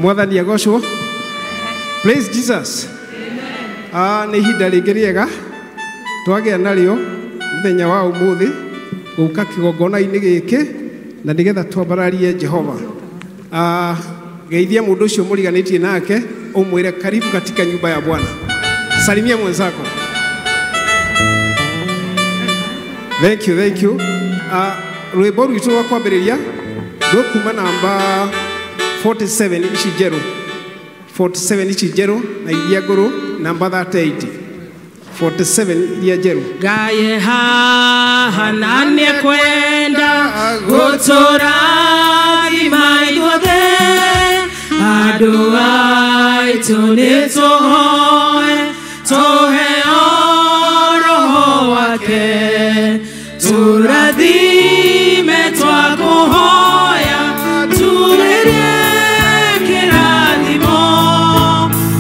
Mwathani agocwo. Praise Jesus. Amen. Nĩ ihinda rĩngĩ rĩega twagĩa narĩo mũthenya wa ũmũthĩ gũka kĩgongona-inĩ gĩkĩ na nĩgetha twambararie Jehova. Geithia mũndũ ũcio mũriganĩtie nake ũmwĩre karibu katika nyumba ya Bwana. Salimia mwenzako. Thank you, thank you. Rwĩmbo rwitũ rwa kwambĩrĩria rũkuma namba 47 ici njerũ. 47 ici njerũ na iria ngũrũ namba 38. 47 iria njerũ. Ngai haha na nĩekwenda gũtũrathima ithuothe, andũ aitũ nĩtũhoe tũheo Roho wake, tũrathime twakũhoya turĩrie kĩrathimo,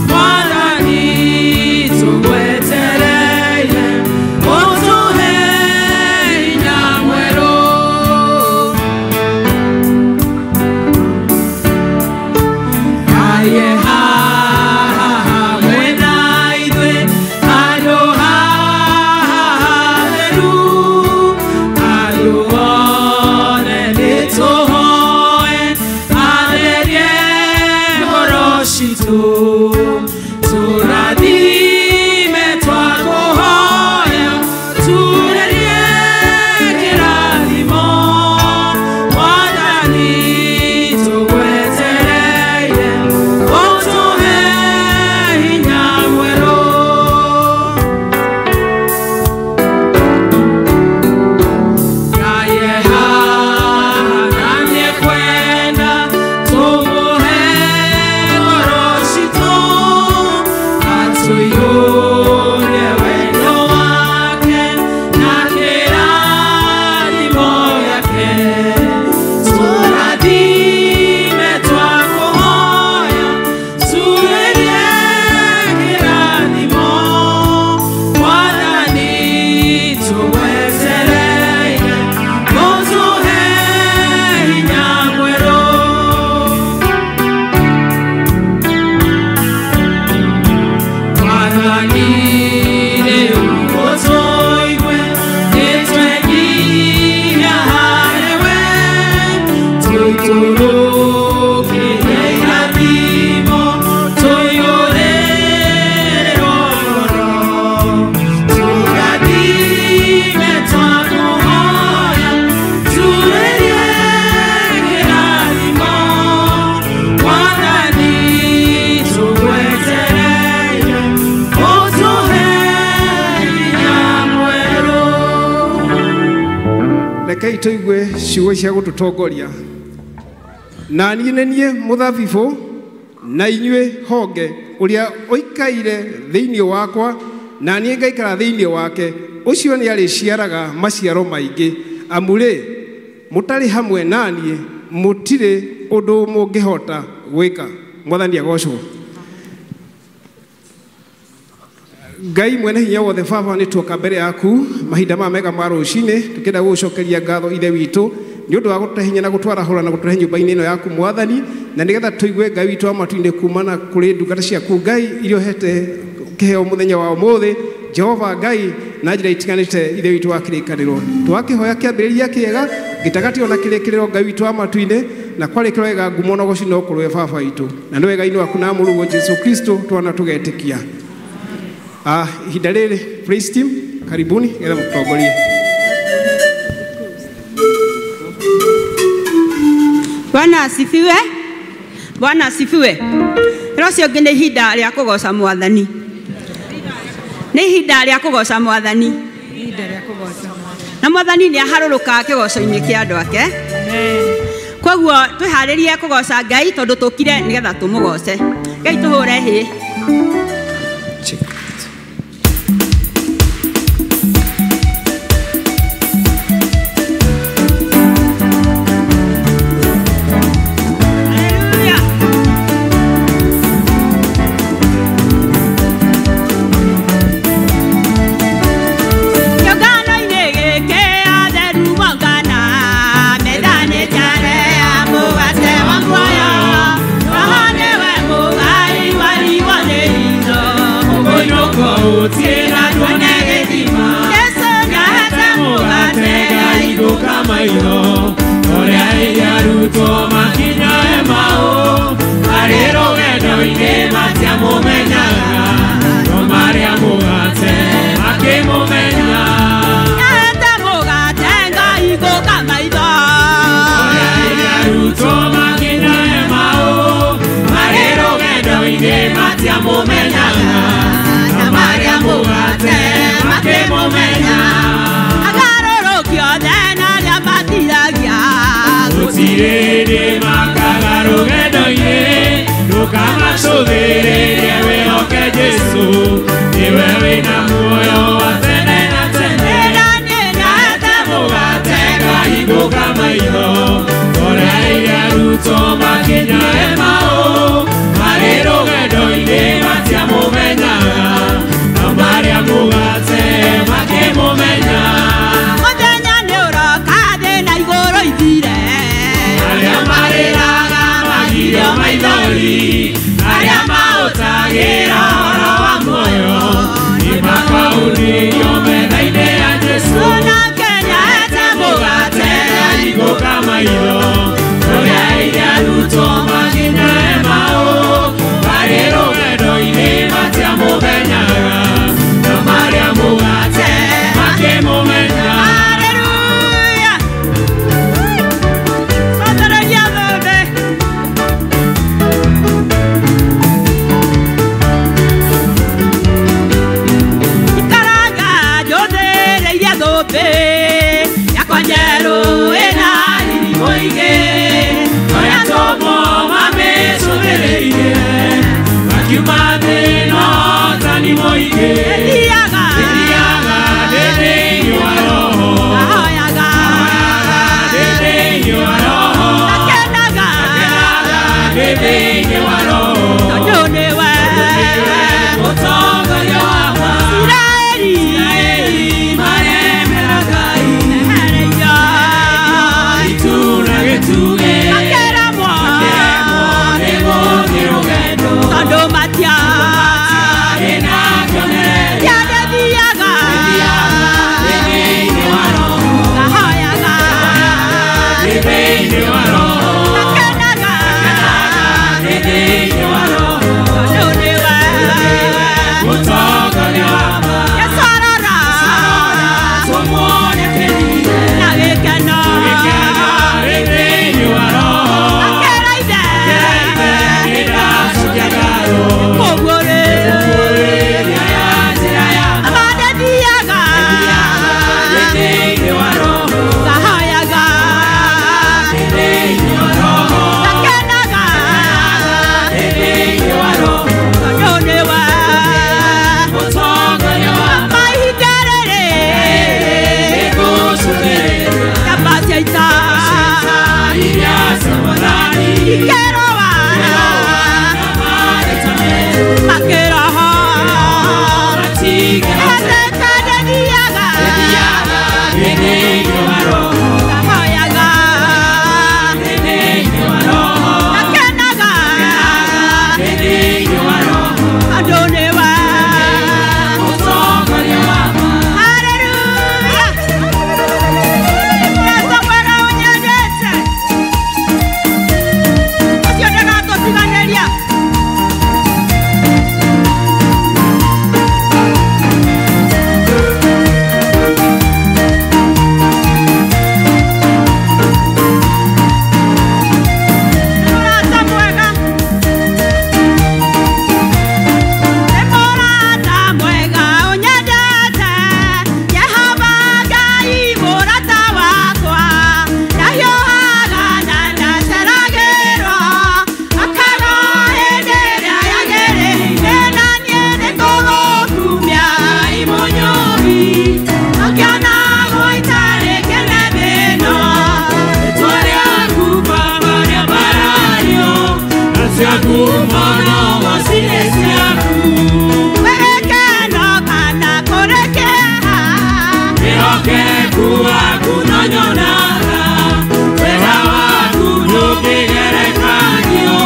Mwathani tũgwetereire ũtũhe hinya mwerũ. Ngai haha hamwe na ithuĩ, andũ hatheru, andũ othe nĩtũhoe atherie ngoro citũ, tũrathime twakũhoya turĩrie kĩrathimo, Mwathani tũgwetereire ũtũhe hinya mwerũ. Ngai haha na nĩekwenda tũmũhe ngoro citũ, atũiyũrie wendo wake na kĩrathimo gĩake, tũrathime twakũhoya turĩrie kĩrathimo, Mwathani tũgwetereire ũtũhe hinya mwerũ. Mwathani rĩu ũtũigue, nĩtwenyihia harĩwe, tũikũrũkĩrie irathimo, tũiyũrĩre ũhoro, tũrathime twakũhoya turĩrie kĩrathimo, Mwathani tũgwetereire ũtũhe hinya mwerũ. Rekei tũigue ciugo cia gũtũtongoria. Na niĩ nĩ niĩ mũthabibũ na inyuĩ honge, ũrĩa ũikaire thĩinĩ wakwa na niĩ ngaikara thĩinĩ wake, ũcio nĩ arĩciaraga maciaro maingĩ. Amu rĩ, mũtarĩ hamwe naniĩ mũtirĩ ũndũ mũngĩhota gwĩka. Mwathani agocwo. Ngai mwene hinya wothe Baba, nĩ tuoka mbere yaku mahinda ma mega ma rũcinĩ tũkĩenda gũgũcokeria ngatho ithe witũ nĩ ũndũ wa gũtũhe hinya na gũtwarahũra na gũtũhe nyũmba-inĩ ĩno yaku Mwathani, na nĩgetha tũigue Ngai witũ wa matu-inĩ kumana kũrĩ ndungata ciaku Ngai iria ũhete kĩheo mũthenya wa ũmũthĩ. Jehova Ngai na njĩra itiganĩte ithe witũ wa kĩrĩkanĩro, twakĩhoya kĩambĩrĩria kĩega gĩtagati ona kĩrĩkĩrĩro Ngai witũ wa matu-inĩ, na kwarĩkĩrwo wega ngumo na gũcinwo kũrwe Baba witũ, na nĩ wega-inĩ waku na mũrũguo Jesu Kristo twana tũgetĩkia. Ihinda rĩrĩ, praise team, karibuni getha mũtongorie. Bwana asifiwe. Bwana asifiwe. Rũciũ ngĩ nĩ ihinda rĩa kũgoca Mwathani. Nĩ ihinda rĩa kũgoca Mwathani. Na Mwathani nĩ aharũrũkaga kĩgoco-inĩ kĩa andũ ake. Koguo twĩharĩrie kũgoca Ngai tondũ tũkire nĩgetha tũmũgoce. Ngai tũhũre hĩ. Medane chare amu ate wangwaya, rohane maitho Oria iarutwo makinya Emau Arĩ rũgendo-inĩ matiamũmenyaga No marĩa mũgate makĩmũmenya Nyendete mũgate Ngai ngũka maitho Oria iarutwo makinya Emau Arĩ rũgendo-inĩ matiamũmenyaga No marĩa mũgate makĩmũmenya Agarũrũkio thena rĩa matiragia Gũtirĩ makaga rũgendo-inĩ ndũkamacũthĩrĩrie wĩhoke Jesũ nĩwe wĩna muoyo wa tene na tene Nyendete mũgate Ngai ngũka maitho Oria arutwo makinya Emau Marĩ rũgendo-inĩ matiamũmenyaga No marĩa mũgate makĩmũmenya Mũthenya nĩ ũroka thĩna igũrũ ithire Arĩa marĩraga magirio maithori Arĩa maũtagĩra ũhoro wa muoyo Nĩmakaunĩrio metha-inĩ ya Jesũ Nake nyendete mũgate Ngai ngũka maitho Oria arutwo makinya Emau Marĩ rũgendo-inĩ matiamũmenyaga No marĩa mũgate makĩmũmenya Haleluya Cothereria thũmbĩ Ikaranga njũthĩrĩirie thũmbĩ yakwa njerũ ĩna riri mũingĩ Oria tũmũ mamĩcũthĩrĩirie Makiuma thĩ na ũhotani mũingĩ Thiaga thĩinĩ wa roho Ahoyaga thĩinĩ wa roho Akenaga thĩinĩ wa roho Tondũ nĩwe mũtongoria wakwa Isiraeli maremera Ngai Ehereio ituna gĩtugĩ Makeremwo nĩ gũthiĩ rũgendo Tondũ matia na kĩonereria Ciande thiaga thĩinĩ wa roho Ahoyaga thĩinĩ wa roho Akenaga thĩinĩ wa roho Tondũ nĩwe mũtongoria wakwa Yesu arora tũmuone kĩrire na gĩkeno thĩinĩ wa roho Akera ithe Koguo rĩ Amande thiaga Kahoyaga Akenaga Tondũ nĩwe Mahinda rĩrĩ Nyambacia ita Ikerũa Makĩroho Etekane thiaga Kahoyaga Akenaga Tondũ nĩwe Haleluya Yesu mwega ũnyendete Ũcio ndagatũtiganĩria Mũrata mwega Nĩ mũrata mwega ũnyendete Jehova Ngai mũrata wakwa ndahiũhaga na ndaceragĩrwo akaga hĩndĩ ĩrĩa yagĩrĩire na niĩ nĩngũgũkumia imũnyũri ũkĩonagwo itarĩ kĩnene ĩno Rĩtwa rĩaku Baba rĩambarario na ciaku mũno gũcirĩ ciaku wĩgĩkeno kana kũrĩ kĩeha wĩhokeku waku no nyonaga wega waku ndũngĩgerekanio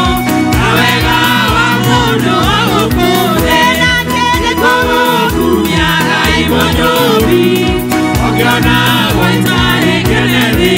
na wega wa mũndũ ũgũkũũthĩ na niĩ nĩngũgũkumia Ngai mũnyũri ũkĩonagwo itarĩ kĩnene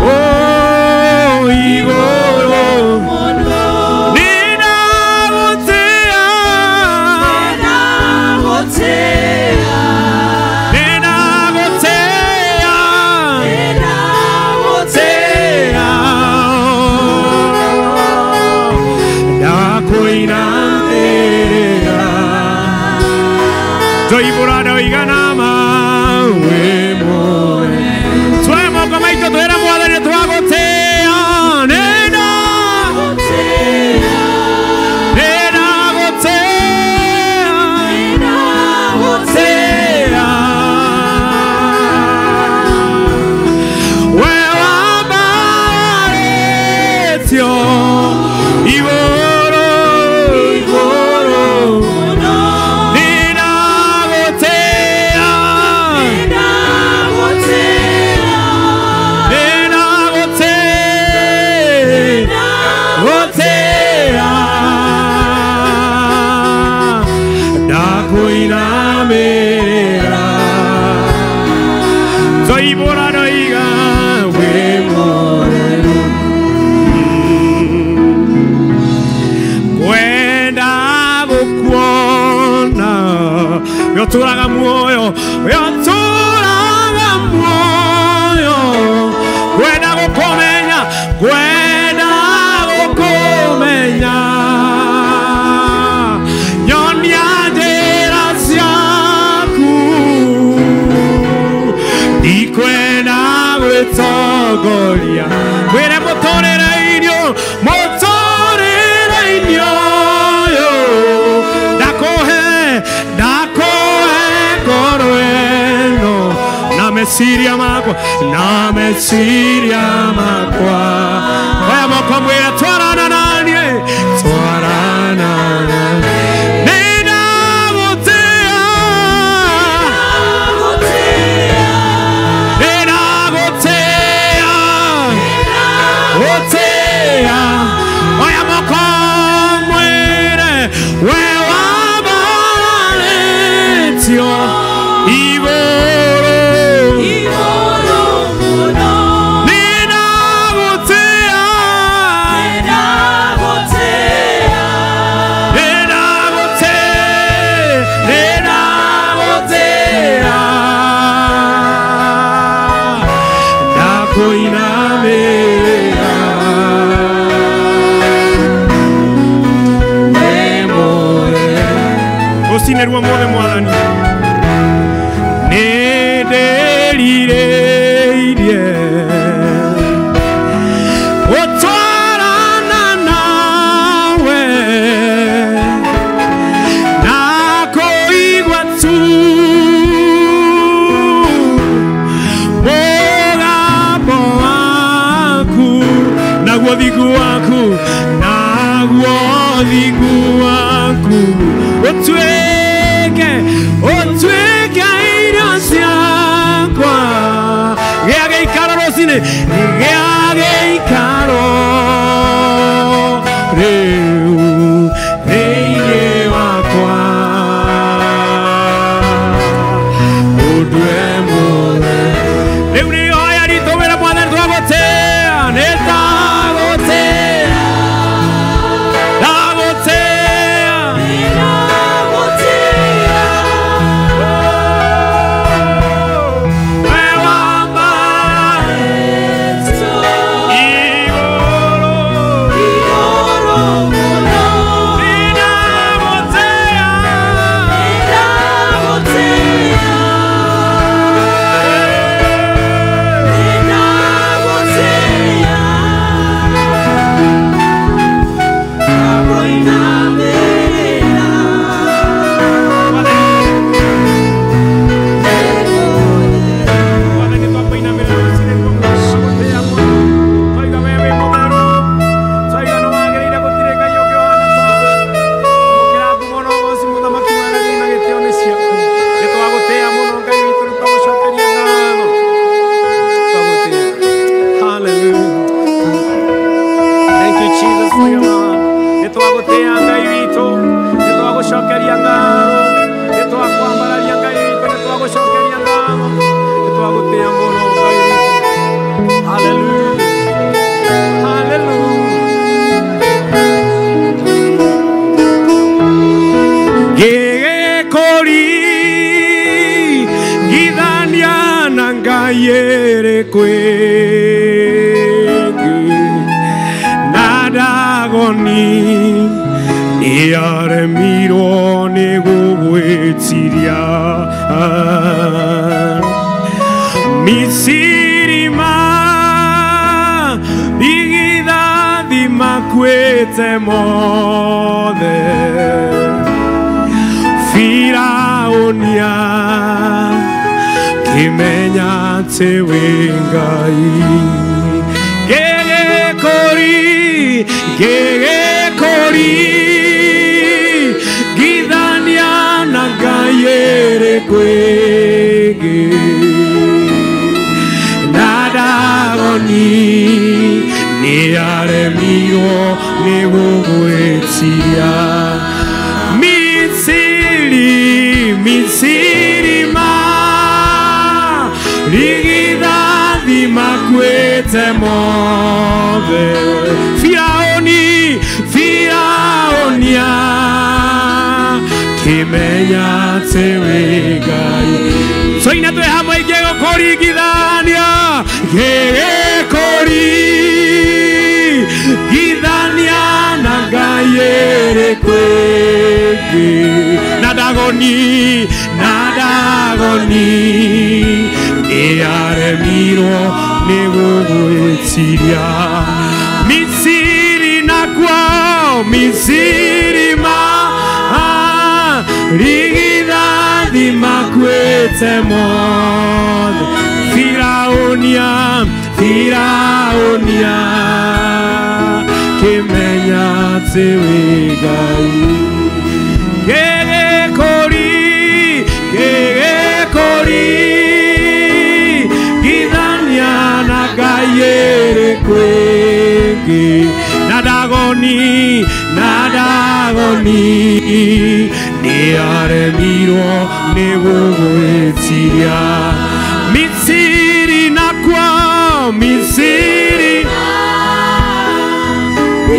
Oh, igoro Waibora noiga wemorero Kwenda gukuona Yoturaga muoyo Yoturaga muoyo Kwenda gukomenya Kwenda gukomenya Nyonia njĩra ciaku Ikwenda gwĩtongoria Wĩre mũtũrĩre-inĩ ũyũ Ndakũhe ngoro ĩno Na meciria makwa Oya moko mwĩre twarana naniĩ Twarana naniĩ Nerwo mole mwathani Nĩndĩrirĩirie gũtwarana nawe na kũigua tu mũgambo waku naguo thingu waku Otweke irio ciakwa Gĩa gĩikaro rũcinĩ Gĩa gĩikaro rĩu thĩinĩ wakwa Ũndue mũthe Rĩu nĩ ihoya ritũ wĩra mwathani twagũtĩĩa Nĩndagũtĩĩa Nadagoni Niaremirwo nĩ gũgwĩtiria Misirima Igithathi makuĩte mothe Firaũnia Kĩmenya atĩ wĩ Ngai Gĩgĩkũri Githania na Ngai ĩrĩ kwĩngĩ Nadagoni nĩaremirwo nĩ gũgwĩtiria Misirima Igidadi makwete mothe Firaonia Kimenya tewe Ngai Soina twe hamwe igego kori igidania Kori Gidania na Ngai ere kwege Nadagoni Earemiro negogoetiria Misiri na kwao Misiri ma Rigidadi makwete mothe Firaonia Kimenya tewe Ngai Gidania na Ngai ere kwege Nadagoni Earemiro negogoetiria Misiri na kwao Misiri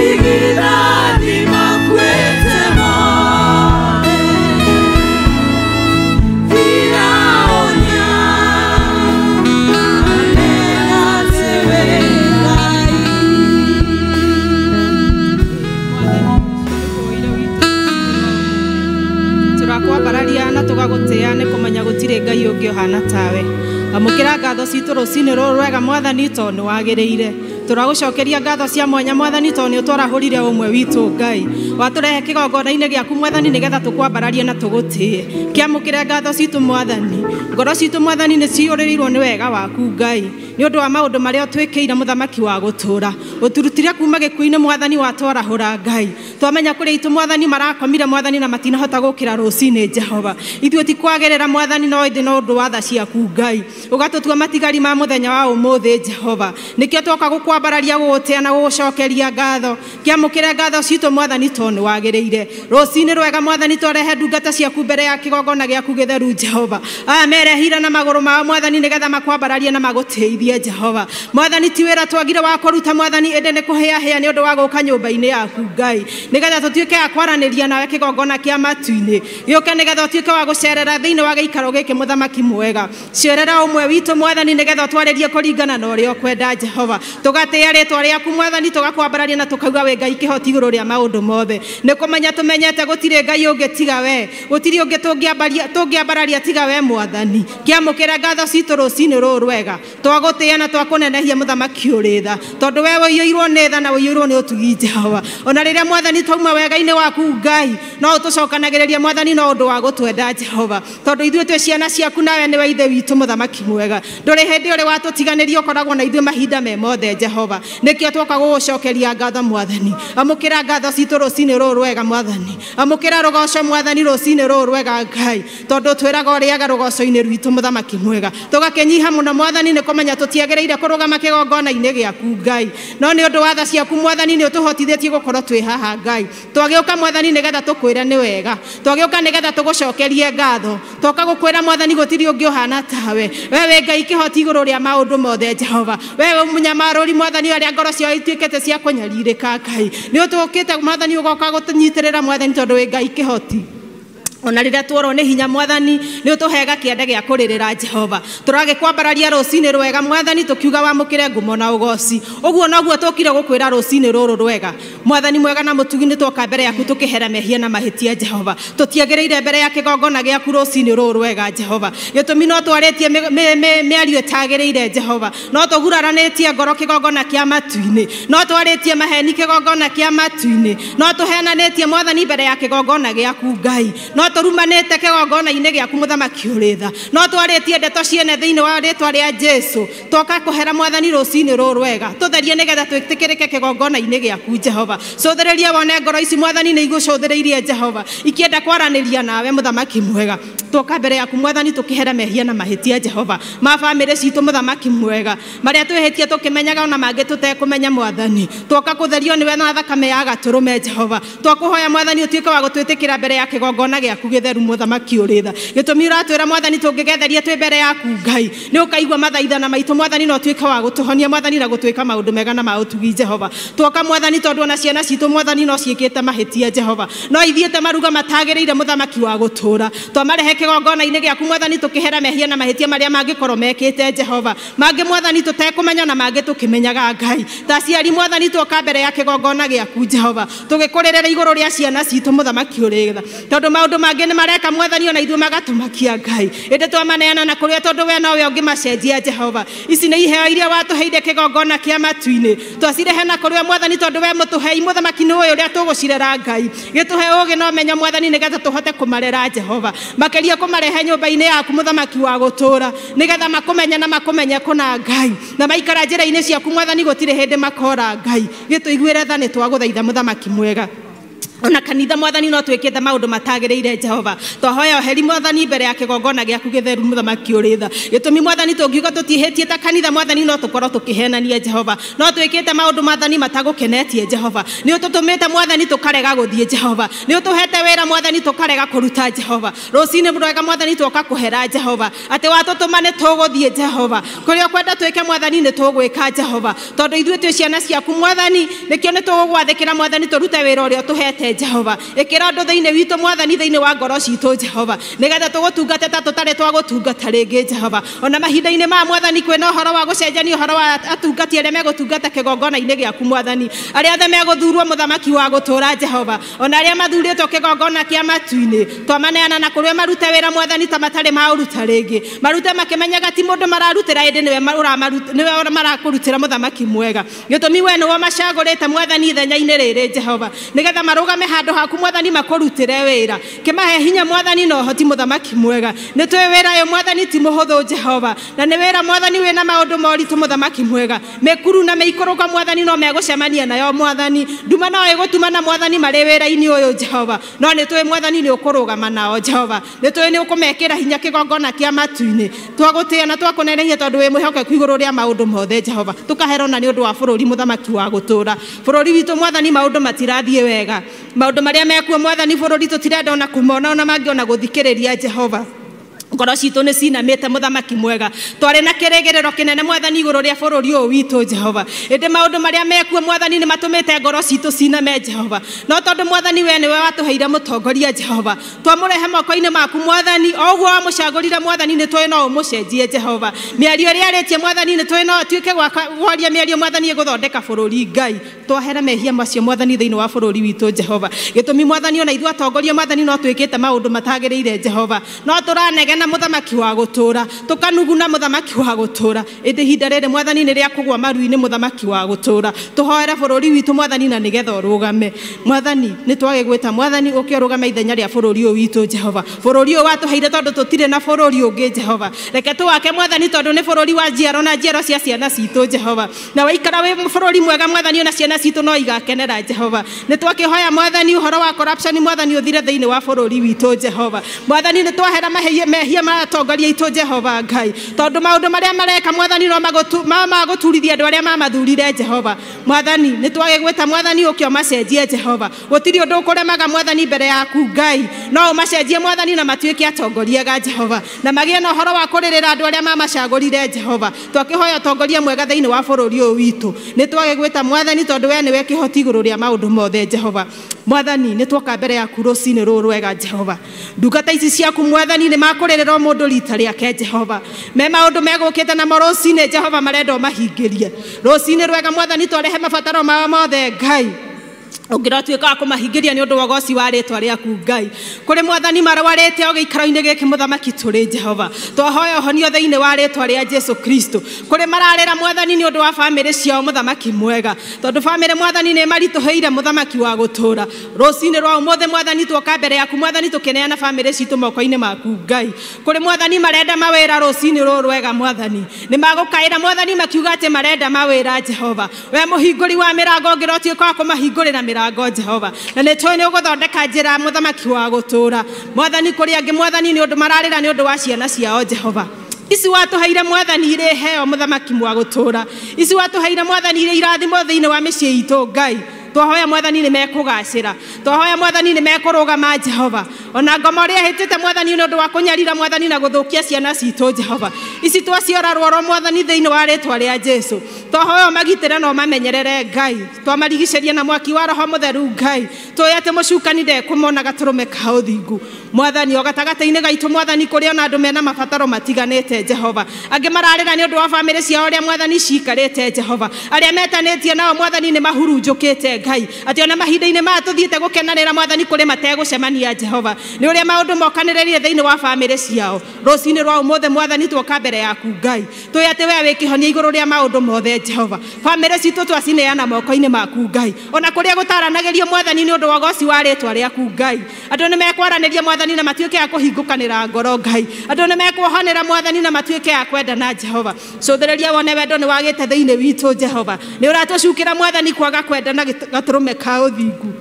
Igidadi makwete mothe Firaonia Kimenya tewe Ngai Turakwambararia na tugagutia ni kumenya gutire Ngai ungi ohana tawe amukira ngatho citu rucini ruru rwega Mwathani tondu wagiriire turagucokeria ngatho cia mwanya Mwathani tondu twarahurire umwe witu Ngai waturehe kigongona-ini giaku Mwathani nigetha tukwambararie na tugutie kiamukire ngatho citu Mwathani ngoro citu Mwathani ni ciuririrwo ni wega waku Ngai ni undu wa maundu maria twikire muthamaki wa gutura uturutire kuma gikuini Mwathani watwarahura Ngai twamenya kuri itu Mwathani marakomire Mwathani na matinahota gukira rucini Jehova ithuĩ tikwagerera Mwathani no indi no undu wa tha ciaku Ngai ugatutua matigari ma muthenya wa umuthi Jehova nikio twoka gukwambararia gugutia na gugucokeria ngatho kiamukire ngatho citu Mwathani tondu wagiriire rucini rwega Mwathani twarehe ndungata ciaku mbere ya kigongona giaku githeru Jehova aya merehire na maguru mao Mwathani nigetha makwambararie na magutithie Jehova Mwathani ti wira twagire wa kuruta Mwathani ende ni kuhea ni undu wa guka nyumba-ini yaku Ngai nigetha tutuike ya kwaraniria nawe kigongona kia matu-ini yuke nigetha utuike wa gucerera thiini wa giikaro giki muthamaki mwega cerera umwe witu Mwathani nigetha twaririe kuringana na uria ukwenda Jehova tugatia ritwa riaku Mwathani tugakwambararia na tukauga we Ngai kihoti iguru ria maundu mothe nikumenya tumenyete gutire Ngai ungi tiga we gutire ungi tungiambararia tiga we Mwathani kiamukira ngatho citu rucini ruru rwega twagutia na twakunenehia muthamaki uri tha tondu we uiyirwo ni tha na uiyirwo ni utugi Jehova ona riria Mwathani twauma wega-ini waku Ngai no utucokanagiriria Mwathani no undu wa gutwenda Jehova tondu ithuĩ twi ciana ciaku nawe ni we ithe witu muthamaki mwega nduri hindi uri watutiganiria ukoragwo na ithuĩ mahinda me mothe Jehova nikio twoka gugucokeria ngatho Mwathani amukira ngatho citu rucini ruru rwega Mwathani amukira rugoco Mwathani rucini ruru rwega Ngai tondu twiraga uriaga rugoco-ini rwitu muthamaki mwega tugakenyiha muno Mwathani ni kumenya tutiagereire kurugama kigongona-ini giaku Ngai no ni undu wa tha ciaku Mwathani ni utuhotithĩtie gukorwo twi haha Ngai twagiuka Mwathani nigetha tukwire ni wega twagiuka nigetha tugucokerie ngatho twoka gukwira Mwathani gutiri ungi ohana tawe wewe Ngai kihoti iguru ria maundu mothe Jehova wewe munyamaruri Mwathani aria ngoro ciao ituikete cia kunyaririka Ngai ni utukite Mwathani ugoka gutunyitirira Mwathani tondu we Ngai kihoti ona riria tworo ni hinya Mwathani ni utuhega kiende gia kuririra Jehova turagikwambararia rucini rwega Mwathani tukiuga wamukire ngumo na ugoci uguo noguo tukire gukwira rucini ruru rwega Mwathani mwega na mutugi ni twoka mbere yaku tukihera mehia na mahitia Jehova tutiagereire mbere ya kigongona giaku rucini ruru rwega Jehova gitumi no twaritie miario itagereire Jehova no tuguraranitie ngoro kigongona kia matu-ini no twaritie maheni kigongona kia matu-ini no tuhenanitie Mwathani mbere ya kigongona giaku Ngai no turumanite kigongona-ini giaku muthamaki uri tha no twaritie ndeto ciene thiini wa ritwa ria Jesu twoka kuhera Mwathani rucini ruru rwega tutherie nigetha twitikirike kigongona-ini giaku Jehova cuthiriria wone ngoro ici Mwathani ni igucuthiriirie Jehova ikienda kwaraniria nawe muthamaki mwega twoka mbere yaku Mwathani tukihera mehia na mahitia Jehova ma bamĩrĩ citu muthamaki mwega maria twihitie tukimenyaga ona mangi tutekumenya Mwathani twoka kutherio niwe na thakame ya gaturume Jehova twakuhoya Mwathani utuike wa gutwitikira mbere ya kigongona giaku gĩaku gĩtheru mũthamaki ũrĩ tha gĩtũmi ũratwĩra mwathani tũngĩgetheria twĩ mbere yaku Ngai nĩ ũkaigua mathaithana maitũ mwathani no tuĩke wa gũtũhonia mwathani na gũtwĩka maũndũ mega na maũtugi Jehova tuoka mwathani tondũ ona ciana citũ mwathani no ciĩkĩte mahĩtia Jehova no ithiĩte maruga matagĩrĩire mũthamaki wa gũtũra twamarehe kĩgongona-inĩ gĩaku mwathani tũkĩhera mehia na mahĩtia marĩa mangĩkorwo mekĩte Jehova mangĩ mwathani tũtekũmenya na mangĩ tũkĩmenyaga Ngai ta ciari mwathani tuoka mbere ya kĩgongona gĩaku Jehova tũgĩkũrĩrĩra igũrũ rĩa ciana citũ mũthamaki ũrĩ tha tondũ maũndũ mangĩ nĩ mareka mwathani ona ithuĩ magatũmakia Ngai ĩndĩ twamaneana na kũrĩa tondũ we nowe ũngĩmacenjia Jehova ici nĩ iheo iria watũheire kĩgongona kĩa matu-inĩ twacirehe na kũrĩa mwathani tondũ we mũtũhei mũthamaki nĩ ũyũ ũrĩa tũgũcirera Ngai gĩtũhe ũũgĩ na ũmenyo mwathani nĩgetha tũhote kũmarera Jehova makĩria kũmarehe nyũmba-inĩ yaku mũthamaki wa gũtũra nĩgetha makũmenya na makũmenye kũna Ngai na maikara njĩra-inĩ ciaku mwathani gũtirĩ hĩndĩ makora Ngai gĩtũiguĩre tha nĩ twagũthaitha mũthamaki mwega ona kanitha mwathani no twĩkĩte maũndũ matagĩrĩire Jehova twahoya oheri mwathani mbere ya kĩgongona gĩaku gĩtheru mũthamaki ũrĩ tha gĩtũmi mwathani tũngiuga tũtihĩtie ta kanitha mwathani no tũkorwo tũkĩhenania Jehova no twĩkĩte maũndũ mwathani matagũkenetie Jehova nĩ ũtũtũmĩte mwathani tũkarega gũthiĩ Jehova nĩ ũtũhete wĩra mwathani tũkarega kũruta Jehova rũcinĩ mwega mwathani twoka kũhera Jehova atĩ watũtũma nĩ tũgũthiĩ Jehova kũrĩa ũkwenda twĩke mwathani nĩ tũgwĩka Jehova tondũ ithuĩ twĩ ciana ciaku mwathani nĩkĩo nĩ tũgũgwathĩkĩra mwathani tũrute wĩra ũrĩa ũtũhete Jehova ĩkĩra andũ thĩinĩ witũ mwathani thĩinĩ wa ngoro citũ Jehova nĩgetha tũgũtungate ta tũtarĩ twagũtungata rĩngĩ Jehova ona mahinda-inĩ ma mwathani kwĩna ũhoro wa gũcenjania ũhoro wa atungati arĩa megũtungata kĩgongona-inĩ gĩaku mwathani arĩa othe megũthurwo mũthamaki wa gũtũra Jehova ona arĩa mathurĩtwo kĩgongona kĩa matu-inĩ twamaneana na kũrĩa marute wĩra mwathani ta matarĩ maũruta rĩngĩ marute makĩmenyaga ti mũndũ mararutĩra ĩndĩ nĩwe marakũrutĩra mũthamaki mwega gĩtũmi we nĩwe macagũrĩte mwathani ithenya-inĩ rĩrĩ Jehova nĩgetha marũgame handũ haku mwathani makũrutĩre wĩra kĩmahe hinya mwathani na ũhoti mũthamaki mwega nĩ tũĩ wĩra ũyũ mwathani ti mũhũthũ Jehova na nĩ wĩra mwathani wĩna maũndũ moritũ mũthamaki mwega mĩkuru na mĩikũrũka mwathani no megũcemania nayo mwathani nduma no ĩgũtumana mwathani marĩ wĩra-inĩ ũyũ Jehova no nĩ tũĩ mwathani nĩ ũkũrũgama nao Jehova nĩ tũĩ nĩ ũkũmekĩra hinya kĩgongona kĩa matu-inĩ twagũtĩĩa na twakũnenehia tondũ wĩ mwĩhokeku igũrũ rĩa maũndũ mothe Jehova tũkaherwo na nĩ ũndũ wa bũrũri mũthamaki wa gũtũra bũrũri witũ mwathani maũndũ matirathiĩ wega maũndũ marĩa mekuo mwathani bũrũri tũtirenda ona kũmona ona mangĩ ona gũthikĩrĩria Jehova ngoro citũ nĩ cinamĩte mũthamaki mwega twarĩ na kĩrĩgĩrĩro kĩnene mwathani igũrũ rĩa bũrũri ũyũ witũ Jehova ĩndĩ maũndũ marĩa mekuo mwathani nĩ matũmĩte ngoro citũ ciname Jehova no tondũ mwathani we nĩwe watũheire mũtongoria Jehova twamũrehe moko-inĩ maku mwathani o ũguo wamũcagũrire mwathani nĩ tũĩ no ũmũcenjie Jehova mĩario ĩrĩa arĩtie mwathani nĩ tũĩ no atuĩke gwaria mĩario mwathani ĩgũthondeka bũrũri Ngai twahere mehia macio mwathani thĩinĩ wa bũrũri witũ Jehova gĩtũmi mwathani ona ithuĩ atongoria mwathani no twĩkĩte maũndũ matagĩrĩire Jehova no tũranegena mũthamaki wa gũtũra tũkanuguna mũthamaki wa gũtũra ĩndĩ ihinda rĩrĩ mwathani nĩ rĩa kũgwa maru-inĩ mũthamaki wa gũtũra tũhoere bũrũri witũ mwathani na nĩgetha ũrũgame mwathani nĩ twagĩgwĩta mwathani ũke ũrũgame ithenya rĩa bũrũri ũyũ witũ Jehova bũrũri ũyũ watũheire tondũ tũtirĩ na bũrũri ũngĩ Jehova reke tũwake mwathani tondũ nĩ bũrũri wa njiaro na njiaro cia ciana citũ Jehova na waikara wĩ bũrũri mwega mwathani ona ciana citũ no igakenera Jehova nĩ twakĩhoya mwathani ũhoro wa corruption mwathani ũthire thĩinĩ wa bũrũri witũ Jehova mwathani nĩ twahera mehia atongoria itũ Jehova Ngai tondũ maũndũ marĩa mareka mwathani no magũturithia andũ arĩa mamathurire Jehova mwathani nĩ twagĩgwĩta mwathani ũkĩ ũmacenjie Jehova gũtirĩ ũndũ ũkũremaga mwathani mbere yaku Ngai no ũmacenjie mwathani na matuĩke atongoria ga Jehova na magĩe na ũhoro wa kũrĩrĩra andũ arĩa mamacagũrire Jehova twakĩhoya atongoria mwega thĩinĩ wa bũrũri ũyũ witũ nĩ twagĩgwĩta mwathani tondũ we nĩwe kĩhoti igũrũ rĩa maũndũ mothe Jehova mwathani nĩ twoka mbere yaku rũcinĩ rũrũ rwega Jehova ndungata ici ciaku mwathani nĩ makũrĩrĩrwo mũndũ rita rĩake Jehova me maũndũ megũkĩte namo rũcinĩ Jehova marenda ũmahingĩrie rũcinĩ rwega mwathani twarehe mabataro mao mothe Ngai ũngĩratuĩka wa kũmahingĩria nĩ ũndũ wa ũgoci wa rĩtwa rĩaku Ngai kũrĩ mwathani marwarĩte o gĩikaro-inĩ gĩkĩ mũthamaki tũrĩ Jehova twahoya ũhonio thĩinĩ wa rĩtwa rĩa Jesũ Kristo kũrĩ mararĩra mwathani nĩ ũndũ wa bamĩrĩ ciao mũthamaki mwega tondũ bamĩrĩ mwathani nĩ maritũhĩire mũthamaki wa gũtũra rũcinĩ rwa ũmũthĩ mwathani twoka mbere yaku mwathani tũkĩneana bamĩrĩ citũ moko-inĩ maku Ngai kũrĩ mwathani marenda mawĩra rũcinĩ rũrũ rwega mwathani nĩ magũkaĩra mwathani makiuga atĩ marenda mawĩra Jehova we mũhingũri wa mĩrango ũngĩrotuĩka wa kũmahingũrĩra mĩrango Jehova na nĩ tũĩ nĩ ũgũthondeka njĩra mũthamaki wa gũtũra mwathani kũrĩ angĩ mwathani nĩ ũndũ mararĩra nĩ ũndũ wa ciana ciao Jehova ici watũheire mwathani irĩ heo mũthamaki wa gũtũra ici watũheire mwathani irĩ irathimo thĩinĩ wa mĩciĩ itũ Ngai twahoya mwathani nĩ mekũgacĩra twahoya mwathani nĩ mekũrũgama Jehova ona ngoma ũrĩa hĩtĩte mwathani nĩ ũndũ wa kũnyarira mwathani na gũthũkia ciana citũ Jehova ici twaciara rwaro mwathani thĩinĩ wa rĩtwa rĩa Jesu twahoya magitĩre na mamenyerere Ngai twamarigicĩria na mwaki wa roho mũtheru Ngai tũĩ atĩ mũcukani ndekũmona gatũrũme ka ũthingu mwathani o gatagatĩ-inĩ gaitũ mwathani kũrĩ ona andũ mena mabataro matiganĩte Jehova angĩ mararĩra nĩ ũndũ wa bamĩrĩ ciao ũrĩa mwathani cikarĩte Jehova arĩa metanĩtie nao mwathani nĩ mahurunjũkĩte Ngai atĩ ona mahinda-inĩ maya tũthiĩte gũkenanĩra mwathani kũrĩ mategũcemania Jehova nĩ ũrĩa maũndũ mokanĩrĩrie thĩinĩ wa bamĩrĩ ciao rũcinĩ rwa ũmũthĩ mwathani twoka mbere yaku Ngai tũĩ atĩ we wĩkĩhonia igũrũ rĩa maũndũ mothe Jehova bamĩrĩ citũ twacineana moko-inĩ maku Ngai ona kũrĩa gũtaranagĩrio mwathani nĩ ũndũ wa ũgoci wa rĩtwa rĩaku Ngai andũ nĩ mekwaranĩria mwathani na matuĩke a kũhingũkanĩra ngoro Ngai andũ nĩ mekuohanĩra mwathani na matuĩke a kwendana Jehova cũthĩrĩria wone wendo nĩ wagĩte thĩinĩ witũ Jehova nĩ ũratũcukĩra mwathani kwaga kwendana gatũrũme ka ũthingu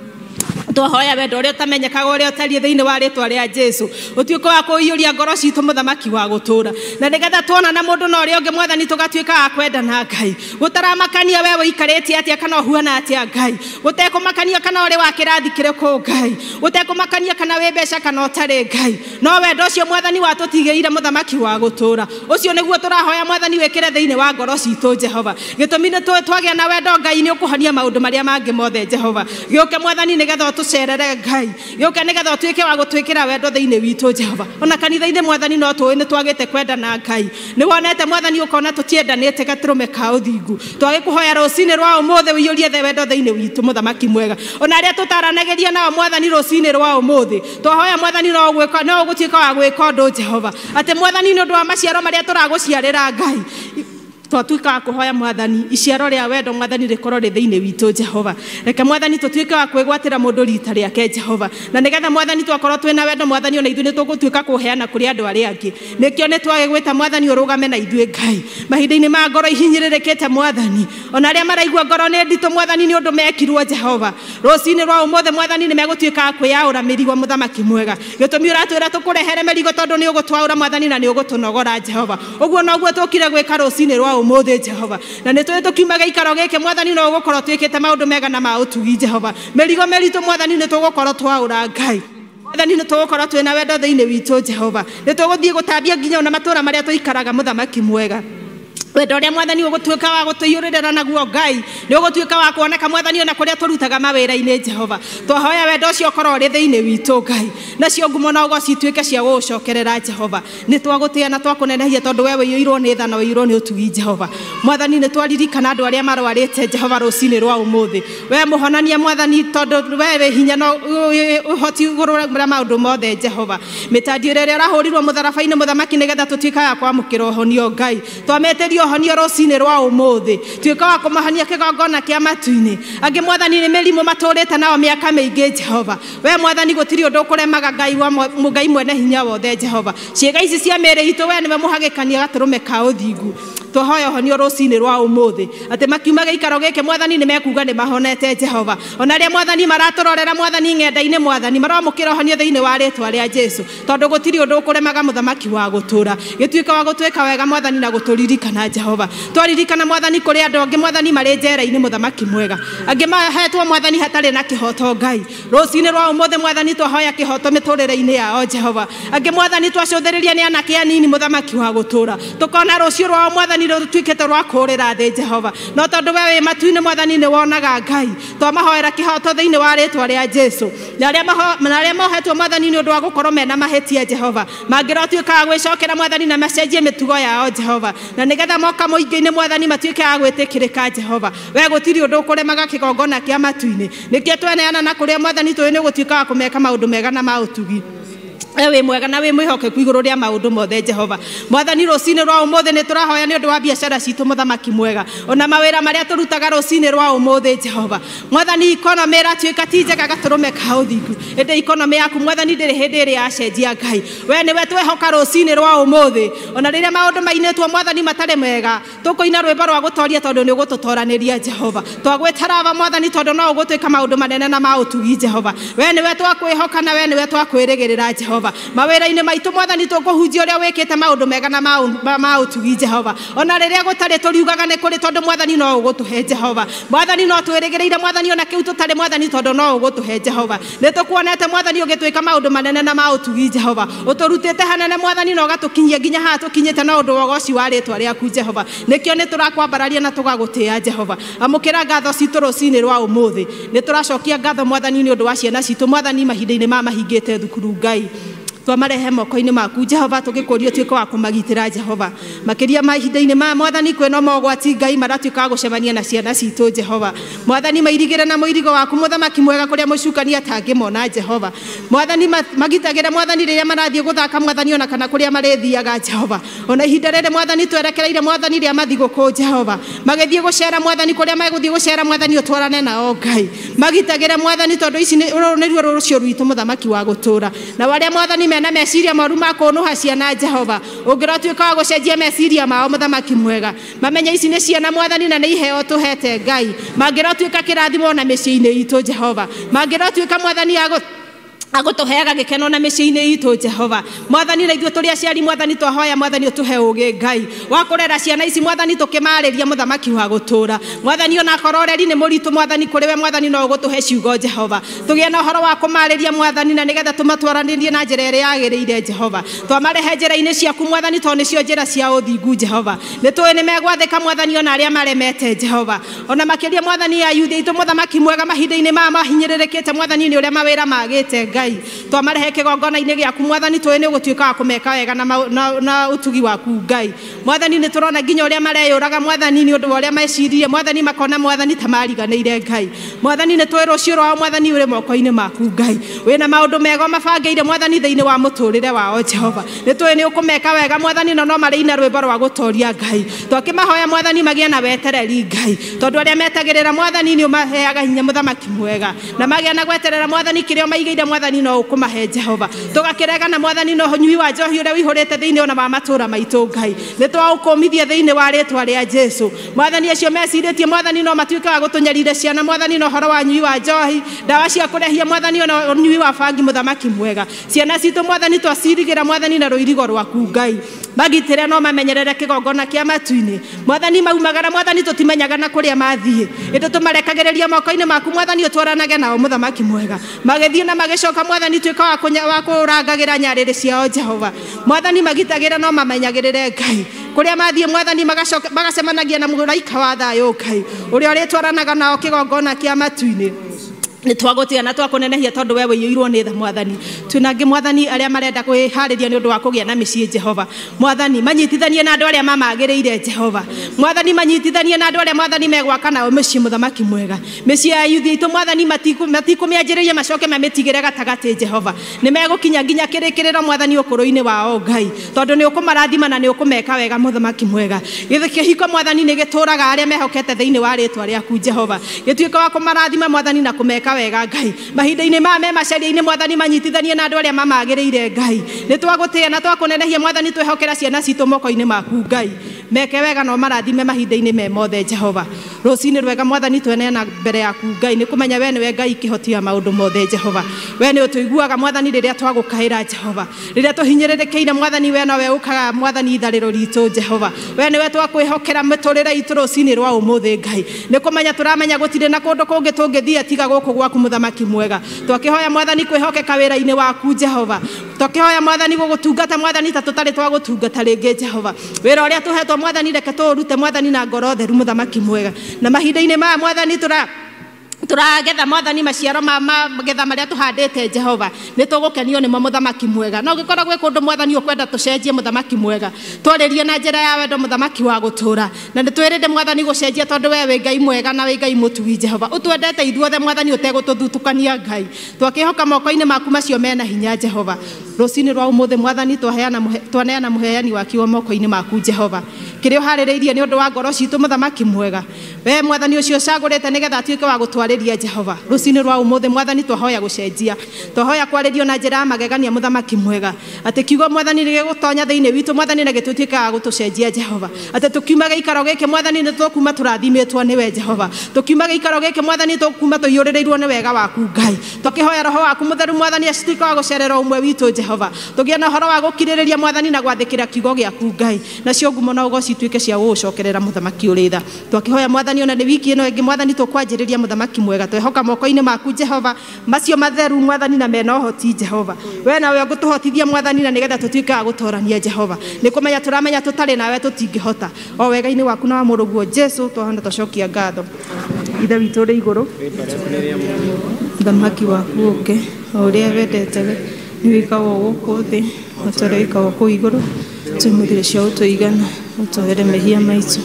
twahoya wendo ũrĩa ũtamenyekaga ũrĩa ũtariĩ thĩinĩ wa rĩtwa rĩa Jesu ũtuĩke wa kũiyũria ngoro citũ mũthamaki wa gũtũũra na nĩgetha tuona na mũndũ na ũrĩa ũngĩ mwathani tũgatuĩka a kwendana Ngai gũtaramakania we ũikarĩtie atĩa kana ũhuana atĩa Ngai gũtekũmakania kana ũrĩ wa kĩrathi kĩrĩkũ Ngai gũtekũmakania kana wĩ mbeca kana ũtarĩ Ngai no wendo ũcio mwathani watũtigĩire mũthamaki wa gũtũũra ũcio nĩguo tũrahoya mwathani wĩkĩre thĩinĩ wa ngoro citũ Jehova gĩtũmi nĩ twagĩa na wendo Ngai nĩ ũkũhonia maũndũ marĩa mangĩ mothe Jehova gĩũke mwathani nĩgetha tũcerere Ngai gĩũke nĩgetha ũtuĩke wa gũtwĩkĩra wendo thĩinĩ witũ Jehova ona kanitha-inĩ mwathani no tũĩ nĩ twagĩte kwendana Ngai nĩ wonete mwathani ũkona tũtiendanĩte gatũrũme ka ũthingu twagĩkũhoya rũcinĩ rwa ũmũthĩ ũiyũrie wendo thĩinĩ witũ mũthamaki mwega ona arĩa tũtaranagĩria nao mwathani rũcinĩ rwa ũmũthĩ twahoya mwathani no ũgũtuĩka wa gwĩka ũndũ Jehova atĩ mwathani nĩ ũndũ wa maciaro marĩa tũragũciarĩra Ngai twatuĩka wa kũhoya mwathani iciaro rĩa wendo mwathani rĩkorwo rĩ thĩinĩ witũ Jehova reke mwathani tũtuĩke wa kwĩgwatĩra mũndũ rita rĩake Jehova na nĩgetha mwathani twakorwo twĩna wendo mwathani ona ithuĩ nĩ tũgũtuĩka kũheana kũrĩ andũ arĩa angĩ nĩkĩo nĩ twagĩgwĩta mwathani ũrũgame na ithuĩ Ngai mahinda-inĩ ma ngoro ihinyĩrĩrĩkĩte mwathani ona arĩa maraigua ngoro nĩ nditũ mwathani nĩ ũndũ mekirwo Jehova rũcinĩ rwa ũmũthĩ mwathani nĩ megũtuĩka a kwĩyaũra mĩrigo mũthamaki mwega gĩtũmi ũratwĩra tũkũrehere mĩrigo tondũ nĩ ũgũtwaũra mwathani na nĩ ũgũtũnogora Jehova ũguo noguo tũkire gwĩka rũcinĩ rwa ũmũthĩ Jehova na nĩ tũĩ tũkiumaga ikaro gĩkĩ mwathani no ũgũkorwo twĩkĩte maũndũ mega na ma ũtugi Jehova mĩrigo mĩritũ mwathani nĩ tũgũkorwo twaũra Ngai mwathani nĩ tũgũkorwo twĩna wendo thĩinĩ witũ Jehova nĩ tũgũthiĩ gũtambia nginya ona matũũra marĩa tũikaraga mũthamaki mwega wendo ũrĩa mwathani ũgũtuĩka wa gũtũiyũrĩrĩra naguo Ngai nĩ ũgũtuĩka wa kuoneka mwathani ona kũrĩa tũrutaga mawĩra-inĩ Jehova twahoya wendo ũcio ũkorwo ũrĩ thĩinĩ witũ Ngai nacio ngumo na ũgoci ituĩke cia gũgũcokerera Jehova nĩ twagũtĩa na twakũnenehia tondũ we wĩiyũirwo nĩ tha na wĩiyũirwo nĩ ũtugi Jehova mwathani nĩ twaririkana andũ arĩa marwarĩte Jehova rũcinĩ rwa ũmũthĩ we mũhonania mwathani tondũ we wĩ hinya no ũhoti igũrũ rĩa maũndũ mothe Jehova mĩtandio ĩrĩa ĩrahũrirwo mũtharaba-inĩ mũthamaki nĩgetha tũtuĩke wa kwamũkĩra ũhonio Ngai twametĩrio honio rũcinĩ rwa ũmũthĩ tuĩka wa kũmahania kĩgongona kĩa matu-inĩ angĩ mwathani nĩ mĩrimũ matũrĩte nao mĩaka mĩingĩ Jehova we mwathani gũtirĩ ũndũ ũkũremaga Ngai mwene hinya wothe Jehova ciĩga ici cia mĩĩrĩ itũ we nĩwe mũhagĩkania gatũrũme ka ũthingu twahoya honio rũcinĩ rwa ũmũthĩ atĩ makiumaga ikaro gĩkĩ mwathani nĩ mekuga nĩ mahonete Jehova ona arĩa mwathani maratũrorera mwathani ng'enda-inĩ mwathani maramũkĩra honio thĩinĩ wa rĩtwa rĩa Jesu tondũ gũtirĩ ũndũ ũkũremaga mũthamaki wa gũtũũra gĩtuĩka wa gũtwĩka wega mwathani na gũtũririkana Jehova twaririkana mwathani kũrĩ andũ angĩ mwathani marĩ njera-inĩ mũthamaki mwega angĩ mahetwo mwathani hatarĩ na kĩhoto Ngai rũcinĩ rwa ũmũthĩ mwathani twahoya kĩhoto mĩtũrĩre-inĩ yao Jehova angĩ mwathani twacũthĩrĩria nĩ anake anini mũthamaki wa gũtũũra tũkona rũciũ rwao mwathani rũtuĩkĩte rwa kũũrĩra thĩ Jehova no tondũ we wĩ matu-inĩ mwathani nĩ wonaga Ngai twamahoera kĩhoto thĩinĩ wa rĩtwa rĩa Jesu na arĩa mohetwo mwathani nĩ ũndũ wa gũkorwo mena mahĩtia Jehova mangĩrotuĩka a gwĩcokera mwathani na macenjie mĩtugo yao Jehova na nĩgetha moka mũingĩ-inĩ mwathani matuĩke a gwĩtĩkĩrĩka Jehova we gũtirĩ ũndũ ũkũremaga kĩgongona kĩa matu-inĩ nĩkĩo tweneana na kũrĩa mwathani tũĩ nĩ ũgũtuĩka wa kũmeka maũndũ mega na ma ũtugi we mwega na we mwĩhokeku igũrũ rĩa maũndũ mothe Jehova mwathani rũcinĩ rwa ũmũthĩ nĩ tũrahoya nĩ ũndũ wa biacara citũ mũthamaki mwega ona mawĩra marĩa tũrutaga rũcinĩ rwa ũmũthĩ Jehova mwathani ikonomi ĩratuĩka ti njega gatũrũme ka ũthingu ĩndĩ ikonomi yaku mwathani ndĩrĩ hĩndĩ ĩrĩ yacenjia Ngai we nĩwe twehoka rũcinĩ rwa ũmũthĩ ona rĩrĩa maũndũ mainĩtwo mwathani matarĩ mega tũkũina rwĩmbo rwa gũtoria tondũ nĩ ũgũtũtoranĩria Jehova twagwĩtarava mwathani tondũ no ũgũtwĩka maũndũ manene na ma ũtugi Jehova we nĩwe twakwĩhoka na we nĩwe twakwĩrĩgĩrĩra Jehova Jehova mawĩra-inĩ maitũ mwathani tũkũhunjia ũrĩa wĩkĩte maũndũ mega na maũtugi Jehova ona rĩrĩa gũtarĩ tũriugaga nĩ kũrĩ tondũ mwathani no ũgũtũhe Jehova mwathani no twĩrĩgĩrĩire mwathani ona kĩu tũtarĩ mwathani tondũ no ũgũtũhe Jehova nĩ tũkuonete mwathani ũgĩtwĩka maũndũ manene na maũtugi Jehova ũtũrutĩte hanene mwathani na ũgatũkinyia nginya haha tũkinyĩte na ũndũ wa ũgoci wa rĩtwa rĩaku Jehova nĩkĩo nĩ tũrakwambararia na tũgagũtĩĩa Jehova amũkĩra ngatho citũ rũcinĩ rwa ũmũthĩ nĩ tũracokia ngatho mwathani nĩ ũndũ wa ciana citũ mwathani mahinda-inĩ mahingĩte thukuru Ngai twamarehe moko-inĩ maku Jehova tũgĩkũria tuĩke wa kũmagitĩra Jehova makĩria mahinda-inĩ mwathani kwĩna mogwati Ngai maratuĩka gũcemania na ciana citũ Jehova mwathani mairigĩre na mũirigo waku mũthamaki mwega kũrĩa mũcukania atangĩmona Jehova mwathani magitagĩre mwathani rĩrĩa marathiĩ gũthaka mwathani ona kana kũrĩa marĩthiaga Jehova ona ihinda rĩrĩ mwathani twerekereire mwathani rĩa mathigũkũ Jehova magĩthiĩ gũcera mwathani kũrĩa megũthiĩ gũcera mwathani ũtwarane nao Ngai magitagĩre mwathani tondũ ici nĩruo rũcio rwitũ mũthamaki wa gũtũra na warĩa mwathani na meciria moru makũnũha ciana Jehova ũngĩrotuĩka wa gũcenjia meciria mao mũthamaki mwega mamenye ici nĩ ciana mwathani na nĩ iheo tũhete Ngai mangĩrotuĩka kĩrathimo na mĩciĩ-inĩ itũ Jehova mangĩrotuĩka mwathani agũtũheaga gĩkeno na mĩciĩ-inĩ itũ Jehova mwathani na ithuĩ tũrĩ aciari mwathani twahoya mwathani ũtũhe ũgĩ Ngai wa kũrera ciana ici mwathani tũkĩmarĩria mũthamaki wa gũtũra mwathani ona korwo ũreri nĩ mũritũ mwathani kũrĩ we mwathani no ũgũtũhe ciugo Jehova tũgĩe na ũhoro wa kũmarĩria mwathani na nĩgetha tũmatwaranĩrie na njĩra ĩrĩa yagĩrĩire Jehova twamarehe njĩra-inĩ ciaku mwathani tondũ nĩcio njĩra cia ũthingu Jehova nĩ tũĩ nĩ megwathĩka mwathani ona arĩa maremete Jehova ona makĩria mwathani ya yuthi itũ mũthamaki mwega mahinda-inĩ mahinyĩrĩrĩkĩte mwathani nĩ ũrĩa mawĩra magĩte Ngai twamarehe kĩgongona-inĩ gĩaku mwathani tũĩ nĩ ũgũtuĩka wa kũmeka wega na ũtugi waku Ngai mwathani nĩ tũrona nginya ũrĩa mareyũraga mwathani nĩ ũndũ wa ũrĩa meciririe mwathani makona mwathani ta mariganĩire Ngai mwathani nĩ tũĩ rũciũ rwao mwathani ũrĩ moko-inĩ maku Ngai wĩna maũndũ mega mabangĩire mwathani thĩinĩ wa mũtũrĩre wao Jehova nĩ tũĩ nĩ ũkũmeka wega mwathani no marĩina rwĩmbo rwa gũtoria Ngai twakĩmahoya mwathani magĩe na wetereri Ngai tondũ arĩa metagĩrĩra mwathani nĩ ũmaheaga hinya mũthamaki mwega na magĩa na gweterera mwathani kĩrĩa maigĩire mwathani no ũkũmahe Jehova tũgakĩrega na mwathani no nyui wa njohi ũrĩa wĩihũrĩte thĩinĩ ona wa matũra maitũ Ngai nĩ twaũkũmithia thĩinĩ wa rĩtwa rĩa Jesu mwathani acio mecirĩtie mwathani no matuĩke wa gũtũnyarire ciana mwathani no ũhoro wa nyui wa njohi ndawa cia kũrehia mwathani ona nyui wa bangi mũthamaki mwega ciana citũ mwathani twacirigĩra mwathani na rũirigo rwaku Ngai magitĩre no mamenyerere kĩgongona kĩa matu-inĩ mwathani maumagara mwathani tũtimenyaga na kũrĩa mathiĩ ĩndĩ tũmarekagĩrĩria moko-inĩ maku mwathani ũtwaranage nao mũthamaki mwega magĩthiĩ na magĩcoka mwathani tuĩka wa kũrangagĩra nyarĩrĩ ciao Jehova mwathani magitagĩra no mamenyagĩrĩre Ngai kũrĩa mathiĩ mwathani magacemanagia na mũraika wa thayũ Ngai ũrĩa ũrĩtwaranaga nao kĩgongona kĩa matu-inĩ nĩ twagũtĩa na twakũnenehia tondũ we wĩiyũirwo nĩ tha mwathani twĩna angĩ mwathani arĩa marenda kwĩharĩria nĩ ũndũ wa kũgĩa na mĩciĩ Jehova mwathani manyitithanie na andũ arĩa mamagĩrĩire Jehova mwathani manyitithanie na andũ arĩa mwathani megwaka nao mĩciĩ mũthamaki mwega mĩciĩ ya yuthi itũ mwathani matikũmĩanjĩrĩria macoke mamĩtigĩre gatagatĩ Jehova nĩ megũkinya nginya kĩrĩkĩrĩro mwathani ũkũrũ-inĩ wao Ngai tondũ nĩ ũkũmarathima na nĩ ũkũmeka wega mũthamaki mwega kĩhiko mwathani nĩ gĩtũraga arĩa mehokete thĩinĩ wa rĩtwa rĩaku Jehova gĩtuĩke wa kũmarathima mwathani na kũmeka wega Ngai mahinda-inĩ me macaria-inĩ mwathani manyitithanie na andũ arĩa mamagĩrĩire Ngai nĩ twagũtĩa na twakũnenehia mwathani twehokera ciana citũ moko-inĩ maku Ngai meke wega no marathime mahinda-inĩ me mothe Jehova rũcinĩ rwega mwathani tweneana mbere yaku Ngai nĩ kũmenya we nĩwe Ngai kĩhotia maũndũ mothe Jehova we nĩ ũtũiguaga mwathani rĩrĩa twagũkaĩra Jehova rĩrĩa tũhinyĩrĩrĩkĩire mwathani we nowe ũkaga mwathani itharĩro ritũ Jehova we nĩwe twakwĩhokera mĩtũrĩre itũ rũcinĩ rwa ũmũthĩ Ngai nĩ kũmenya tũramenya gũtirĩ na kũndũ kũngĩ tũngĩthiĩ tiga gũkũ gwaku mũthamaki mwega twakĩhoya mwathani kwĩhokeka wĩra-inĩ waku Jehova twakĩhoya mwathani gũgũtungata mwathani ta tũtarĩ twagũtungata rĩngĩ Jehova wĩra ũrĩa tũhetwo mwathani reke tũũrute mwathani na ngoro theru mũthamaki mwega na mahinda-inĩ maya mwathani tũragetha mwathani maciaro magetha marĩa tũhandĩte Jehova nĩ tũgũkenio nĩmo mũthamaki mwega no gĩkorwo gwĩ kũndũ mwathani ũkwenda tũcenjie mũthamaki mwega twarĩrie na njĩra ya wendo mũthamaki wa gũtũra na nĩ twĩrĩnde mwathani gũcenjia tondũ we wĩ Ngai mwega na wĩ Ngai mũtugi Jehova ũtwendete ithuothe mwathani ũtegũtũthutũkania Ngai twakĩhoka moko-inĩ maku macio mena hinya Jehova rũcinĩ rwa ũmũthĩ mwathani twaneana mũheani wakiwa moko-inĩ maku Jehova kirio harireirie ni undu wa ngoro citu muthamaki mwega we mwathani ucio cagurite nigetha atuike wa gutwariria Jehova rucini rwa umuthi mwathani twahoya gucenjia twahoya kwaririo na njira magegania muthamaki mwega ati kiugo mwathani ni gigutonya thiini witu mwathani na gitutuike wa gutucenjia Jehova ati tukiuma giikaro giki mwathani ni tukuma turathimitwo ni we Jehova tukiuma giikaro giki mwathani tukuma tuyuririrwo ni wega waku Ngai tukihoya roho waku mutheru mwathani acitike wa gucerera umwe witu Jehova tugie na horo wa gukiririria mwathani na gwathikira kiugo giaku Ngai nacio ngumo na ugo cituike cia gucokerera muthamaki uritha twakihoya mwathani ona ni wiki ino ingi mwathani tukwanjiriria muthamaki mwega twehoka moko-ini maku Jehova macio matheru mwathani na mena uhoti Jehova we nawe ngutuhotithia mwathani na nigetha tutuike wa gutorania Jehova ni kumenya turamenya tutari nawe tutingihota o wega-ini waku na wa muruguo Jesu twahana tucokia ngatho ithe witu ri iguru muthamaki waku uke uria wendete we ni wikawo guku thi utari wikawo ku iguru tumuthire cia utuigana utuhere mehia maitu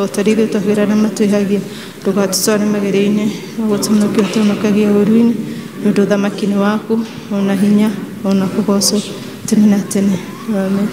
utarithi utahwira na matwihagia tugatutware magere-ini gutumukia tumakagia uruini nundu thamaki-ini waku ona hinya ona kugocwo tene na tene amen.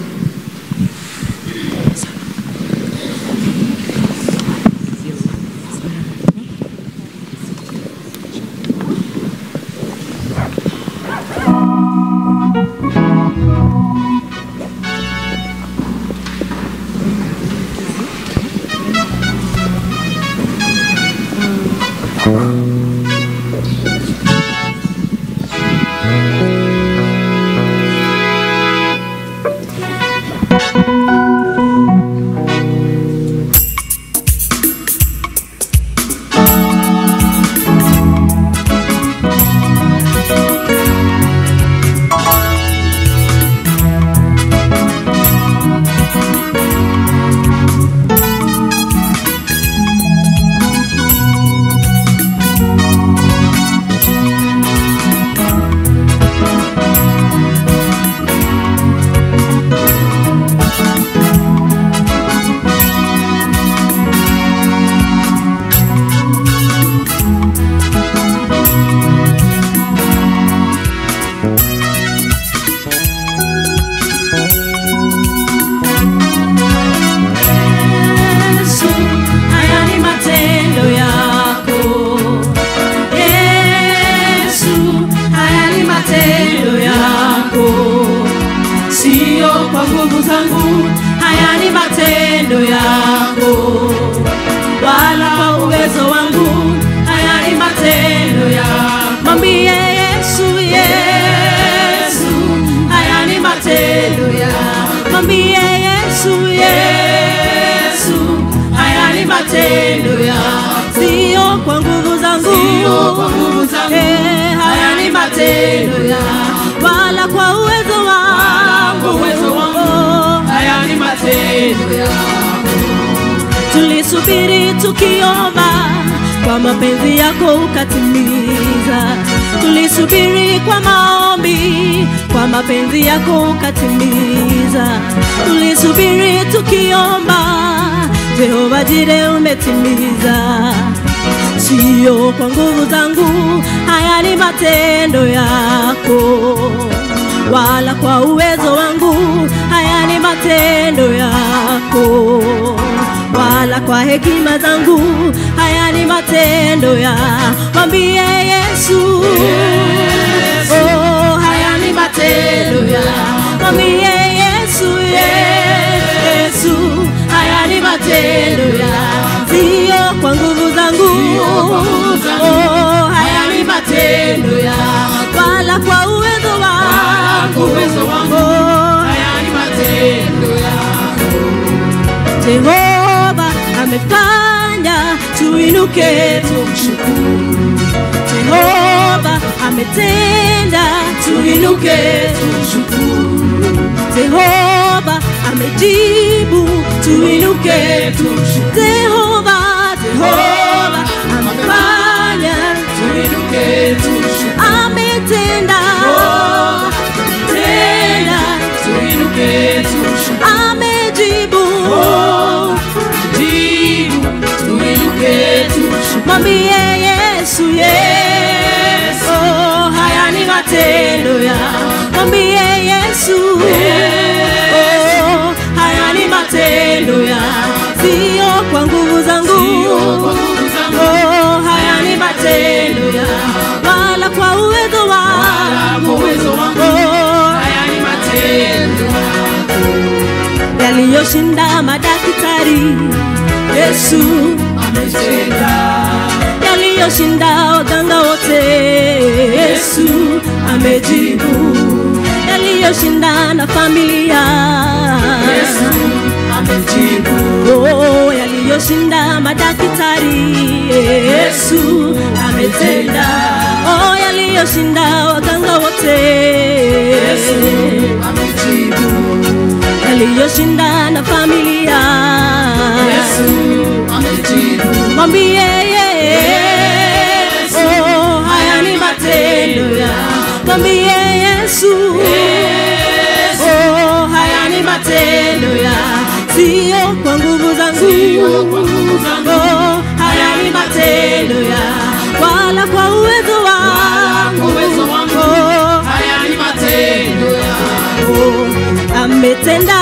Tulisubiri tukiomba kwa mapenzi yako ukatimiza. Tulisubiri kwa maombi kwa mapenzi yako ukatimiza. Tulisubiri tukiomba Jehova Jire umetimiza. Sio kwa nguvu zangu, haya ni matendo yako, wala kwa uwezo wangu, haya ni matendo yako, wala kwa hekima zangu, haya ni matendo ya. Mwambie Yesu, oh, haya ni matendo ya. Mwambie Yesu, Yesu, haya ni matendo ya. Sio kwa nguvu zangu, oh, haya ni matendo ya, wala kwa uwezo wangu, oh, haya ni matendo ya. Jehova amefanya tuinuke tumshukuru. Jehova ametenda tuinuke tumshukuru. Jehova amejibu tuinuke tumshukuru. Jehova amefanya tuinuke tumshukuru. Ametenda tena tuinuke tumshukuru. Amejibu mwambie Yesu, Yesu, oh, haya ni matendo ya. Mwambie Yesu, oh, haya ni matendo ya. Yesu ametenda. Yaliyoshinda waganga wote, Yesu amejibu. Yaliyoshinda na familia, Yesu amejibu. Oh, yaliyoshinda madaktari, Yesu ametenda. Oh, yaliyoshinda waganga wote, Yesu amejibu. Yaliyoshinda na familia, Yesu amejibu. Mwambie Yesu, oh, haya ni matendo ya. Mwambie Yesu, oh, haya ni matendo ya. Sio kwa nguvu zangu, oh, haya ni matendo ya. Wala kwa uwezo wangu, oh, haya ni matendo ya. Oh, ametenda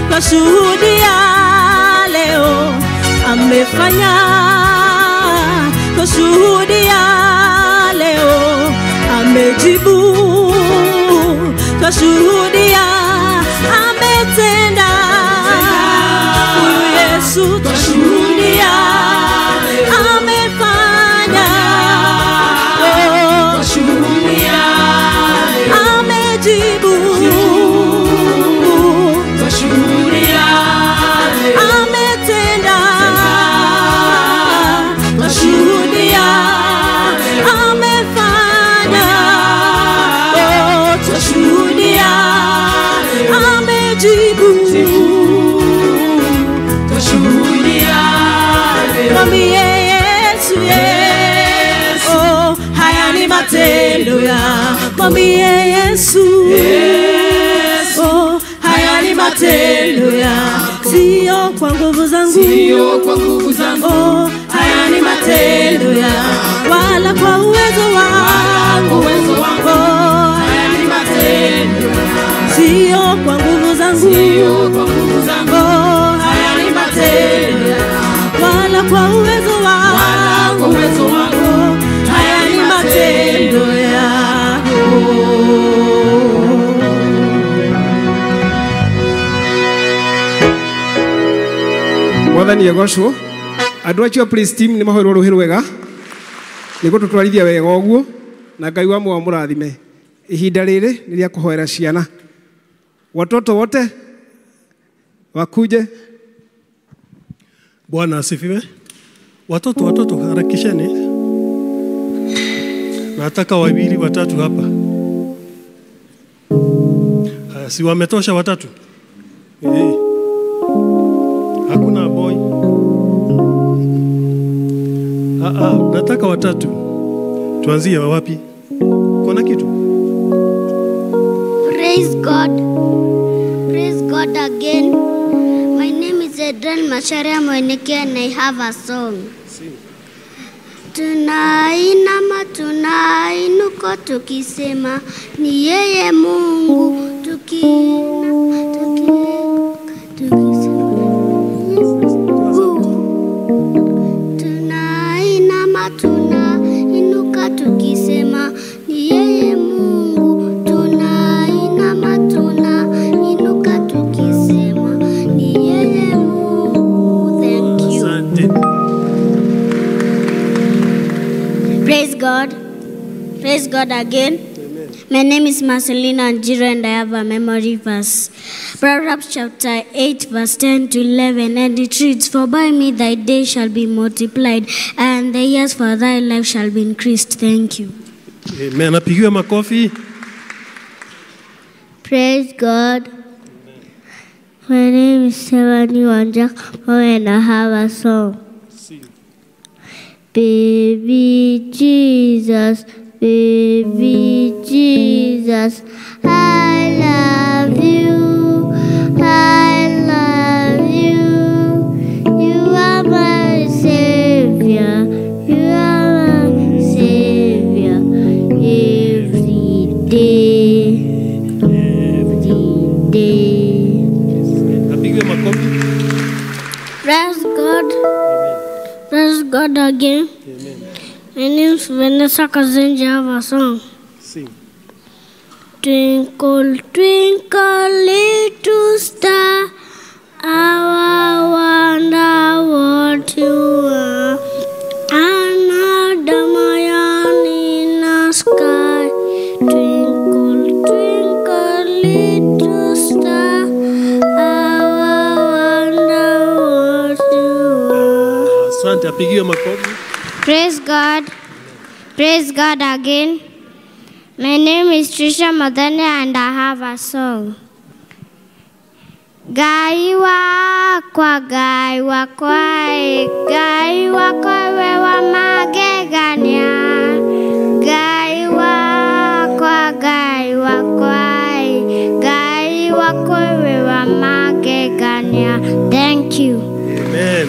kwa shuhudia leo, amefanya kwa shuhudia leo, amejibu kwa shuhudia, ametenda. Huyu Yesu kwa shuhudia amefanya, kwa shuhudia amejibu, kwa shuhudia ametenda, kwa shuhudia amefanya, kwa shuhudia amejibu, kwa shuhudia. Mwambie Yesu, Yesu, oh, haya ni matendo ya. Mwambie Yesu, Yesu, oh, haya ni matendo ya. Sio kwa nguvu zangu, sio kwa nguvu zangu, oh, haya ni matendo ya. Wala kwa uwezo wangu, oh, haya ni matendo ya. Sio kwa nguvu zangu, sio kwa nguvu zangu, oh, haya ni matendo ya. Wala kwa uwezo wangu, haya ni matendo yako. Mwathani egocwo. Andũ acio praise team nĩ mahoerwo rũhĩ rwega nĩguo tũtwarithia wega ũguo, na Ngai wa muoyo mũrathime. Ihinda rĩrĩ nĩ rĩa kũhoera ciana. Watoto wote wakuje. Bwana asifiwe. Watoto harakisheni. Nataka wawili watatu hapa. Si wametosha watatu? Hakuna boy. Nataka watatu. Tuanzie wapi? Kuna kitu? Praise God. Praise God again. My name is Edren Macharia Mweneke and I have a song. Sing. Tunainama tunainuka tukisema ni yeye Mungu, tunainama tunainuka tukisema ni yeye Mungu, tunainama tunainuka tukisema ni yeye Mungu. Thank you. Praise God. Praise God again. Amen. My name is Marcelina Anjiro and I have a memory verse. Proverbs chapter 8 verse 10 to 11, and it reads, "For by me thy days shall be multiplied, and the years for thy life shall be increased." Thank you. Amen. Apigiwe makofi. Praise God. My name is Sevani Wanjak and I have a song. Sing. Baby Jesus, baby Jesus, I love you, I love you. You are my Savior, you are my Savior. Every day, every day. Apigiwe makofi. Praise God. Praise God again. Amen. My name is Vanessa Kazenja. I have a song. Sing. Twinkle, twinkle, little star, I wonder what you are. Another man in the sky. Twinkle, twinkle, little star. I wonder what you are. Asante, apigiwe makofi. Praise God. Praise God again. My name is Trisha Madane and I have a song. Gai wakwa Gai wakwa wewa magegania. Gai wakwa Gai wakwa wewa magegania. Thank you. Amen.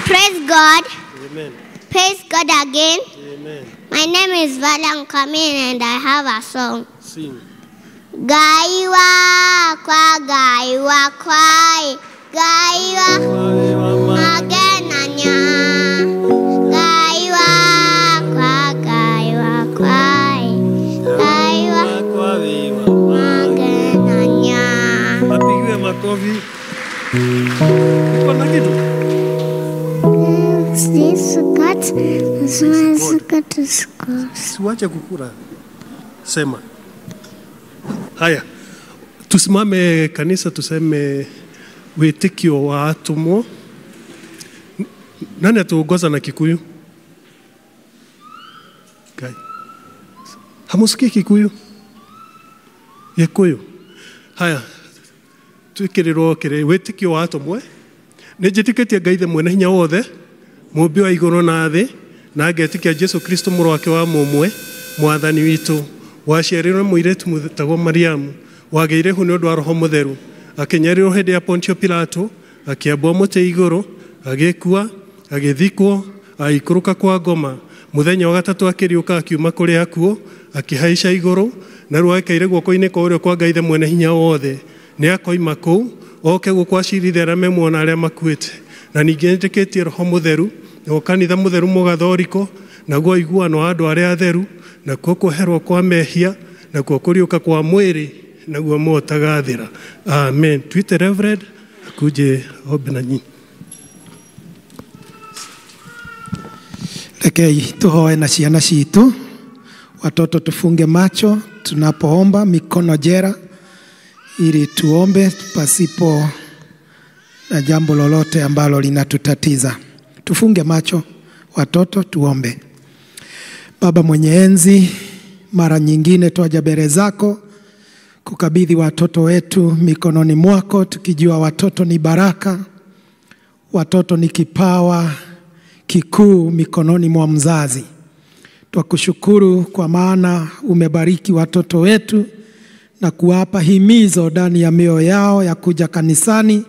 Praise God. Amen. Praise God again. Amen. My name is Valiant Kamin and I have a song. Sing. Gai wakwa Gai wakwa magenanya. Gai wakwa magenanya. Apigiwe makofi. Uko na kitu? Siwache kukura. Sema. Haya. Tusimame kanisa tuseme witikio wa atumwo. Nani atuongoza na Kikuyu? Kai. Hamusikii Kikuyu? Gikuyu. Haya. Twikiriro kire witikio wa atumwo. Nijitikitie Ngai the mwene hinya wothe, mumbi wa iguru na thi, na ngetikia Jesu Kristo mũrũ wake wa mũmwe, mwathani witũ, waciarirwo mũirĩtu mũtagwo Mariamu, wageire hu nĩ ũndũ wa Roho Mũtheru, akĩnyarirwo hĩndĩ ya Pontio Pilato, akĩambwo mũtĩ igũrũ, agĩkua, agĩthikwo, agĩikũrũka kwa ngoma, mũthenya wa gatatũ akĩriũka akiuma kũrĩ akuũ, akĩhaica igũrũ, na rĩu aikaire guoko-inĩ kwa ũrĩo kwa Ngai the mwene hinya wothe, nĩ akoima kũu, oke gũkwacirithia arĩa memuona arĩa makuĩte, na ningĩ nĩtĩkĩtie Roho Mũtheru, na kanitha mũtheru mũgathoriko, naguo iguano wa andũ arĩa atheru, nakuo kũherwo kwa mehia, nakuo kũriũka kwa mwĩrĩ, naguo mũtagathĩra. Amen. Tuite Reverend akuje ombe na nyinyi. Rekei tuhoe na ciana citu. Watoto tufunge macho tunapoomba, mikono jera, ili tuombe pasipo na jambo lolote ambalo linatutatiza. Tufunge macho watoto, tuombe. Baba mwenye enzi, mara nyingine twaja mbele zako kukabidhi watoto wetu mikononi mwako, tukijua watoto ni baraka, watoto ni kipawa kikuu mikononi mwa mzazi. Twakushukuru kwa maana umebariki watoto wetu na kuwapa himizo ndani ya mioyo yao ya kuja kanisani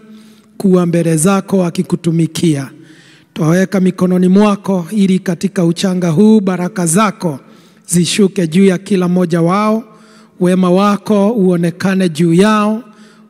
kuwa mbele zako wakikutumikia. Twaweka mikononi mwako ili katika uchanga huu baraka zako zishuke juu ya kila mmoja wao, wema wako uonekane juu yao,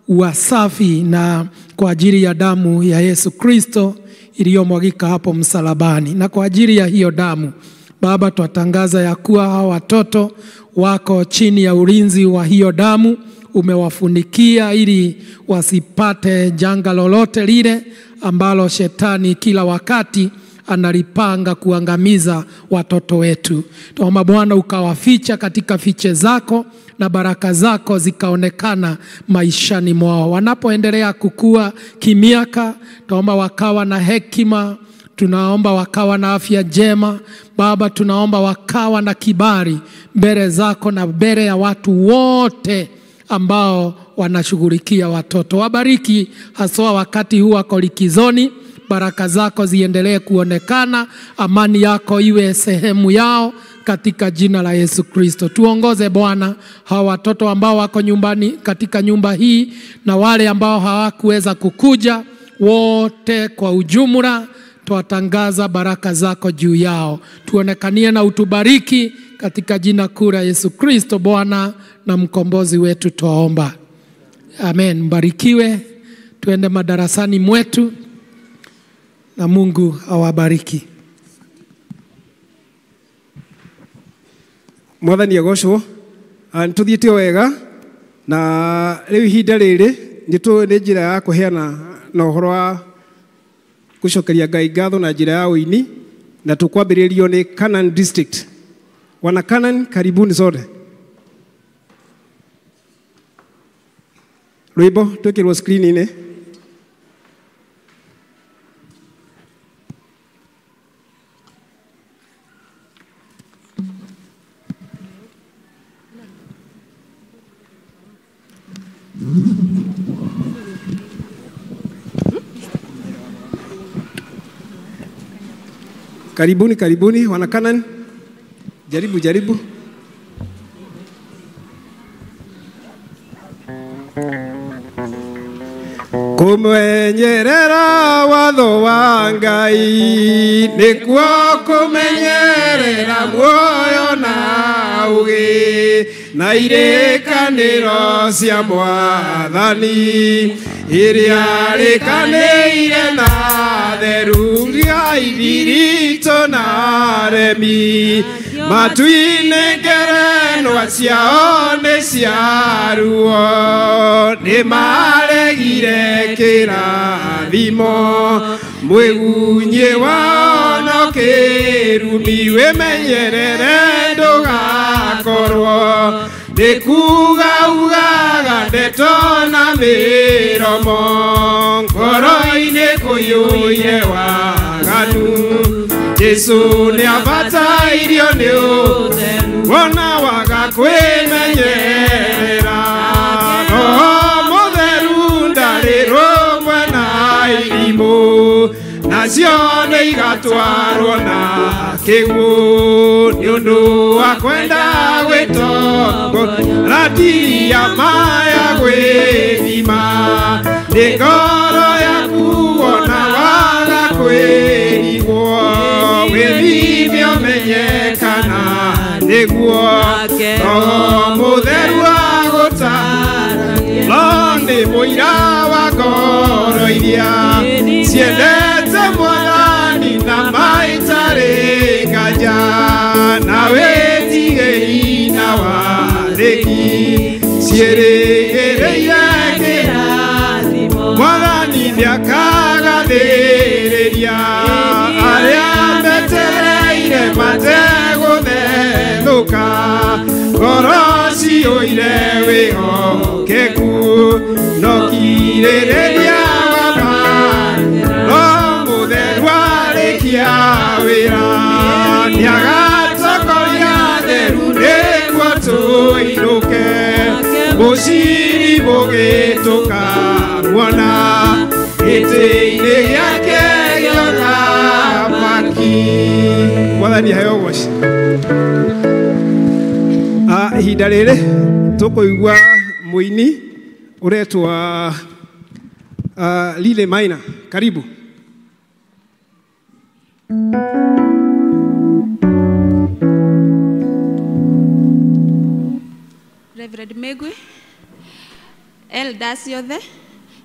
uwasafi na kwa ajili ya damu ya Yesu Kristo iliyomwagika hapo msalabani. Na kwa ajili ya hiyo damu, Baba, twatangaza ya kuwa hawa watoto wako chini ya ulinzi wa hiyo damu, umewafunikia ili wasipate janga lolote lile ambalo shetani kila wakati analipanga kuangamiza watoto wetu. Tuomba Bwana ukawaficha katika fiche zako na baraka zako zikaonekana maishani mwao. Wanapoendelea kukua kimiaka, tuomba wakawa na hekima, tunaomba wakawa na afya njema. Baba, tunaomba wakawa na kibali mbele zako na mbele ya watu wote ambao wanashughulikia watoto. Wabariki haswa wakati huu wako likizoni, baraka zako ziendelee kuonekana, amani yako iwe sehemu yao katika jina la Yesu Kristo. Tuongoze Bwana hawa watoto ambao wako nyumbani katika nyumba hii na wale ambao hawakuweza kukuja, wote kwa ujumla tuwatangaza baraka zako juu yao. Tuonekanie na utubariki katika jina kuu la Yesu Kristo, Bwana na mkombozi wetu tuomba. Amen. Mbarikiwe. Tuende madarasani mwetu na Mungu awabariki. Mwathani agocwo. Tuthiĩte wega na rĩu ihinda rĩrĩ nĩ njĩra ya kũheana na ũhoro wa gũcokeria Ngai ngatho na njĩra ya ũini, na tũkwambĩrĩrio nĩ Canaan District. Wana Canaan, karibuni sote. Rwĩmbo twĩkĩrwo screen-inĩ. Karibuni, karibuni wana Canaan. Jaribu, jaribu. Kumenyerera watho wa Ngai nĩkuo kũmenyerera muoyo na ũgĩ na irĩkanĩro cia Mwathani iria rĩkanĩire na theru ria ithirito na remi matu-inĩ ngerenwa ciao nĩ cia ruo nĩ maregire kĩrathimo mwĩgunyi wao no kĩrumi wĩmenyerere ndũgakorwo nĩ kuuga ugaga ndeto na mĩromo ngoro-inĩ kũiyũire waganu Jesu nĩ abatairio nĩ ũtheru wona waga kwĩmenyerera Roho mũtheru ndarĩ rũmwe na irimũ nacio nĩ igatwarwo na kĩguũ nĩ ũndũ wa kwenda gwĩtongoria ratiria maya gwĩthima nĩ ngoro yaku wona waga kwĩrigwo wĩthime ũmenyekana nĩguo Roho mũtheru agũtaragia no nĩ mũira wa ngoro iria ciendete Mwathani na maitarĩ nganja na wĩtige hinya wa thĩki ciĩrĩgĩrĩire kĩrathimo Mwathani nĩakagathĩrĩria arĩa metereire mategũthethũka ngoro ciũire wĩhokeku no kirĩrĩria wĩra nĩagatokoria theru nĩguo tũinũke mũciri mũgĩtũka muona gĩtĩ-inĩ gĩake gĩa ũthamaki. Mwathani aheo ũgooci. Ihinda rĩrĩ tũkũigua mũini ũretwa Lile Maina. Karibu. Reverend Megwe, elders yothe,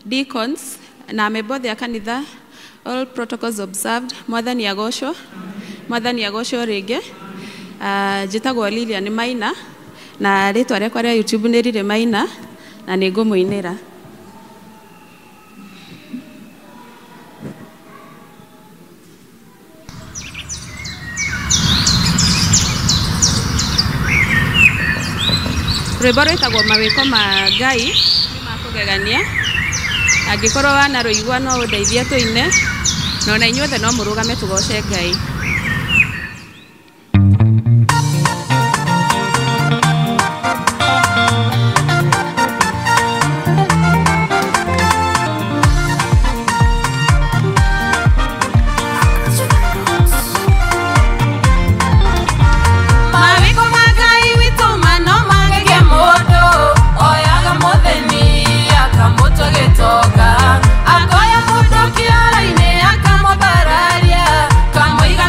deacons, na amebodhi ya kanitha, all protocols observed, Mwathani agocwo rĩngĩ. Njĩtagwo Lilian Maina, na rĩtwa rĩakwa rĩa YouTube nĩ Lile Maina, na nĩ ngũmũinĩra. Rwĩmbo rwĩtagwo mawĩko ma Ngai nĩ ma kũgegania. Angĩkorwo wana rũigua no ũndeithie tũine, na ona inyuothe no mũrũgame tũgoce Ngai. Akoya mũndũ kĩara-inĩ akamũbararia kamũiga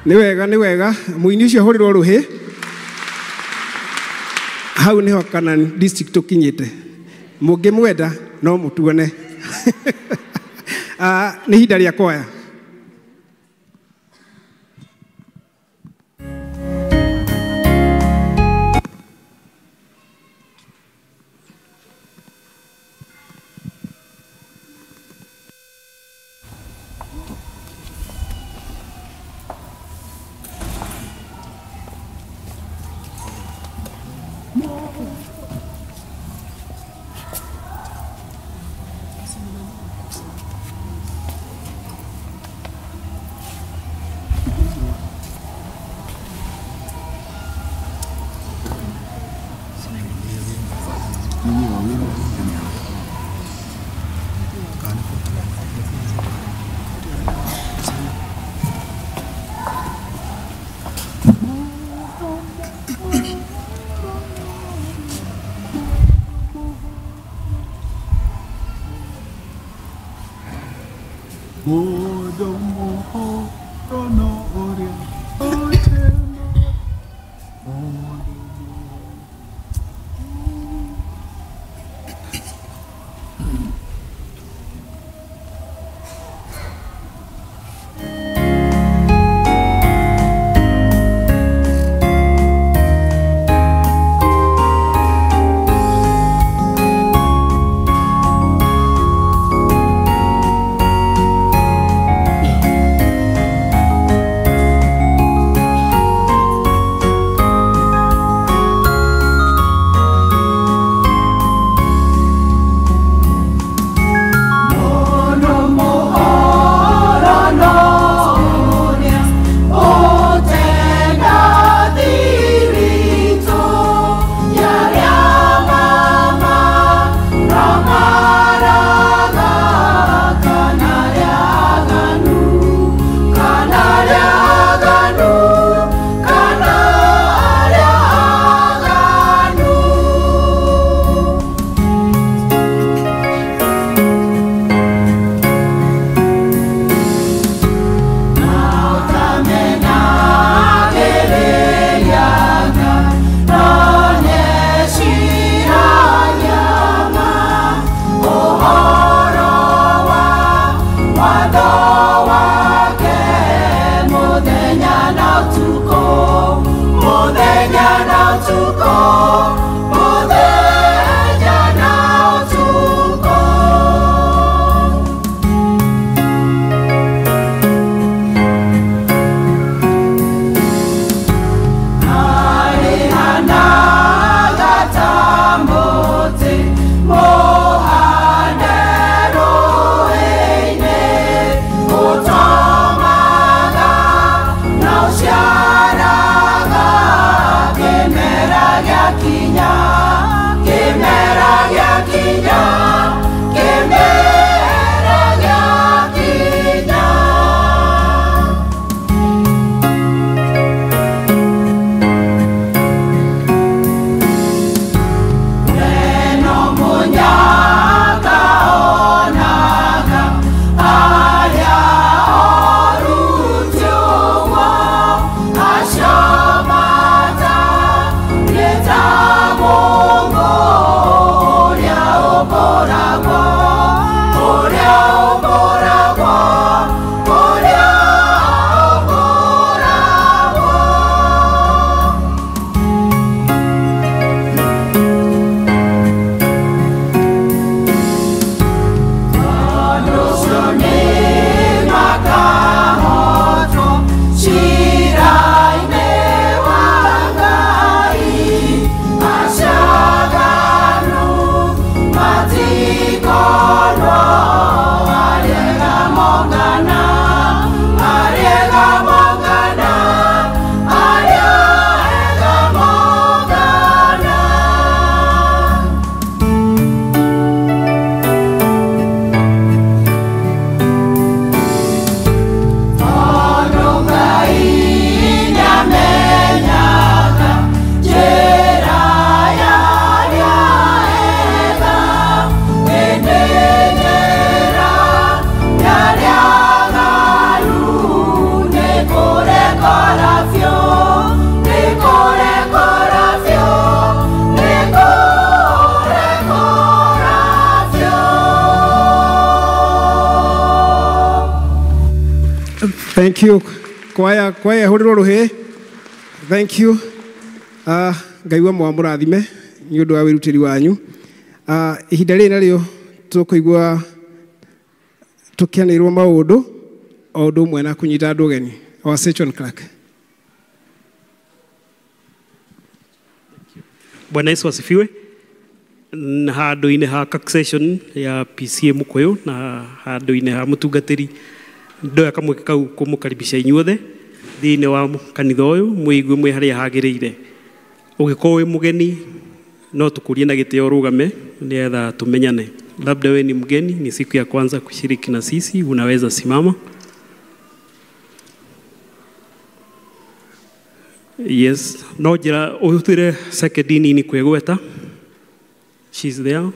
nĩ wega mũini ũcio ahũrĩrwo rũhĩ hau nĩho Kanani district tũkinyĩte mũngĩmwenda no mũtuone nĩ ihinda rĩa kwaya Thank you. Kwaya huriro ruhe. Thank you. Ngai wa mwamurathime ni undu wa wirutiri wanyu. Ihinda rĩrĩ narĩo tũkũigua tũkĩanĩrwo maũndũ o ũndũ ũmwe na kũnyita andũ ũgeni. Our section clerk. Bwana Yesu asifiwe. Handũ-inĩ ha session ya PCA Mukoyo na handũ-inĩ ha mũtungatĩri ndoya kamwe kau kũmũkaribisha inyuothe thĩinĩ wa kanitha ũyũ mwĩigue mwĩ harĩa hagĩrĩire. Ũgĩkorwo wĩ mũgeni no tukurie na gĩtĩo rugame nĩgetha tumenyane. Labda wewe ni mgeni, ni siku ya kwanza kushiriki na sisi, unaweza simama. Yes, no jira uhutire sekedini ni kwegweta. She's there.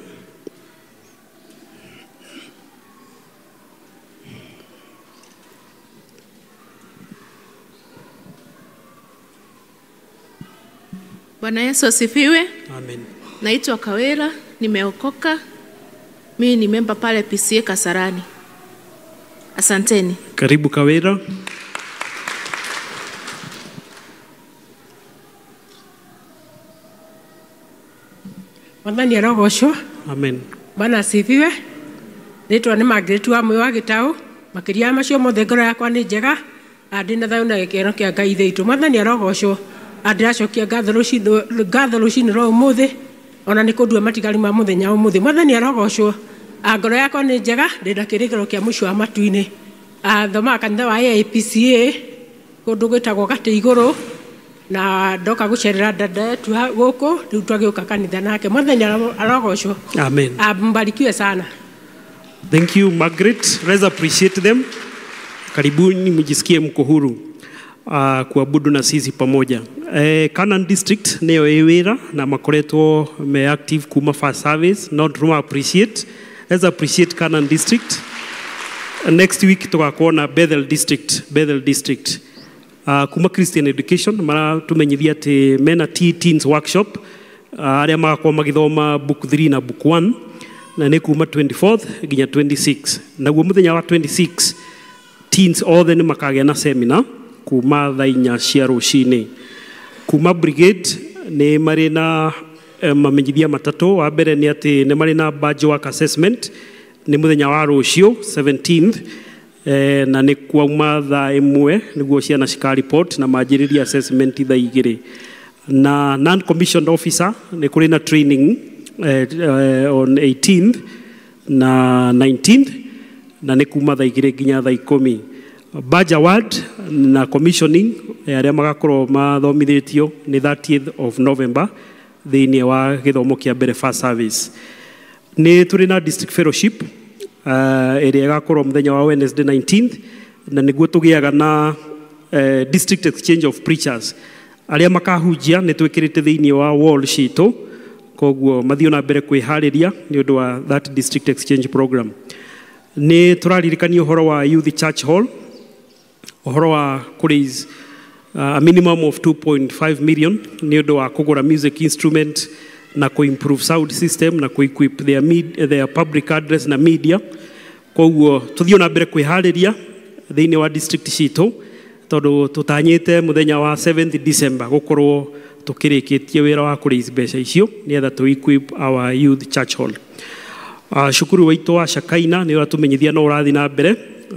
Bwana Yesu asifiwe. Amen. Naitwa Kawera, nimeokoka. Mimi ni member pale PCA Kasarani. Asanteni. Karibu Kawera. Mwathani arogocwo. Amen. Bwana asifiwe. Nitwa ni Margaret wa mwe wa Gitau. Makiria macio mothe ngoro yakwa ni njega. Ndina thayo na gikeno kia Ngai theitu. Mwathani arogocwo. Ndiracokia ngatho rucini rwa umuthi ona ni kundua matigari ma muthenya umuthi. Mwathani arogocwo. Ngoro yakwa ni njega ndina kirigiro kia mwisho wa matu-ini. Thoma kanitha wa APCA kundu gwitagwo Gati Iguru na ndoka gucerera dada yetu guku riu twagiuka kanitha nake. Mwathani arogocwo. Amen. Mbarikiwe sana. Thank you Margaret. Let's appreciate them. Karibuni mjisikie mko huru kuabudu na sisi pamoja. Canaan District neo ewira na makoretwo me active kuma first service. Not to appreciate. Let's appreciate Canaan District. Next week tugakorwo Bethel District. Kuma Christian Education mara tumenyithia ati mena teens workshop aria magakorwo magithoma book 3 na book 1 na ni kuma 24th nginya 26. Naguo muthenya wa 26 teens othe ni makagĩa na seminar kuma thaa 4 cia rũcinĩ. Kuma brigade ni marĩ na mamenyithia matatu. Wa mbere ni ati ni marĩ na badge work assessment ni muthenya wa rũciũ 17th na ni kuuma thaa 1 niguo ciana cika report na manjĩrĩria assessment thaa 2. Na non commissioned officer ni kũrĩ na training on 18th na 19th na ni kuma thaa 2 nginya thaa 10. Badge award na commissioning aria magakorwo mathomithĩtio ni 30th of November thĩinĩ wa gĩthomo kĩa mbere first service. Ni tũrĩ na district fellowship ĩrĩa ĩgakorwo mũthenya wa Wednesday 19th na nĩguo tũgĩaga na district exchange of preachers aria makahunjia nĩ twĩkĩrĩte thĩinĩ wa wall citũ, koguo mathiĩ na mbere kwĩharĩria nĩ ũndũ wa that district exchange program. Nĩ tũraririkania ũhoro wa youth church hall, ũhoro wa kũraise a minimum of 2.5 million nĩ ũndũ wa kũgũra music instrument na improve sound system na equip their public address na media. Koguo tuthiĩ na mbere kwĩharĩria thĩinĩ wa district citũ tondũ tũtanyĩte mũthenya wa 7th December gũkorwo tũkĩrĩkĩtie wĩra wa kũraise mbeca icio nĩgetha tũ equip our youth church hall. Cukuru witũ wa Shakaina nĩ ũratũmenyithia no ũrathiĩ na mbere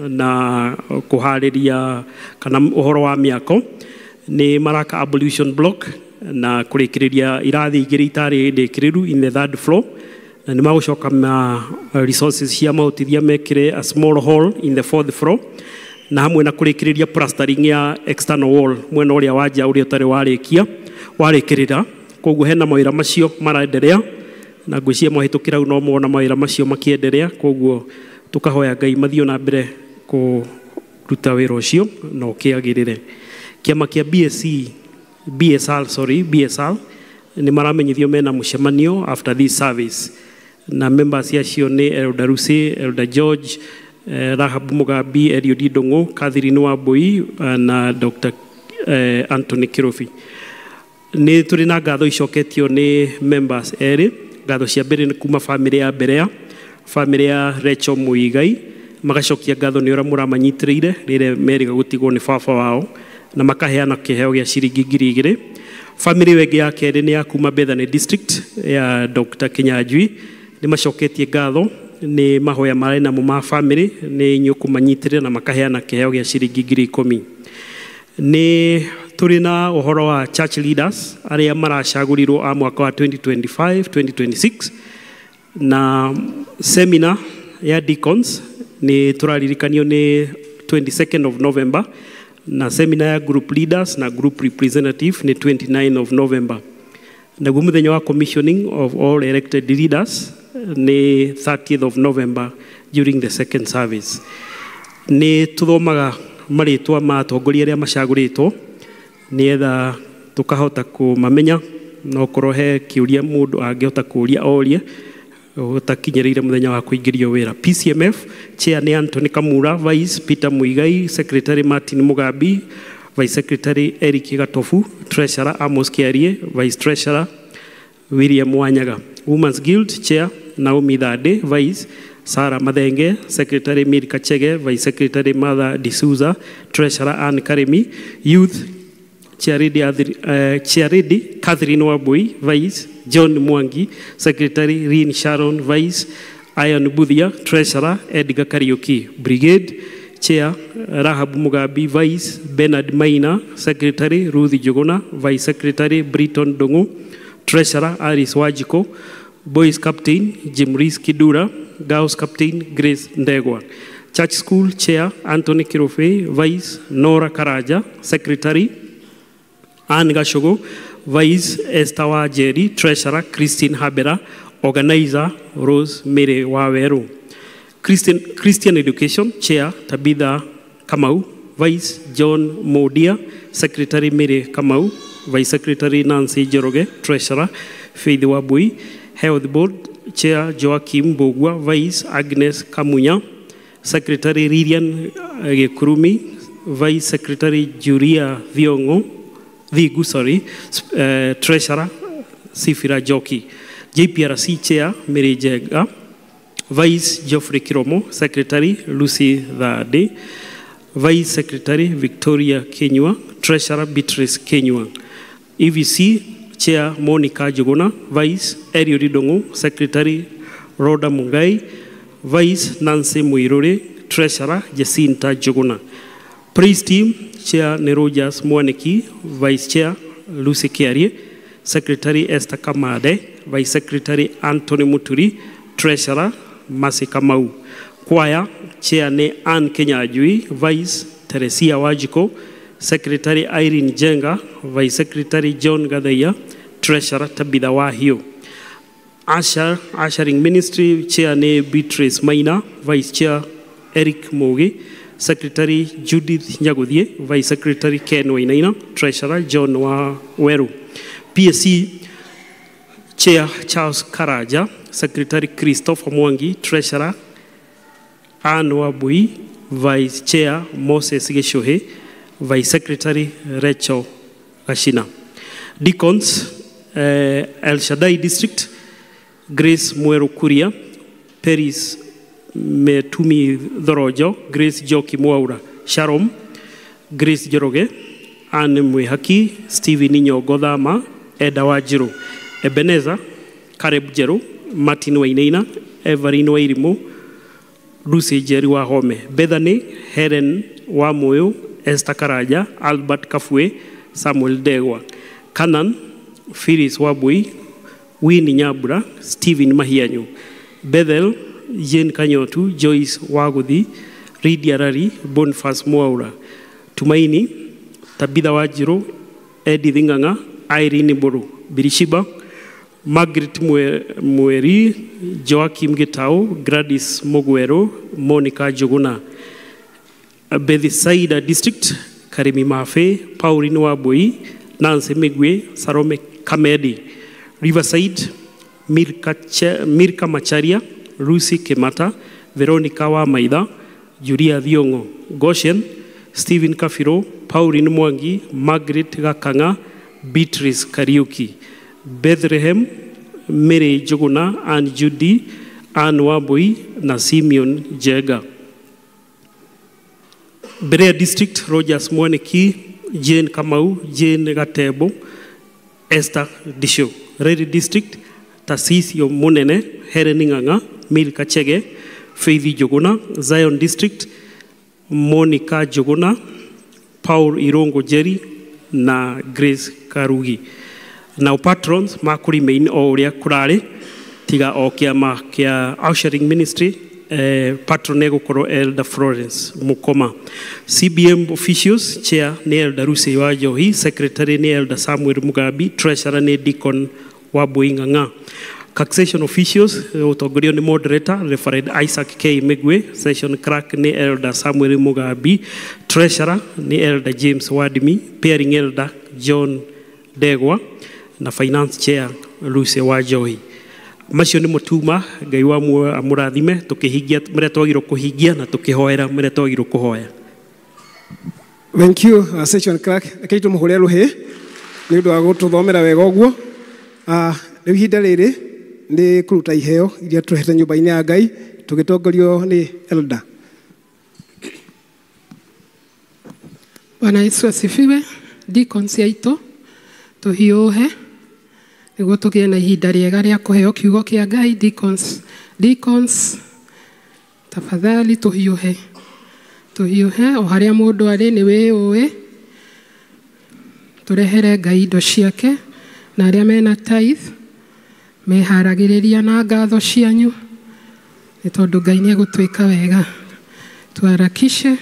na kũharĩria kana ũhoro wa mĩako. Nĩ maraka ablution block na kũrĩkĩrĩria irathi igĩrĩ itarĩ ndĩkĩrĩru in the 3rd floor na nĩ magũcoka na resources cia mahotithia mekĩre a small hall in the 4th floor na hamwe na kũrĩkĩrĩria plastering ya external wall mwena ũrĩa wa nja ũrĩa ũtarĩ warĩkĩrĩra. Koguo hena mawĩra macio maraendelea na ngwĩciria mahĩtũkĩra no mona mawĩra macio makĩendelea. Koguo tukahoya Ngai mathiĩ na mbere kũruta wĩra ũcio na ũkĩagĩrĩre. Kĩama kĩa BSL nĩ maramenyithio mena mũcemanio after this service na members yacio nĩ Elder Rusi, Elder George, Rahab Mugambi, Eliud Ndung'u, Catherine Wambui na Dr. Anthony Kirofi. Nĩ tũrĩ na ngatho icoketio nĩ members erĩ. Ngatho cia mbere nĩ kuma family ya Berea, family ya Rachel Muigai magacokia ngatho nĩ ũrĩa mũramanyitĩrĩire rĩrĩa meriga gũtigwo nĩ baba wao na makaheana kĩheo gĩa ciringi 2,000. Family wengi ya kerĩ nĩ ya kuma Bethany District ya Dr. Kinyanjui nĩ macoketie ngatho nĩ mahoya marĩ namo ma family nĩ nyũkũmanyitĩrĩra na makaheana kĩheo gĩa ciringi 10,000. Nĩ tũrĩ na ũhoro wa church leaders arĩa maracagũrirwo a mwaka wa 2025-2026 na seminar ya deacons ni turaririkanio ni 22nd of November na seminar ya group leaders na group representative ni 29 of November. Naguo muthenya wa commissioning of all elected leaders ni 30th of November during the second service. Ni tuthomaga maritwa ma atongoria aria macagũrĩtwo nietha tukahota kumamenya no korohe kiuria mundu angĩhota kũria orie utakinyĩrĩire muthenya wa kuingĩrio wĩra. PCMF chair ni Anthony Kamura, vice Peter Muigai, secretary Martin Mugambi, vice secretary Eric Gatofu, treasurer Amos Kiarie, vice treasurer William Wanyaga. Women's Guild chair Naomi Thade, vice Sarah Madenge, secretary Mirka Chege, vice secretary Mother D'Souza, treasurer Anne Karemi. Youth Charity Catherine Wabui, vice John Mwangi, secretary Rin Sharon, vice Ian Budhia, treasurer Edgar Kariuki. Brigade chair Rahab Mugabi, vice Bernard Maina, secretary Ruthi Jogona, vice secretary Britton Dongo, treasurer Aris Wajiko. Boys captain Jim Rees Kidura, girls captain Grace Ndegwa. Church school chair Anthony Kirofe, vice Nora Karaja, secretary Anne Gashogo, vice Esther Wajeri, treasurer Christine Habera, organizer Rose Mary Waweru. Christian education chair Tabitha Kamau, vice John Modia, secretary Mary Kamau, vice secretary Nancy Jeroge, treasurer Faith Wabui. Health board chair Joaquim Bogwa, vice Agnes Kamunya, secretary Lilian Gekurumi, vice secretary Julia Vigu, treasurer Sifira Joki. JPRC chair Mary Jega, vice Geoffrey Kiromo, secretary Lucy Thade, vice secretary Victoria Kenyua, treasurer Beatrice Kenyua. EVC chair Monica Jogona, vice Eriori Dongo, secretary Rhoda Mungai, vice Nancy Muirore, treasurer Jacinta Jogona. Praise team chair Nerojas Mwaneki, vice chair Lucy Kiarie, secretary Esther Kamade, vice secretary Anthony Muturi, treasurer Masi Kamau. Choir chair ne Anne Kenyajui, vice Teresia Wajiko, secretary Irene Jenga, vice secretary John Gadaya, treasurer Tabitha Wahio. Ushering ministry chair ne Beatrice Maina, vice chair Eric Mogi, secretary Judith Nyagudie, vice secretary Ken Wainaina, treasurer John Waweru. PSC chair Charles Karaja, secretary Christopher Mwangi, treasurer Anne Wabui, vice chair Moses Geshohe, vice secretary Rachel Gashina. Deacons El Shaddai district Grace Muero Kuria, Peris Metumi Dorojo, Grace Joki Mwaura, Sharom, Grace Joroge, Anne Mwehaki, Stevie Ninyo Godama, Eda Wajiro, Ebenezer, Kareb Jero, Martin Wainaina, Everine Wairimo, Lucy Jerry Wahome, Bethany, Helen Wamoyo, Esther Karaja, Albert Kafue, Samuel Dewa. Kanan, Phyllis Wabui, Winnie Nyabura, Stephen Mahianyu. Bethel, Jane Kanyotu, Joyce Wagudi, Ridia Rari, Boniface Mwaura. Tumaini, Tabitha Wajiro, Eddie Dhinganga, Irene Boru. Birishiba, Margaret Mueri, Joaquim Getao, Gladys Moguero, Monica Joguna. Bethisaida district, Karimi Mafe, Pauline Wabui, Nancy Migwe, Sarome Kamedi. Riverside, Mirka Macharia, Lucy Kemata, Veronica Wamaida, Julia Viongo. Goshen, Stephen Kafiro, Pauline Mwangi, Margaret Gakanga, Beatrice Kariuki. Bethlehem, Mary Joguna, and Judy, Anne Wabui, na Simeon Jega. Berea District, Rogers Mwaniki, Jane Kamau, Jane Gatebo, Esther Disho. Reri District, Tasisio Munene, Helen Nganga, Milka Chege, Faithy Joguna. Zion District, Monica Joguna, Paul Irongo Jerry, na Grace Karugi. Now patrons, Makuri Main Oria Kurare, Tiga Okiama Kia Ushering Ministry, Patronego Koro Elder Florence Mukoma. CBM officials, Chair ni Elder Rusewa Johi, Secretary ni Elder Samuel Mugabi, Treasurer ni Deacon Wabuinganga. Taxation officials, utongorio ni moderator, Reverend Isaac K. Megwe, Session Clerk ni Elder Samuel Mugabi, Treasurer ni Elder James Wadimi, Pairing Elder John Degwa, na Finance Chair Rusewa Johi. Macio ni mutuma Ngai wa amurathime tukihingia mire twagirwo kuhingia na tukihoera mire twagirwo kuhoya. Thank you, Session Clerk. Kaitu muhuria ruhi ni undu wa gututhomera wega uguo. Riu ihinda riri ni kuruta iheo iria tuhete nyumba-ini ya Ngai tugitongorio ni Elder. Bwana Yesu asifiwe. Deacons aitũ tuhiuhe niguo tugie na ihinda riega ria kuheo kiugo kia Ngai. Deacons tafadhali tuhiuhe o haria mundu ari ni wiuwe turehere Ngai indo ciake na aria mena tithe meharagiriria na ngatho cianyu ni tondu Ngai ni egutwika wega. Tuharakishe.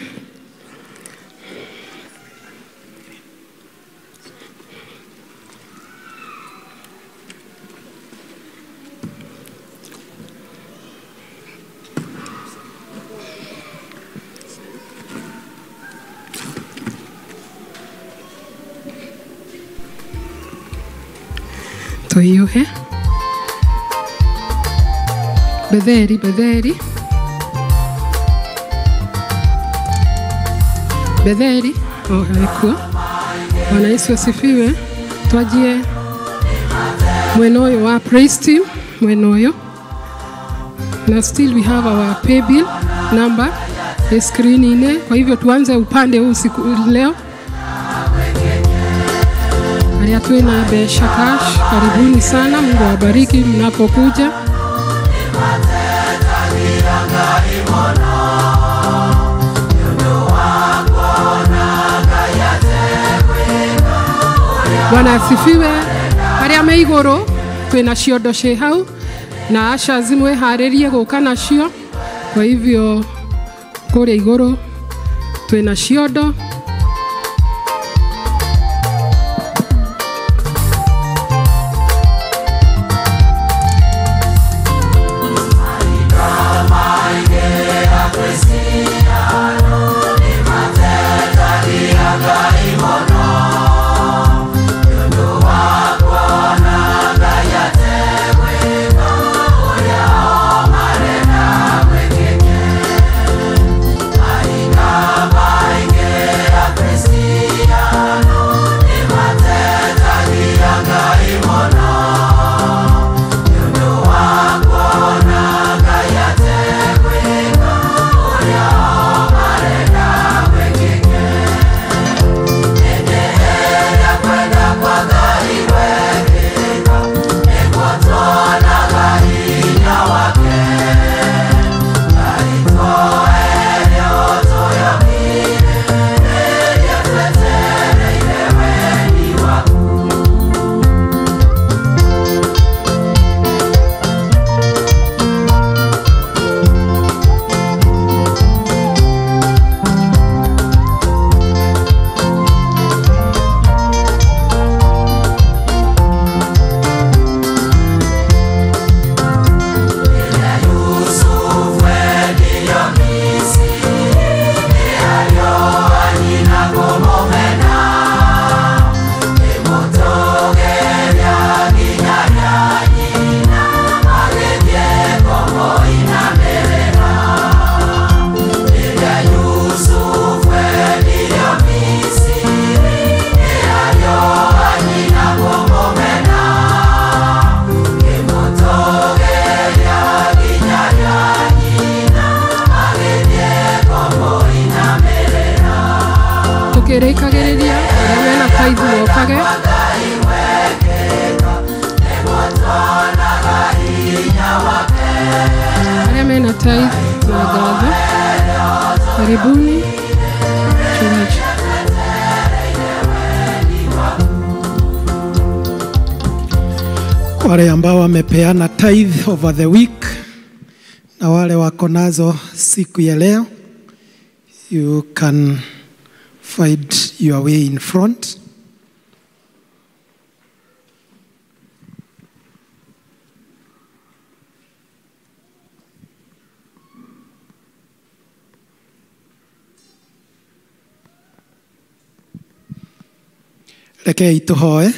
Tuhiuhe. Betheri haikuwa. Bwana Yesu asifiwe. Twajie mwena uyu wa praise team, mwena uyu. Na still we have our pay bill number screen ine. Kwa hivyo tuanze upande huu siku leo. Haria tuina besha cash. Karibuni sana, Mungu awabariki mnapokuja. Bwana asifiwe. Haria me iguru twina ciondo ci hau na asha zimwe haririe guka nacio. Kwa hivyo kuria iguru twina ciondo. Yeah. tithe na gatho. Karibuni mchungaji. Wale ambao wamepeana tithe over the week na wale wako nazo siku ya leo, you can find your way in front. Rekei tuhoe.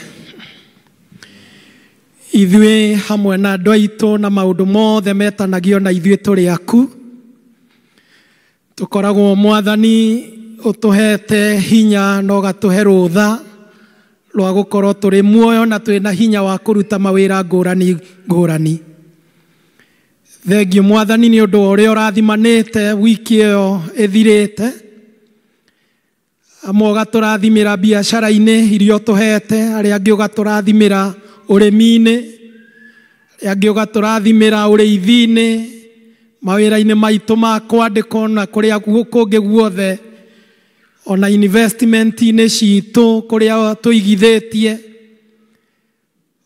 Ithuĩ hamwe na andũ aitũ na maũndũ mothe metanagio na ithuĩ tũrĩ aku, tũkoragwo Mwathani ũtũhete hinya na ũgatũhe rũtha rwa gũkorwo tũrĩ muoyo na twĩna hinya wa kũruta mawĩra ngũrani ngũrani. Thengiũ Mwathani nĩ ũndũ wa ũrĩa ũrathimanĩte wiki ĩyo ĩthirĩte, amwe ũgatũrathimĩra biacara-inĩ iria ũtũhete, arĩa angĩ ũgatũrathimĩra ũrĩmi-inĩ, arĩa angĩ ũgatũrathimĩra ũrĩithi-inĩ, mawĩra-inĩ maitũ ma kwandĩkwo na kũrĩa kũngĩ guothe, ona investment-inĩ citũ kũrĩa tũigithĩtie,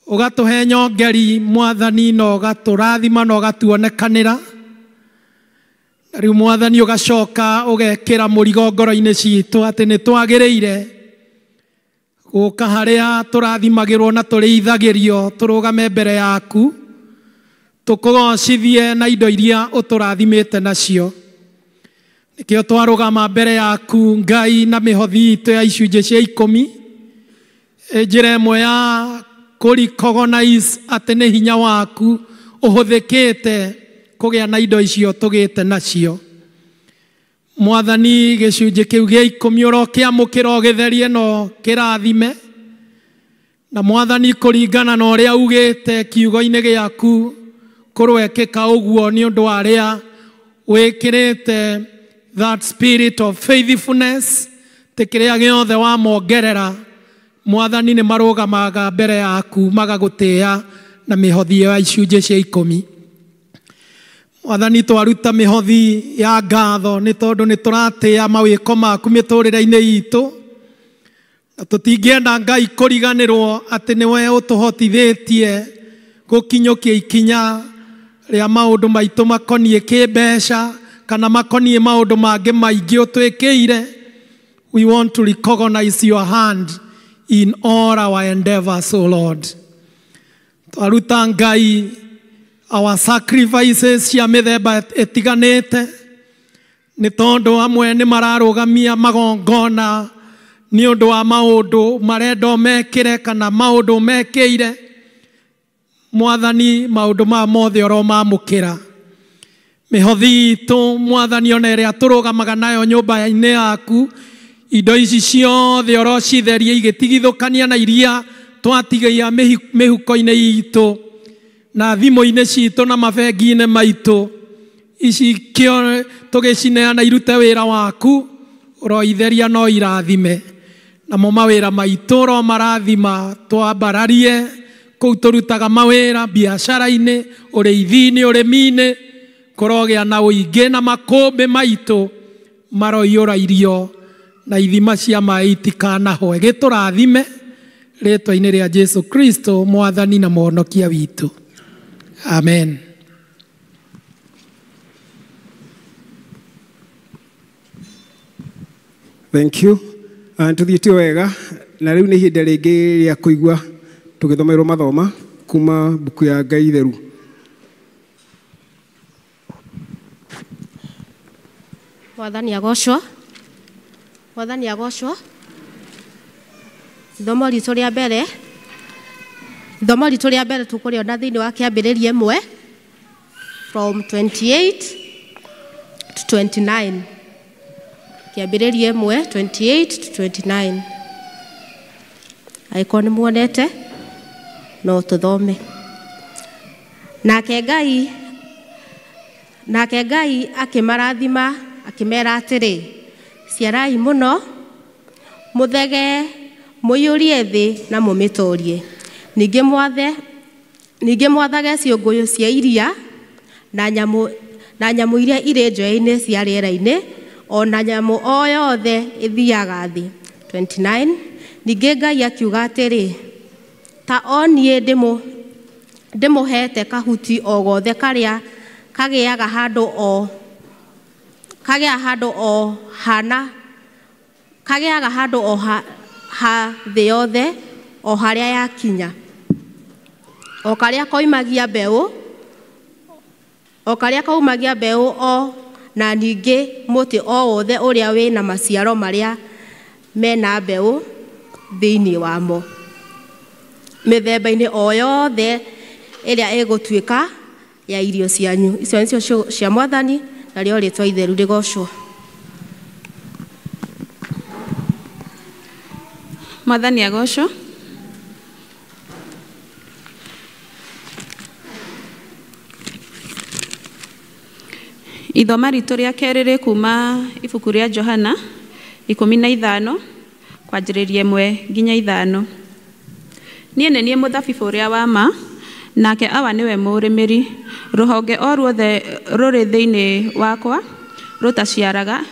ũgatũhe nyongeri Mwathani na ũgatũrathima na ũgatuonekanĩra. Na rĩu Mwathani ũgacoka ũgekĩra mũrigo ngoro-inĩ citũ atĩ nĩ twagĩrĩire gũka harĩa tũrathimagĩrwo na tũrĩithagĩrio, tũrũgame mbere yaku, tũkũgocithie na indo iria ũtũrathimĩte nacio. Nĩkĩo twarũgama mbere yaku Ngai na mĩhothi itũ ya icunjĩ cia 10, njĩra ĩmwe ya kũrecognize atĩ nĩ hinya waku ũhũthĩkĩte kũgĩa na indo icio tũgĩte nacio. Mwathani gĩcunjĩ kĩu gĩa 10 ũrokĩamũkĩra ũgĩtherie no kĩrathime, na Mwathani kũringana na ũrĩa ugĩte kiugo-inĩ gĩaku kũrwekĩka ũguo nĩ ũndũ wa arĩa wĩkĩrĩte that spirit of faithfulness, kĩrĩa gĩothe wamongerera Mwathani nĩ marũgamaga mbere yaku magagũtĩĩa na mĩhothi ya icunjĩ cia 10. Mwathani twaruta mĩhothi ya ngatho nĩ tondũ nĩ tũratĩĩa mawĩko maku mĩtũrĩre-inĩ itũ, na tũtingĩenda Ngai kũriganĩrwo atĩ nĩwe ũtũhotithĩtie gũkinyũkia ikinya rĩa maũndũ maitũ makoniĩ kĩmbeca kana makoniĩ maũndũ mangĩ maingĩ ũtwĩkĩire. We want to recognize your hand in all our endeavors, O Lord. Twaruta Ngai our sacrifices cia mĩthemba ĩtiganĩte, nĩ tondũ amwe nĩ mararũgamia magongona nĩ ũndũ wa maũndũ marenda mekĩre kana maũndũ mekĩire. Mwathani maũndũ ma mothe ũromamũkĩra. Mĩhothi itũ Mwathani ona ĩrĩa tũrũgamaga nayo nyũmba-inĩ yaku, indo ici ciothe ũrocitheria igĩtigithũkania na iria twatigaia mĩhuko-inĩ itũ na thimũ-inĩ citũ na mabengi-inĩ maitũ, ici kĩo tũgĩcineana irute wĩra waku, ũroitheria no irathime. Namo mawĩra maitũ ũromarathima, twambararie kũu tũrutaga mawĩra biacara-inĩ, ũrĩithi-inĩ, ũrĩmi-inĩ, kũrogĩa na ũingĩ na makũmbĩ maitũ maroiyũra irio na ithima cia maĩ itikanahwe. Gĩtũrathime rĩtwa-inĩ rĩa Jesu Kristo Mwathani na Mũhonokia witũ. Amen. Thank you. Tuthiĩte wega na rĩu nĩ ihinda rĩngĩ rĩa kũigua tũgĩthomerwo mathoma kuma mbuku ya Ngai theru. Mwathani agocwo. Mwathani agocwo. Ithomo ritũ rĩa mbere tũkũrĩona thĩinĩ wa kĩambĩrĩria 1 from 28 to 29. Kĩambĩrĩria 1 28 to 29. Aĩkorwo nĩ muonete no tũthome. Nake Ngai akĩmarathima akĩmera atĩrĩ, ciarai mũno, mũthege, mũiyũrie thĩ na mũmĩtũrie. Ningĩ mwathage ciũngũyũ cia iria na na nyamũ iria irĩ njoya-inĩ cia rĩera-inĩ, ona nyamũ o yothe ĩthiaga thĩ. 29. Ningĩ Ngai akiuga atĩrĩ, ta o niĩ ndĩmũhete kahuti o gothe karĩa kagĩaga handũ o ha thĩ yothe o harĩa yakinya, o karĩa kaumagia mbeũ o na ningĩ mũtĩ o wothe ũrĩa wĩna maciaro marĩa mena mbeũ thĩinĩ wamo, mĩthemba-inĩ o yothe ĩrĩa ĩgũtuĩka ya irio cianyu. Icio nĩcio cia Mwathani, narĩo rĩĩtwa itheru rĩgocwo. Mwathani agocwo. Ithoma ritũ rĩa kerĩ rĩ kuma ibuku rĩa Johana 15 kwanjĩrĩria 1 nginya 5. Niĩ nĩ niĩ mũthabibũ ũrĩa wa ma, nake awa nĩwe mũrĩmĩri. Rũhonge o ruothe rũrĩ thĩinĩ wakwa rũtaciaraga,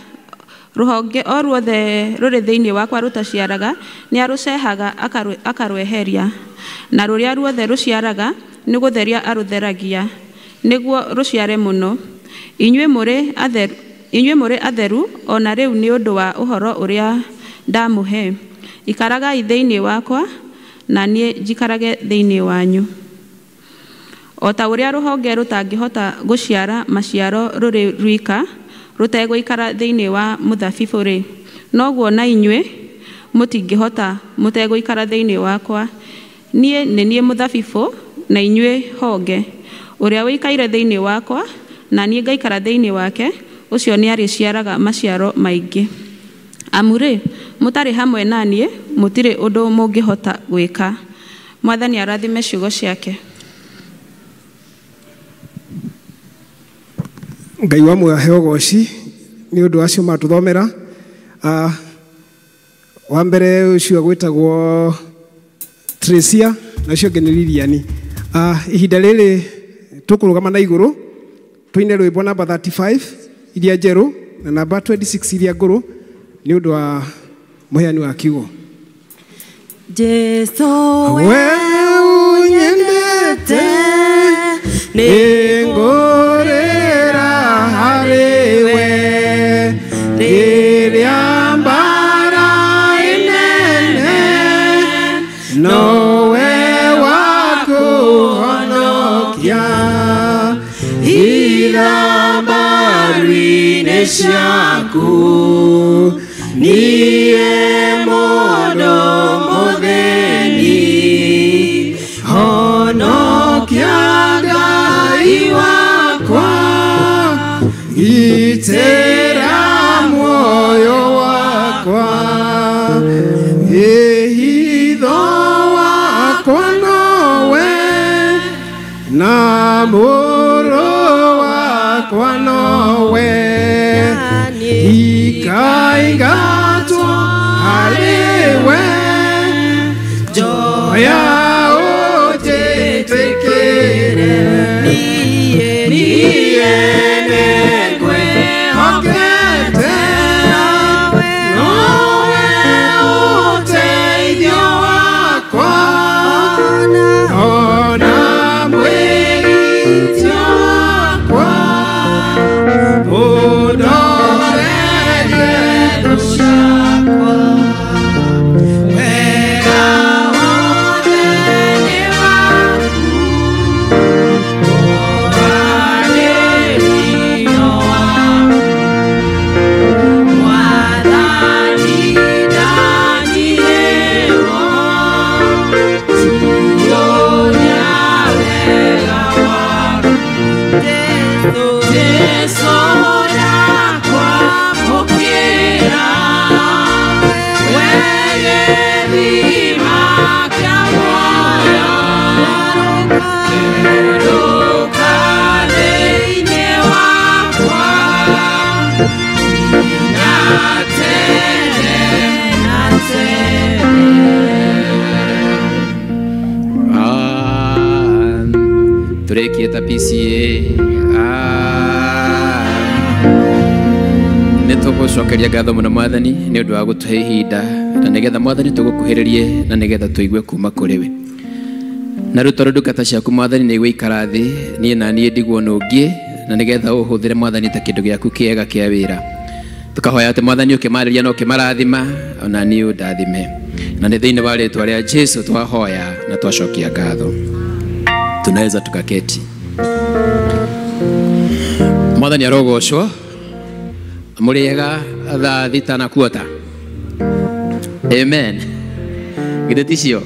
nĩ arũcehaga akarweheria, na rũrĩa ruothe rũciaraga nĩ gũtheria arũtheragia, nĩguo rũciare mũno. Inyuĩ mũrĩ atheru o na rĩu nĩ ũndũ wa ũhoro ũrĩa ndamũhe. Ikaragai thĩinĩ wakwa na niĩ njikarage thĩinĩ wanyu. O ta ũrĩa rũhonge rũtangĩhota gũciara maciaro rũrĩ rwika rũtegũikara thĩinĩ wa mũthabibũ-rĩ, noguo na inyuĩ mũtingĩhota mũtegũikara thĩinĩ wakwa. Niĩ nĩ niĩ mũthabibũ na inyuĩ honge. Ũrĩa wĩikaire thĩinĩ wakwa na niĩ ngaikara thĩinĩ wake, ũcio nĩ arĩciaraga maciaro maingĩ. Amu-rĩ, mũtarĩ hamwe na niĩ mũtirĩ ũndũ mũngĩhota gwĩka. Mwathani arathime ciugo ciake. Ngai wa muoyo aheo goci nĩ ũndũ acio matũthomera. Wa mbere ũcio gwĩtagwo Trecia na ũcio ũngĩ nĩ Lilian. Ihinda rĩrĩ tũkũrũgama na igũrũ tũine rwĩmbo namba 35 iria njerũ na namba 26 iria ngũrũ nĩ ũndũ wa mũheani wa kiugo. Jesu we unyendete nĩngũrĩra harĩwe rĩrĩa mbara ĩnene nowe wakũhonokia ira mbaru-inĩ ciaku niĩ mũndũ mũthĩni honokia Ngai wakwa gitĩra muoyo wakwa hitho wakwa nowe na mũrũ wakwa nowe ikaingatwo harĩwe njoya ũnjĩtĩkĩre niĩ nĩngwĩhokete nowe ũteithio wakwa ona mwĩgitio wakwa ũndorerie thũ ciakwa wega wothe nĩ waku ũranĩrio waku Mwathani ndanihĩrwo tioria wega waku Jesu yakwa mũkĩra wegĩthima kĩa muoyo rũka thĩinĩ wakwa nginya tene na tene. Tũrĩkie ta PCA. Nitugucokeria ngatho muno Mwathani ni undu wa gutuhe ihinda na nigetha Mwathani tugukuhiririe na nigetha tuigue kuma kuri we. Na ruto ndungata ciaku Mwathani ni gwikara thi nie na nie ndigwo nungie na nigetha uhuthire Mwathani ta kindu giaku kiega kia wira. Tukahoya ati Mwathani ukimariria no ukimarathima ona ni undathime. Na ni thiini wa ritwa ria Jesu twahoya na twacokia ngatho. Tunaweza tukaketi. Mwathani arogocwo. Muriega thaa thita na kuota. Amen. Githeticio.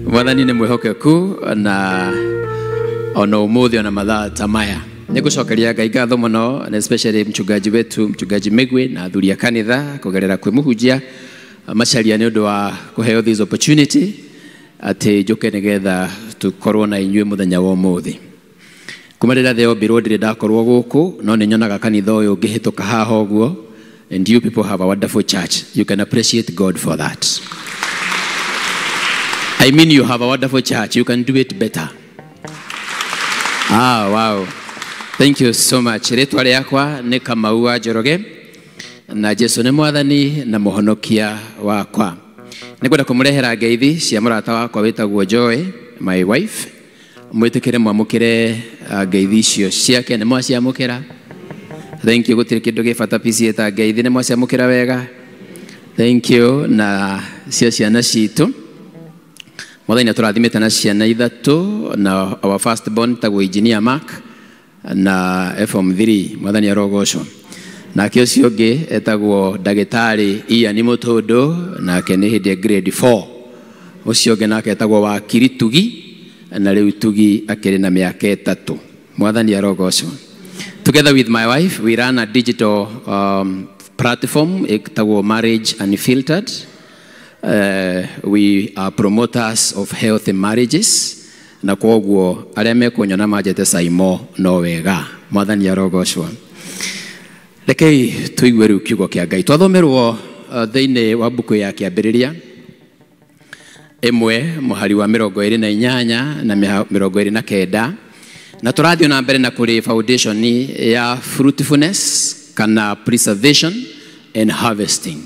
Mwathani ni mwihokeku na ona umuthi ona mathaa ta maya. Nigucokeria Ngai ngatho muno, and especially mchungaji wetu mchungaji Migwi na athuri a kanitha kugerera kwi muhunjia macaria ni undu wa kuheo this opportunity ati njuke nigetha tukorwo na inyue muthenya wa umuthi. Kumarira the obiro ndire ndakorwo guku no ni nyonaga kanitha uyu ngihituka haha uguo, and you people have a wonderful church. You can appreciate God for that. I mean, you have a wonderful church. You can do it better. Ah, wow. Thank you so much. Ritwa riakwa ni Kamau wa Njoroge na Jesu ni Mwathani na muhonokia wakwa. Nikwenda kumurehera ngeithi cia murata wakwa witagwo Joy, my wife. Mwitikire mwamukire ngeithi icio ciake ni mwaciamukira. Thank you. Gutire kindu gibata PCA ta ngeithi ni mwaciamukira wega. Thank you. Na cia ciana citu Mwathani turathimite na ciana ithatu na our first born tagwo Engineer Mark na FM3 Mwathani arogocwo. Na kio cio ngi etagwo Ndagitari Ian Mutundu na kene hindi grade 4. Ucio ngi nake etagwo Wakiri Tugi na riu Tugi akiri na miaka 3. Mwathani arogocwo. Together with my wife we run a digital platform etagwo Marriage Unfiltered. We are promoters of healthy marriages na kwoguo aria mekunyona majete saimo no wega. Mwathani arogocwo. Rekei tuigue riu kiugo kia Ngai twathomerwo thiini wa buku ya kiambiriria imwe muhari wa 28 na 29 na turathio na mbere na kuri foundation ya fruitfulness kana preservation and harvesting.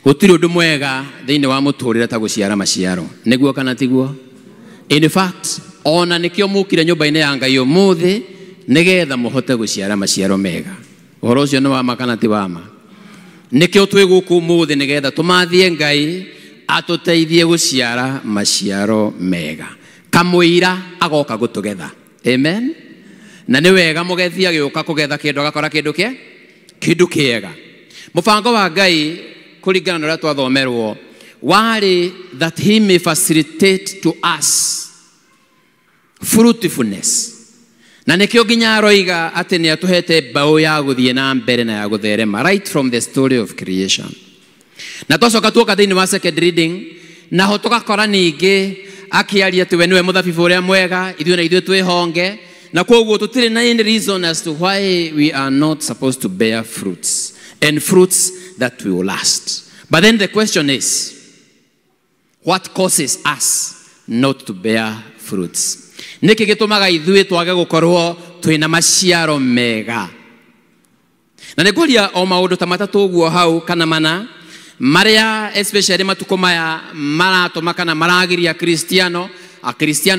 Gutiri undu mwega thiini wa muturire ta guciara maciaro niguo kana tiguo. In fact ona nikio mukire nyumba-ini ya Ngai umuthi nigetha muhote guciara maciaro mega. Uhoro ucio ni wama kana ti wama? Nikio twi guku umuthi nigetha tumathie Ngai atuteithie guciara maciaro mega. Kamwira agoka gutugetha. Amen. Na ni wega mugethi agiuka kugetha kindu agakora kindu kiega. Mubango wa Ngai kuringana na uria twathomerwo wari that he may facilitate to us fruitfulness. Na nikio nginya aroiga ati ni atuhete mbao ya guthie na mbere na ya gutherema right from the story of creation. Na twacoka tuoka thiini wa second reading na ho tugakora ningi akiaria ati we niwe muthabibu uria mwega ithuĩ na ithuĩ twĩ honge na kwoguo tutire na any reason as to why we are not supposed to bear fruits and fruits that will last. But then the question is, what causes us not to bear fruits? Niki gitumaga ithuĩ twage gukorwo twina maciaro mega. Na nikuria o maundu ta matatu uguo hau kana mana maria especially matuko maya maratuma kana maragiria Kristiano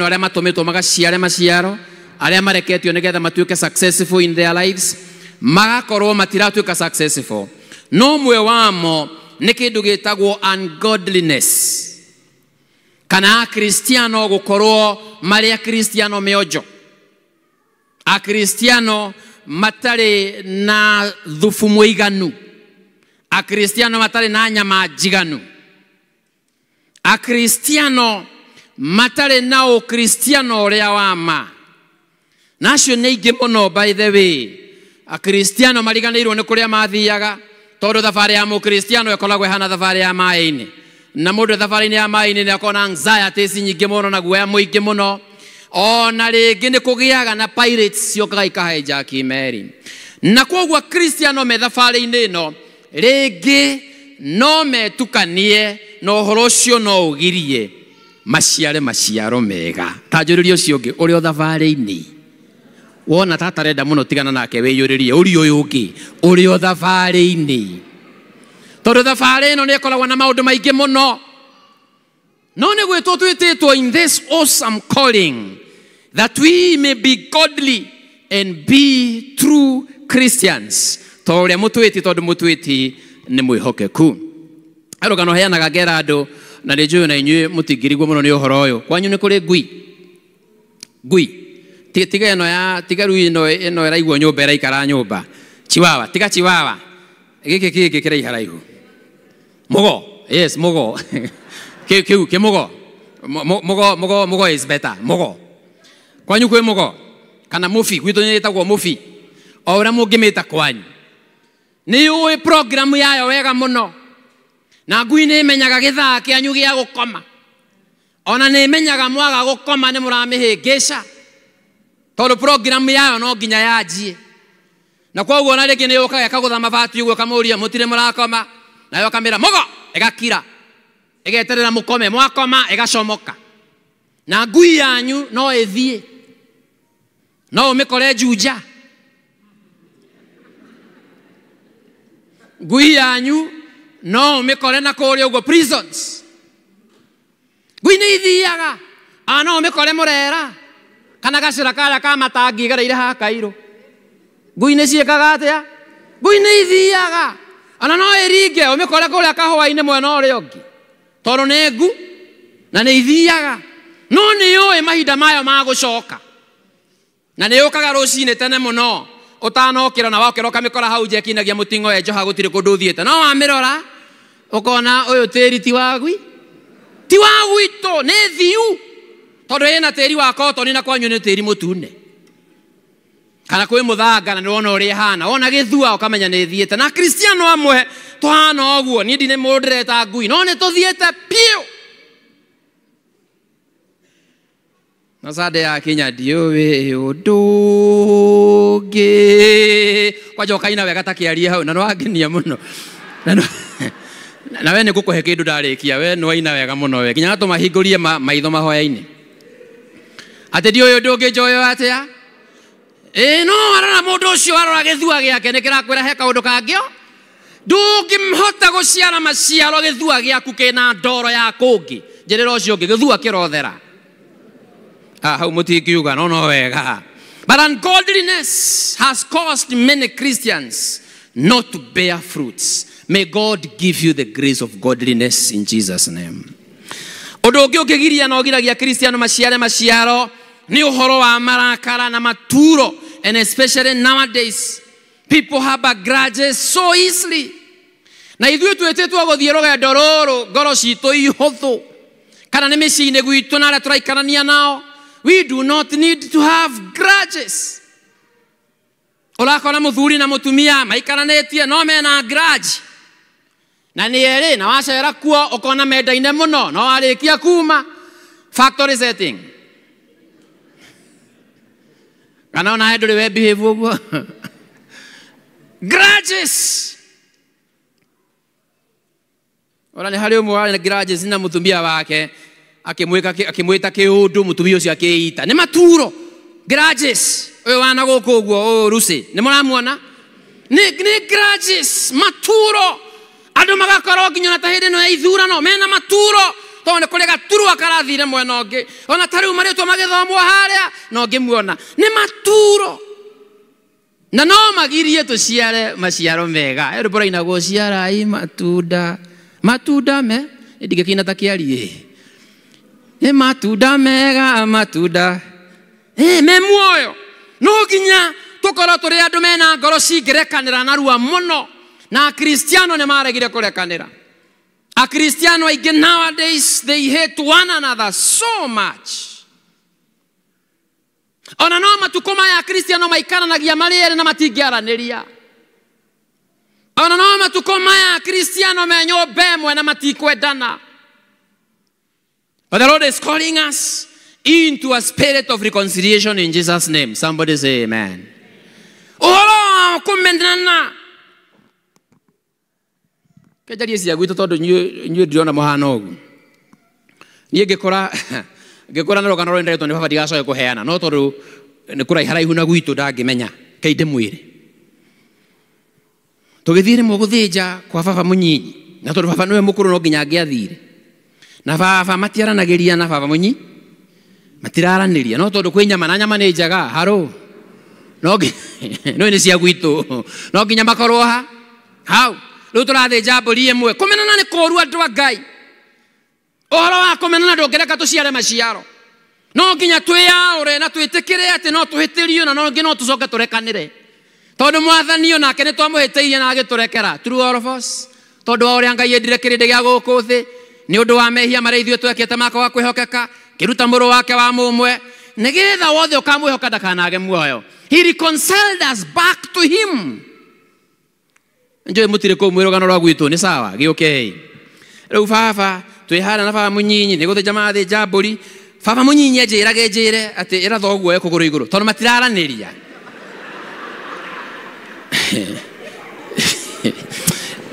aria matumitwo magaciare maciaro aria mareketio nigetha matuike successful in their lives magakorwo matiratuika successful. No mwe wamo ni kindu gitagwo ungodliness kana Kristiano gukorwo maria Kristiano meojo a Kristiano matari na thufu muiganu a Kristiano matari na nyama jiganu a Kristiano matari na o Kristiano uria wama nacio nĩ ingĩ mũno by the way a Kristiano mariganĩirwo nĩ kũrĩa mathiaga tondu thabarĩ ya mũkristiano ĩkoragwo ĩhana thabarĩ ya maĩ-inĩ na mũndũ thabarĩ-inĩ ya maĩ-inĩ nĩ akoragwo na anxieties nyingĩ mũno na guoya mũingĩ mũno ona rĩngĩ nĩ kũgĩaga na pirates ciũkaga ikahijack meri na kwoguo Kristiano me thabarĩ-inĩ ĩno rĩngĩ no metukanie na ũhoro ũcio no ũgirie maciare maciaro mega. Ta njũrĩrie ũcio ũngĩ ũrĩ o thabarĩ-inĩ wona tata renda muno tigana nake wiyuririe uri uyu ungi uri o thabari-ini tondu thabari ino ni ikoragwo na maundu maingi muno no ni gwitwo twititwo in this awesome calling that we may be godly and be true Christians toria mutwiti tondu mutwiti ni mwihokeku arugano heanaga ngera andu na ni njui na inyui mutingirigwo muno ni uhoro uyu kwanyu ni kuri ngui tiga ino ya tiga ru ino iraigwo nyumba iraikara nyumba chiwawa tiga chiwawa giki kira iharaihu mugo yes mugo ke mugo is better mugo kwanyu kwe mugo kana mufi gwitu ni itagwo mufi ora mungimita kwanyu ni uwe program yayo wega muno na ngui ni menyaga githaa kianyu gia gukoma ona ni menyaga mwaga gukoma ni muramihingisha tondu program yayo no nginya yanjie na koguo na rĩngĩ nĩ yũkaga ĩkagũtha mabati ũguo kamũria mũtirĩ mũrakoma nayo kamĩra mugo ĩgakira ĩgeterera mũkome mwakoma ĩgacomoka na ngui yanyu no ĩthiĩ no ũmĩkore Juja ngui yanyu no ũmĩkore na kũrĩa ũguo prisons ngui nĩ ithiaga no ũmĩkore Mũrera kana gacĩra karĩa ka matangi gereire ha Kairũ ngui nĩ ciĩkaga atĩa ngui nĩ ithiaga ona no ĩringe ũmĩkore kũrĩa kahũa-inĩ mwena ũrĩa ũngĩ tondũ nĩ ngu na nĩ ithiaga no nĩ yũĩ mahinda mayo ma gũcoka na nĩ yũkaga rũcinĩ tene mũno ũtanokĩra na wakĩra ũkamĩkora hau njekinagia mũting'o enjoha gũtirĩ kũndũ ũthiĩte no wamĩrora ũkona ũyũ tĩri ti wa gwitũ nĩ thiu tondu ina tĩri wa kotoni na kwanyu nĩ tĩri mũtune kana kwĩ mũthanga na nĩwona ũrĩa hana wona gĩthua ũkamenya nĩ thiĩte na Kristiano amwe tũhana ũguo niĩ ndinĩ mũndũ ndĩreta ngui no nĩ tũthiĩte piũ na Sunday ya Kenya ndiũĩ ũndũ ũngĩ kwanja ũkaina wega takĩaria hau na nĩwangenia mũno na we nĩ ngũkũhe kĩndũ ndarĩkia we nĩwaina wega mũno we nginya tũmahingũrie maitho mahoya-inĩ atĩ ndiũĩ ũndũ ũngĩ njoyo atĩa no arora mũndũ ũcio arora gĩthua gĩake nĩ kĩrakwĩra he kaũndũ kangĩo ndũngĩhota gũciara maciaro gĩthua gĩaku kĩna ndoro ya kũngĩ njĩrĩra ũcio ũngĩ gĩthua kĩrothera hau mũtingiuga no wega but ungodliness has caused many Christians not to bear fruits. May God give you the grace of godliness in Jesus' name. Ũndũ ũngĩ ũkĩgiria na ũgiragia Kristiano maciaro ni ũhoro wa marakara na maturo, and especially nowadays people harbor grudges so easily. Na ithuĩ twĩtĩtwo gũthiĩ rũgendo rũrũ ngoro citũ ihũthũ kana nĩ mĩciĩ-inĩ gwitũ na arĩa tũraikarania nao. We do not need to have grudges. Ũrakora mũthuri na mũtumia maikaranĩtie no mena grudge na nĩ erĩ na wacera kuo ũkona mendaine mũno no warĩkia kuma factory setting kana ona ndũrĩ we behave ũguo grudges. Ona nĩ harĩ ũmwe warĩ na grudges na mũtumia wake akĩmwĩta kĩũndũ mũtumia ũcio akĩĩita nĩ maturo grudges. Ũyũ wana gũkũ ũguo Rusi nĩ mũramuona nĩ grudges maturo. Andũ magakorwo nginya ta hĩndĩ ĩno ya ithurano mena maturo tondũ nĩ kũrĩ gaturwa karathire mwena ũngĩ ona ta rĩu marĩtwa magĩthomwo harĩa no ngĩmuona nĩ maturo na no magirie tũciare maciaro mega. Rĩu mũrainagwo ciarai matunda me ndigĩkĩina ta kĩarie nĩ matunda mega matunda me muoyo. No nginya tũkorwo tũrĩ andũ mena ngoro cingĩrekanĩra narua mũno na Kristiano nĩ maregire kũrekanĩra. A Kristiano aingĩ nowadays they hate one another so much. Ona no matukũ maya Kristiano maikaranagia marĩ erĩ na matingĩaranĩria. Ona no matukũ maya Kristiano me nyũmba ĩmwe na matikwendana. But the Lord is calling us into a spirit of reconciliation in Jesus' name. Somebody say amen. Uhoro kumendana. Kajari cia gwitũ tondũ inyuĩ ndĩrona mũhana ũguo. Niĩ ngĩkora na rũgano rũrĩa ndĩretwo nĩ baba ndigacoke kũheana no tondũ nä kå raiharaihu na gwitå ndangämenya kaindä mwä rä tå gä thiä rä mwe gå thä nja kwa baba må nyinyi na tondå baba nä we må kå rå no nginya angä athire na baba matiaranagä ria na baba må nyi matiraranä ria no tondå kwä nyama na nyama nä njega harå no nä cia gwitå no nginya makorwo ha hau rä u tå rathä nja mbå ri ä mwe kå menana nä kåru andå a Ngai å horo wa kå menana ndå ngä reka tå ciare maciaro no nginya twä yaå na twä tä kä re atä no tå hä tä rio na no ngä no tå coke tå rekanä re tondå mwathani o nake nä twamå hä tä irie na agä tå rekera tondå wa å rä a Ngai endire kä rä ndä gä a gå kå thä nä å ndå wa mehia marä ithuä twekete maka wa kwä hokeka kä ruta må rå wake wa må mwe nä gä tha wothe å kamwä hoka ndakanage muoyo. He reconciled us back to him. Njå må tirä kå mwä rå gano rwa gwitå nä sawa gä å kei rä u baba twä hana na baba må nyinyi nä gå thä njama thä nja mbå ri baba må nyinyi njä rage njä re atä ä ra thoguo ekå gå rå igå rå tondå matiraranä ria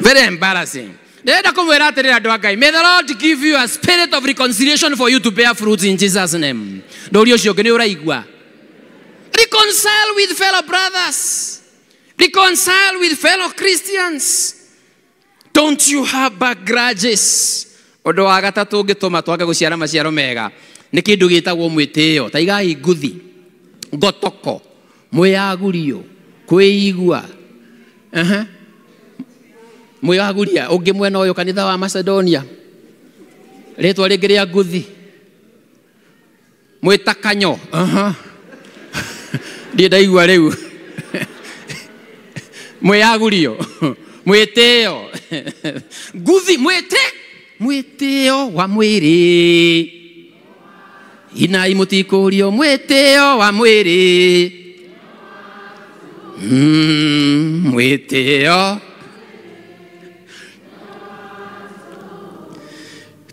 very embarrassing. Ndenda kumwira atiriri andu a Ngai, may the Lord give you a spirit of reconciliation for you to bear fruit in Jesus name. Ndori ucio ngi ni uraigua. Reconcile with fellow brothers. Reconcile with fellow Christians. Don't you harbor grudges. Undu wa gatatu ngituma twage guciara maciaro mega ni kindu gitagwo mwitio taigai nguthi ngotoko mwiyagurio kwiigua mwiyaguria ungi mwena uyu kanitha wa Macedonia ritwa ringi ria nguthi mwitakanyo ndi ndaigua riu mwiyagurio mwitio nguthi mwitio wa mwiri inai mutikurio mwitio wa mwiri mwitio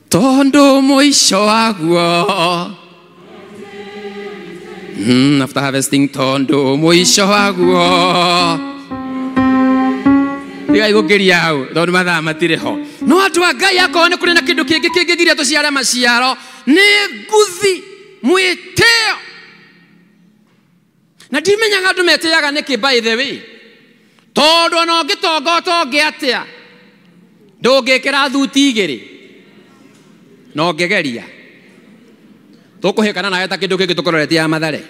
tondu muico waguo after harvesting tondu muico waguo igai gukiria hau tondu mathaa matire ho no andu a Ngai akorwo nĩ kũrĩ na kĩndũ kĩngĩ kĩngĩgiria tũciare maciaro nĩ nguthi mwĩtĩo na ndimenyaga andũ metĩaga nĩkĩ by the way tondũ ona ũngĩtongota ũngĩ atĩa ndũngĩkĩra thuti igĩrĩ no ngĩgeria tũkũhĩkana nawe ta kĩndũ kĩngĩ tũkũroretie ya Mathare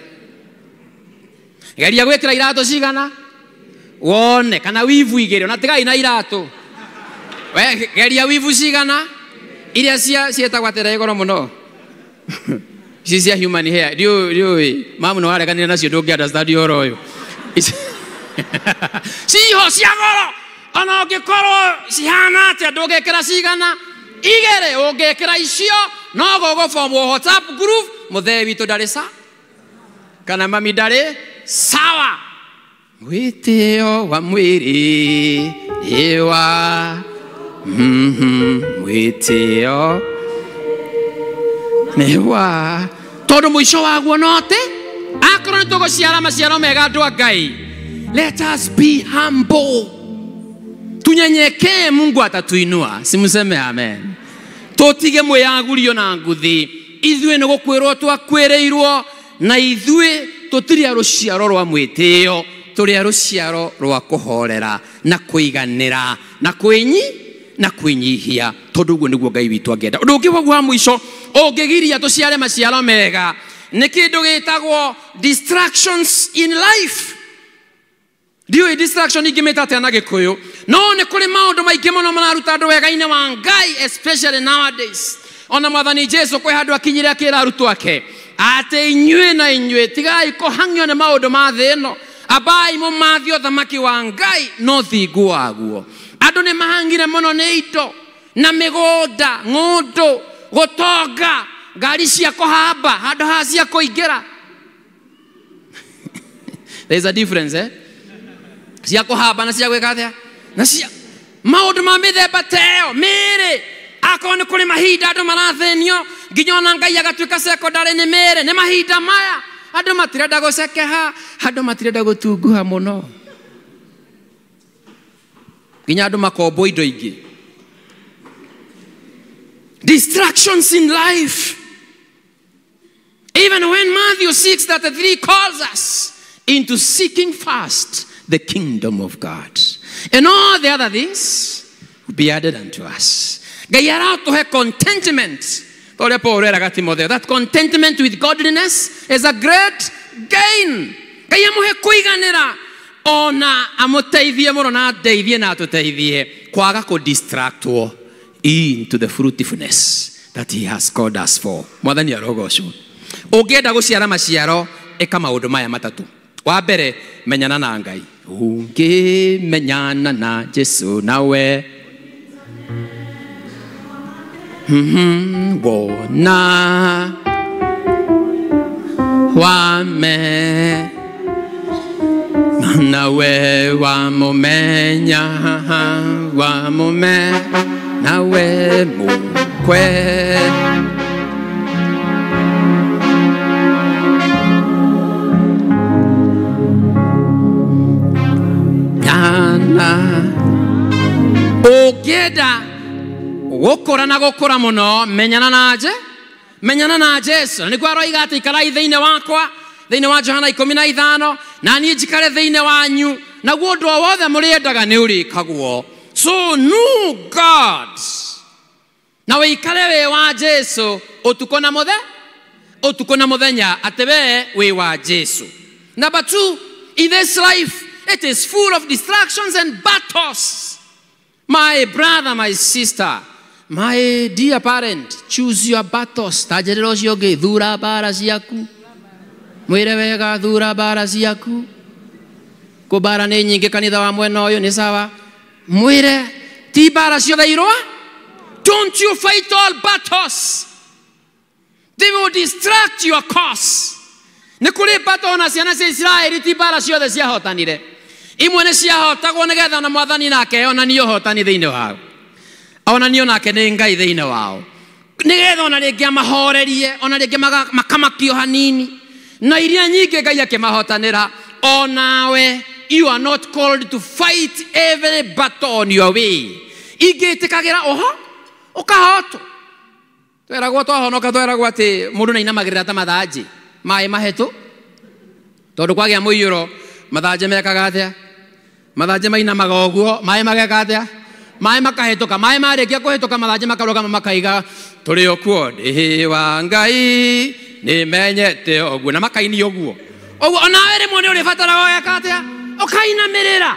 geria gwĩkĩra iratũ cigana wone kana wivu igĩrĩ ona tigai na iratũ we geria wivu cigana iria cietagwo atĩra igoro mũno ici cia human hair ndiũĩ mamu no wareganire nacio ndũngĩ understand ũhoro ũyũ ciho cia goro ona ũngĩkorwo cihana atĩa ndũngĩkĩra cigana igĩrĩ ũngĩkĩra icio no gũgũbomwo WhatsApp group mũthee witũ ndarĩ sa kana mami ndarĩ sawa mwĩtĩo wa mwĩrĩ ĩwa mwĩtĩo nĩ wa tondũ mũico waguo no atĩ akorwo nĩ tũgũciara maciaro mega andũ a Ngai let us be humble tunyenyekee Mungu atatuinua simseme amen tutige mwiyagurio na nguthi ithuĩ nĩ gũkwĩrwo twakwĩrĩirwo na ithuĩ tũtirĩ a rũciaro rwa mwĩtĩo tũrĩ a rũciaro rwa kũhorera na kũiganĩra na kwĩnyihia tondũ ũguo nĩguo Ngai witũ angĩenda ũndũ ũngĩ waguo wa mũico ũngĩgiria tũciare maciaro mega nĩ kĩndũ gĩtagwo distractions in life. Ndiũĩ distraction ingĩmĩta atĩa na Gĩkũyũ no nĩ kũrĩ maũndũ maingĩ mũno mararuta andũ wega-inĩ wa Ngai especially nowadays. Ona Mwathani Jesu kwĩ handũ akinyire akĩra arutwo ake atĩ inyuĩ tigai kũhang'io nĩ maũndũ ma thĩ ĩno ambai mũmathio thamaki wa Ngai no thingu waguo. Andũ nĩ mahangire mũno nĩ indo na mĩgũnda ng'ũndũ gũtonga ngari cia kũhamba handũ ha cia kũingĩra. There's a difference cia kũhamba na cia gwĩka atĩa na cia maũndũ ma mĩthemba ta ĩyo mĩĩrĩ akorwo nĩ kũrĩ mahinda andũ marathĩnio nginya ona Ngai agatuĩka secondary nĩ mĩĩrĩ nĩ mahinda maya andũ matirenda gũcekeha andũ matirenda gũtunguha mũno nginya andũ makombo indo ingĩ. Distractions in life Even when Matthew 6:33 calls us into seeking first the kingdom of God, and all the other things will be added unto us. Gai arao to have contentment. That contentment with godliness is a great gain. Gai amuhe kuiganira ona amuteithie muno na ndeithie na tuteithie kwaga ko distractwo into the fruitfulness that he has called us for. Mwathani arogocwo. Ũngĩenda gũciara maciaro eka maũndũ maya matatu. Wa mbere, menyana na Ngai. Ũngĩmenyana na Jesu nawe wona wame nawe wamumenya wamume nawe mukwe ũngĩenda gũkũra na gũkũra mũno menyana na Jesu. Nĩguo aroiga atĩ ikarai thĩinĩ wakwa, thĩinĩ wa Johana 15, na niĩ njikare thĩinĩ wanyu, naguo ũndũ o wothe mũrĩendaga nĩ ũrĩkagwo. So know God na wĩikare wĩ wa Jesu ũtukũ na mũthenya atĩ we wĩ wa Jesu. Number 2, in this life it is full of distractions and battles. My brother, my sister, my dear parent, choose your battles. Tajerero ũcio ũngĩ, thura mbara ciaku. Mwĩre wega, thura mbara ciaku. Kũmbara nĩ nyingĩ kanitha wa mwena ũyũ nĩ sawa. Mwĩre ti mbara ciothe irũa. Don't you fight all battles. They will distract your cause. Nĩ kũrĩ battle na ciana cia Israeli ti mbara ciothe ciahotanire. Imwe nĩ ciahotagwo nĩgetha na Mwathani nake onanie ũhotani thĩinĩ wao. Onanio nake nĩ Ngai thĩinĩ wao. Nĩgetha ona rĩngĩ amahorerie, ona rĩngĩ makamakio hanini. Na iria nyingĩ Ngai akĩmahotanĩra. Onawe, you are not called to fight every battle on your way. Ingĩtĩkagĩra ũkahotwo. Tweragwo twahonoka tweragwo atĩ mũndũ nĩainamagĩrĩra ta mathanjĩ. Maĩ mahetũ. Tondũ kwagĩa mũiyũro mathanjĩ mekaga atĩa? Mathanjĩ mainamaga ũguo, maĩ mageka atĩa? Maĩ makahetũka, maĩ marĩkia kũhetũka mathanjĩ makarũgama makaiga tũrĩ o kuo ndĩ wa Ngai nĩmenyete ũguo na makainia ũguo. Ũguo onawe rĩmwe nĩ ũrĩbataraga ũgeka atĩa? Ũkainamĩrĩra.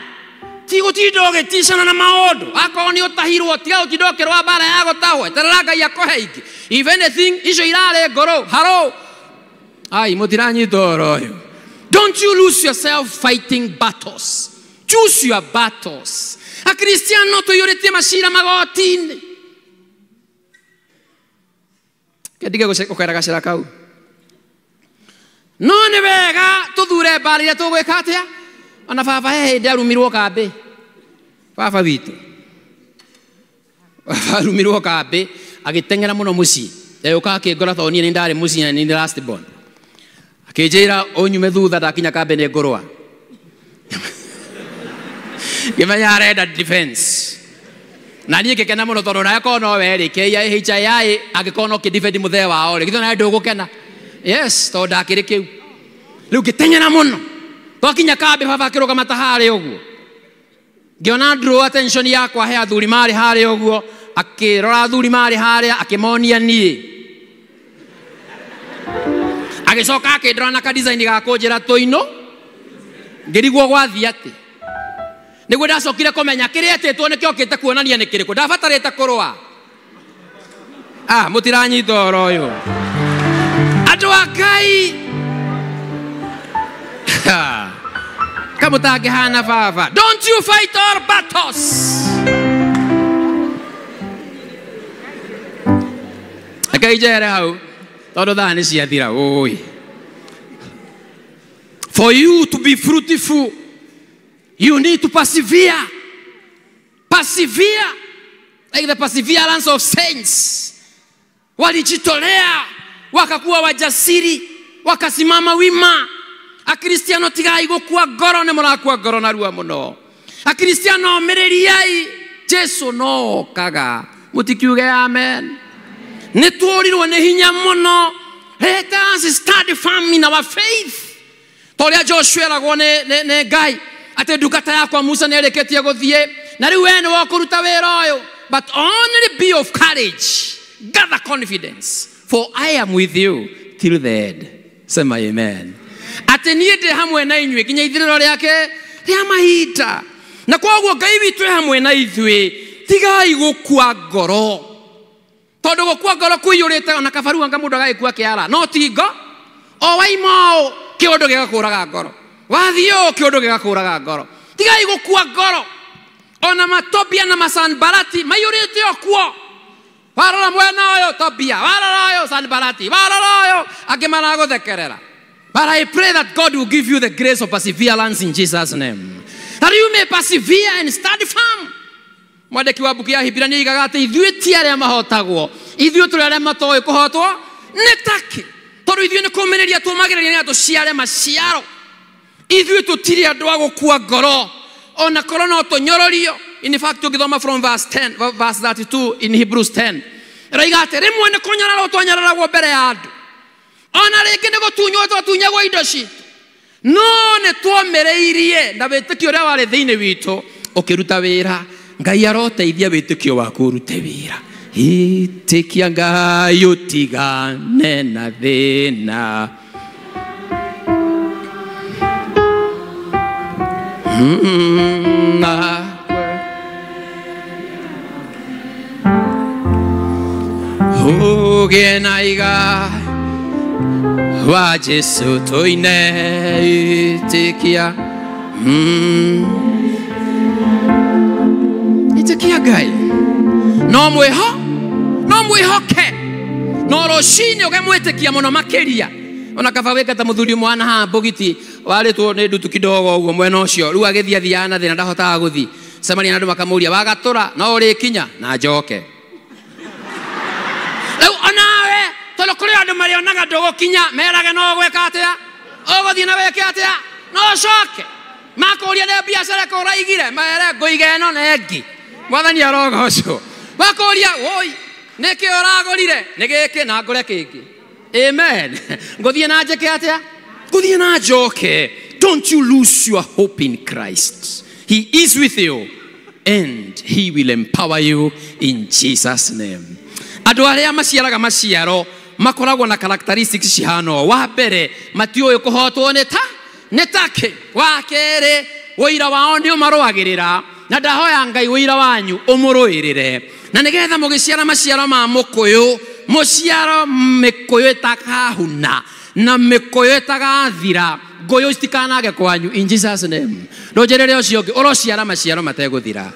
Ti gũtinda ũgĩticana na maũndũ. Akorwo nĩ ũtahirwo tiga gũtinda ũkĩrũa mbara ya gũtahwo. Eterera Ngai akũhe ingĩ. If anything, icio irarĩ ngoro. Haro. Ai, mũtiranyita ũhoro ũyũ. Don't you lose yourself fighting battles. Choose your battles. A Cristiano tũiyũrĩtie macira magoti-inĩ. Kendige gũkera gacĩra kau. No nĩ wega tũthure mbara iria tũgwĩka atĩa? Ona baba he hĩndĩ arumirwo kambĩ. Baba witũ. Arumirwo kambĩ agĩteng'era mũno mũciĩ. Ũka akĩngora tondũ niĩ nĩ ndarĩ mũciĩ na nĩ last born. Akĩnjĩra ũnyume thutha ndakinya kambĩ nĩ ngũrũa. Gĩmenya arenda defense. Na niĩ ngĩkena mũno tondũ nawe korwo no we-rĩ KIHI angĩkorwo no kĩ-defend mũthee wao-rĩ githĩ nawe ndũgũkena. Yes, tondũ ndakĩrĩ kĩu. Rĩu ngĩteng'era mũno. Twakinya kambĩ baba akĩrũgama ta harĩa ũguo. Ngĩona draw attention yakwa he athuri marĩ harĩa ũguo. Akĩrora athuri marĩ harĩa akĩmonia niĩ. Agĩcoka akĩndora na ka-design ga kũnjĩra tũinũ. Ngĩrigwo gwathiĩ atĩ. Nĩguo ndacokire kũmenya kĩrĩa etĩtwo nĩkĩo kĩte kuonania nĩ kĩrĩkũ. Ndabatarĩte kũrũa. Mũtiranyita ũhoro ũyũ. Andũ a Ngai. Kamũtangĩhana baba. Don't you fight all battles. Ngai njere hau. Tondũ thaa nĩ ciathira. For you to be fruitful, you need to persevere. Persevere. Like the perseverance of saints. Walijitolea. Wakakuwa wajasiri. Wakasimama wima. Akristiano tigai gũkua ngoro nĩ mũrakua ngoro narua mũno. Akristiano mĩrĩriai. Jesu no kaga. Mũtikiuge amen. Nĩ tuorirwo nĩ hinya mũno. let us stand firm in our faith. Toria Joshua eragwo nĩ Ngai atĩ ndungata yakwa Musa nĩ ĩrĩkĩtie gũthiĩ na rĩu we nĩ wakũruta wĩra ũyũ, but only be of courage, gather confidence, for I am with you till the end. Sema amen. Atĩ niĩ ndĩ hamwe na inyuĩ nginya ithirĩro rĩake rĩa mahinda. Na koguo Ngai witũ e hamwe na ithuĩ, tigai gũkua ngoro. Tondũ gũkua ngoro kũiyũrĩte ona kabaruanga mũndũ agagĩkua kĩara, no tingo o waimao kĩũndũ gĩgakũraga ngoro, wathiĩ kĩũndũ gĩgakũraga ngoro. Tigai gũkua ngoro. Ona Matobia na Masanbalati maiyũrĩte o kuo. Warora mwena ũyũ Tobia, warora ũyũ Sanbalati, warora ũyũ angĩ maragũthekerera. But I pray that God will give you the grace of perseverance in Jesus' name, that you may persevere and stand firm. Mwandĩki wa mbuku ya Hibirania igaga atĩ ithuĩ ti arĩa mahotagwo, ithuĩ tũrĩ arĩa matoĩ kũhotwo nĩ taki. Tondũ ithuĩ nĩ kũũmĩrĩria tũũmagĩrĩria na tũciare maciaro. Ithuĩ tũtirĩ andũ a gũkua ngoro, ona korwo no tũnyororio. In fact, tũngĩthoma from verse 32 in Hebrews 10, raiga atĩ rĩmwe nĩ kũnyararwo twanyararagwo mbere ya andũ, ona rĩngĩ nĩ gũtunywo twatunyagwo indo citũ, no nĩ twomĩrĩirie na wĩtĩkio ũrĩa warĩ thĩinĩ witũ ũkĩruta wĩra. Ngai aroteithia wĩtĩkio waku ũrute wĩra. Ĩtĩkia Ngai ũtigane na thĩna. Ũgĩe na iga wa Jesu tũine ĩtĩkia. Ĩtĩkia Ngai. No mwĩhoke. No rũcinĩ ũgemwĩtĩkia mũno makĩria. Ona kaba wĩkata mũthuri mwana ha bogiti warĩtwo nĩ ndutu kidogo ũguo mwena ũcio, rĩu agĩthiathiaga na thĩna ndahotaga gũthiĩ. Cemania na andũ makamũria wagatũra no ũrĩkinya na njoke. Rĩu onawe tondũ kũrĩ andũ marĩonaga ndũgũkinya merage no gwĩka atĩa, ũgũthiĩ na wĩke atĩa, no ũcoke. Makũria nĩ biacara kũraigire mere ngũiga ĩno na ĩngĩ. Mwathani arogocwo. Makũria woi nĩkĩ ũragũrire nĩ gĩkĩ na ngũre kĩngĩ. Amen. Ngũthiĩ na njĩke atĩa? Ngũthiĩ na njoke. Don't you lose your hope in Christ. He is with you and he will empower you in Jesus' name. Andũ arĩa maciaraga maciaro makoragwo na characteristics cihana. Wa mbere matiũĩ kũhotwo nĩ taki. Wa kerĩ ũira wao nĩ ũmarũagĩrĩra, na ndahoya Ngai ũira wanyu ũmũrũĩrĩre, na nĩgetha mũgĩciara maciaro ma mũkũyũ, mũciaro mĩkũyũ ĩtakahuna na mĩkũyũ ĩtagathira, ngũyũ citikanage kwanyu in Jesus' name. Ndũnjĩrĩre ũcio ũngĩ ũrociara maciaro mategũthira.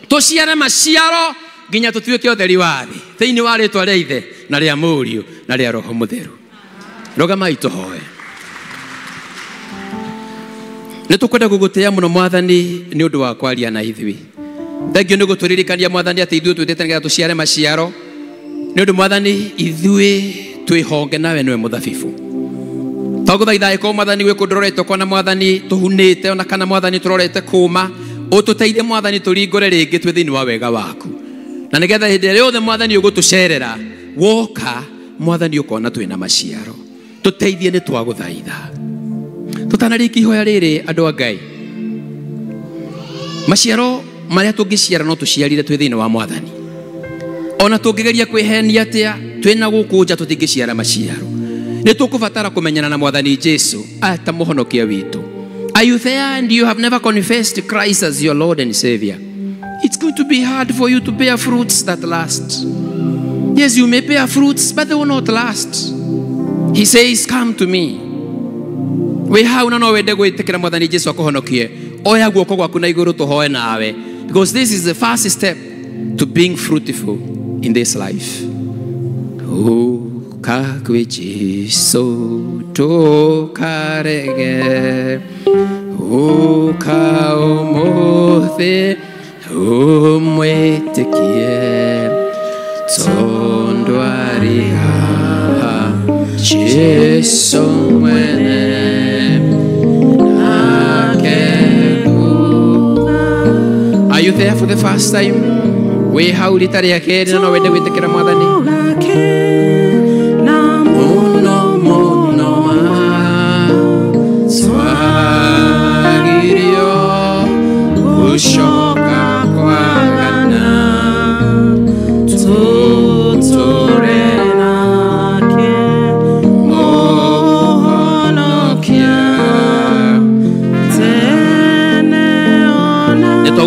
Tũciare maciaro nginya tũtuĩke ũtheri wa thĩ thĩinĩ wa rĩĩtwa rĩa Ithe na rĩa Mũriũ na rĩa Roho Mũtheru. Rũgamai tũhoe. Nĩ tũkwenda gũgũtĩĩa mũno Mwathani nĩ ũndũ wa kwaria na ithuĩ. Thengio nĩ gũtũririkania Mwathani atĩ ithuĩ twĩtĩte nĩgetha tũciare maciaro. Nĩ ũndũ Mwathani ithuĩ twĩhonge nawe nĩwe mũthabibũ. Tũgũthaitha ĩkorwo Mwathani gwĩ kũndũ tũrorete kwana Mwathani tũhunĩte ona kana Mwathani tũrorete kũma, ũtũteithie Mwathani tũringũre rĩngĩ twĩ thĩinĩ wa wega waku. Na nĩgetha hĩndĩ ĩrĩa yothe Mwathani ũgũtũcerera woka Mwathani ũkona twĩna maciaro. Tũteithie nĩ twagũthaitha. Tũtanarĩkia ihoya rĩrĩ andũ a Ngai. Maciaro marĩa tũngĩciara no tũciarire twĩ thĩinĩ wa Mwathani. Ona tũngĩgeria kwĩhenia atĩa twĩna gũkũ nja tũtingĩciara maciaro. Nĩ tũkũbatara kũmenyana na Mwathani Jesu ata mũhonokia witũ. Are you there and you have never confessed Christ as your Lord and Savior? It's going to be hard for you to bear fruits that last. Yes, you may bear fruits, but they will not last. He says, come to me. We hau na no wende gwĩtĩkĩra Mwathani Jesu akũhonokie. Oya guoko gwaku na igũrũ tũhoe nawe. Because this is the first step to being fruitful in this life. Ũka kwĩ Jesu tũkarege. Ũka ũmũthĩ umwĩtĩkie. Tondũ arĩ haha Jesu mwene. Are you there for the first time? We hau rita rĩa kerĩ na no wende gwĩtĩkĩra Mwathani.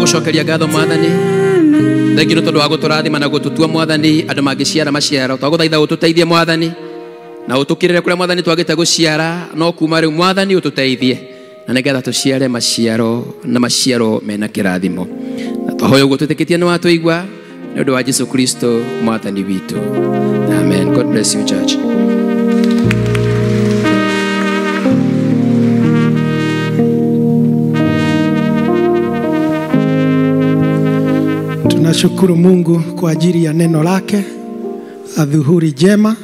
gucokeria ngatho mwathani thengi nä tondå wa gå tå rathima na gå tå tua mwathani andå mangä ciara maciaro twagå thaitha gå tå teithie mwathani na å tå kä rä re kå rä a mwathani twagä te gå ciara no kuma rä u mwathani å tå teithie na nä getha tå ciare maciaro na maciaro mena kä rathimo na twahoya å guo twä tä kä tie nä watå igua nä å ndå wa Jesu Kristo mwathani witå. Amen. God bless you, church. Tunashukuru Mungu kwa ajili ya neno lake, adhuhuri jema.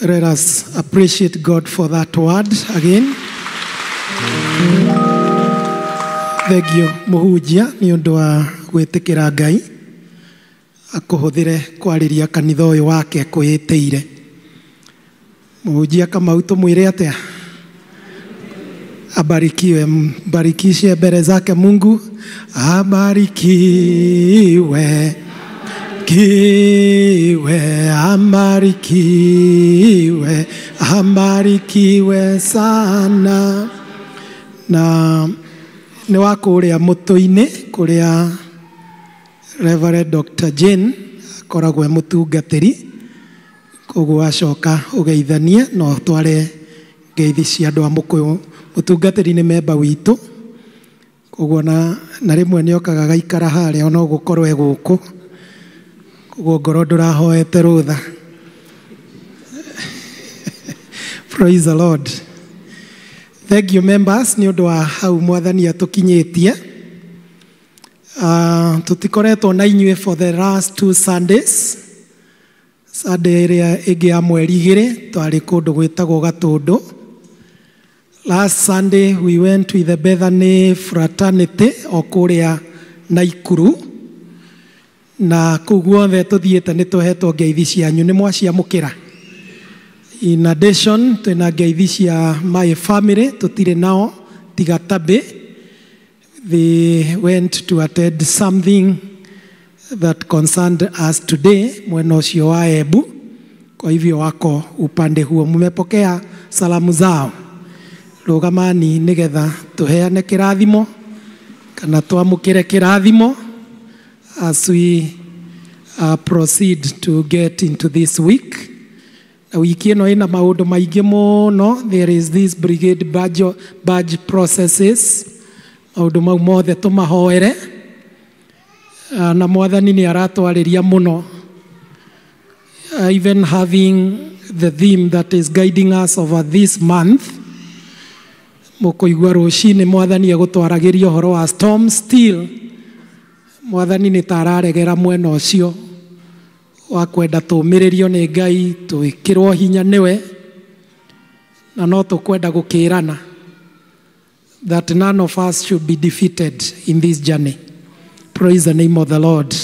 Let us appreciate God for that word again. Thegio muhunjia ni undu wa gwitikira Ngai akuhuthire kwariria kanitha uyu wake kwiyitiire. Muhunjia Kamau tumwire atia? Abarikiwe, mbarikishe mbele zake Mungu. Abarikiwe, abarikiwe sana. Na ni wako uria mutu-ini kuria Reverend Dr. Jane akoragwo mutungatiri, koguo acoka ugeithanie no tware ngeithi cia andu a Mukuyu. Mutungatiri ni memba witu, koguo na rimwe ni okaga gaikara haria no gukorwo e guku, koguo ngoro ndurahoete rutha. Praise the Lord. Thank you members ni undu wa hau mwathani atukinyitie. Tutikoretwo na inyue for the last 2 Sundays. Sunday iria ingi ya mweri 2 twari kundu gwitagwo Gatundu. Last Sunday we went with the Bethany fraternity okuria Naikuru, na kuguothe tuthiete ni tuhetwo ngeithi cianyu ni mwaciamukira. In addition twina ngeithi cia my family tutire nao tiga Tabe. They went to attend something that concerned us today mwena ucio wa Embu, kwa hivyo wako upande huo. Mumepokea salamu zao. Rugamani nigetha tuheane kirathimo kana twamukire kirathimo as we proceed to get into this week. Na wiki ino ina maundu maingi muno. There is this brigade badge processes, maundu mau mothe tumahoere, na mwathani ni aratwariria muno, even having the theme that is guiding us over this month. Mukuigua rucini mwathani egutwaragiria uhoro wa storm still. Mwathani ni tararegera mwena ucio wa kwenda tumiririo ni Ngai, twikirwo hinya niwe, na no tukwenda gukirana that none of us should be defeated in this journey. Praise the name of the Lord.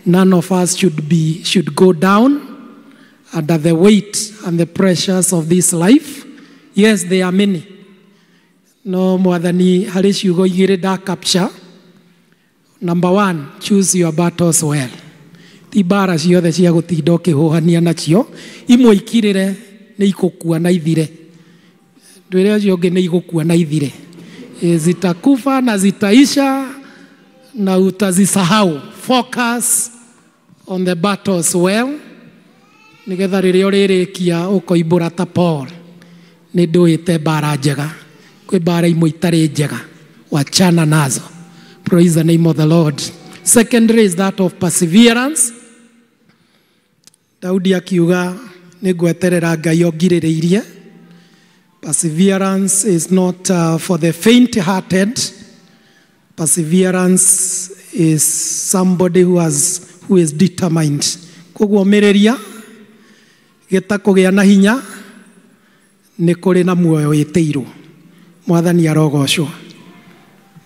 None of us should go down under the weight and the pressures of this life. Yes, there are many. No mwathani hari ciugo igiri da capture. Number 1, choose your battles well. Ti bara ciothe cia gutinda ukihuhania nacio, imwe ikirire ni igukua na ithire. Ndwire ucio ungi ni igukua na ithire. Zitakufa na zitaisha na utazisahau. Focus on the battles well. Nigetha riria uririkia ukoimbura ta Paul. Ni nduite bara njega. Kwi bara imwe itari njega, wachana nazo. Praise the name of the Lord. Secondary is that of perseverance. Daudi akiuga ni gweterera Ngai ongiririirie. Perseverance is not for the faint-hearted. Perseverance is somebody who is determined. Koguo miriria gita kugia na hinya ni kuri na muoyo witiirwo. Mwathani arogocwo.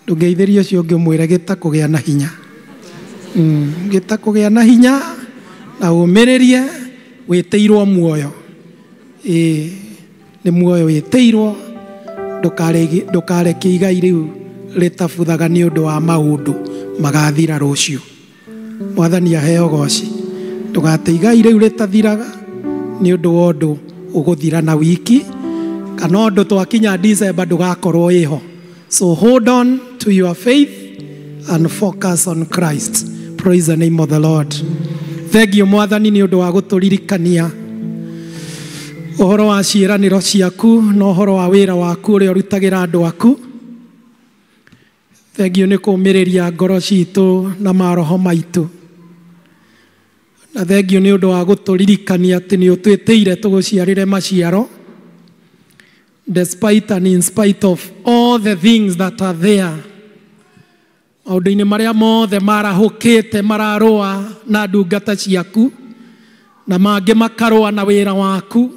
Ndungeithirio cio ngimwire gita kugia na hinya. Gita kugia na hinya na umiririe witiirwo muoyo. Ni muoyo witiirwo, ndukareke igai riu ritabuthaga ni undu wa maundu magathira rucio. Mwathani aheo goci. Ndugate igai riu ritathiraga ni undu wa undu uguthira na wiki, kana undu twakinya December ndugakorwo iho. So hold on to your faith and focus on Christ. Praise the name of the Lord. Thengio Mwathani nĩ ũndũ wa gũtũririkania ũhoro wa ciĩranĩro ciaku na ũhoro wa wĩra waku ũrĩa ũrutagĩra andũ aku. Thengio nĩ kũũmĩrĩria ngoro citũ na maroho maitũ. Na thengio nĩ ũndũ wa gũtũririkania atĩ nĩ ũtwĩtĩire tũgũciarĩre maciaro. Despite and in spite of all the things that are there. Maũndũ-inĩ marĩa mothe marahũkĩte mararũa na ndungata ciaku, na mangĩ makarũa na wĩra waku,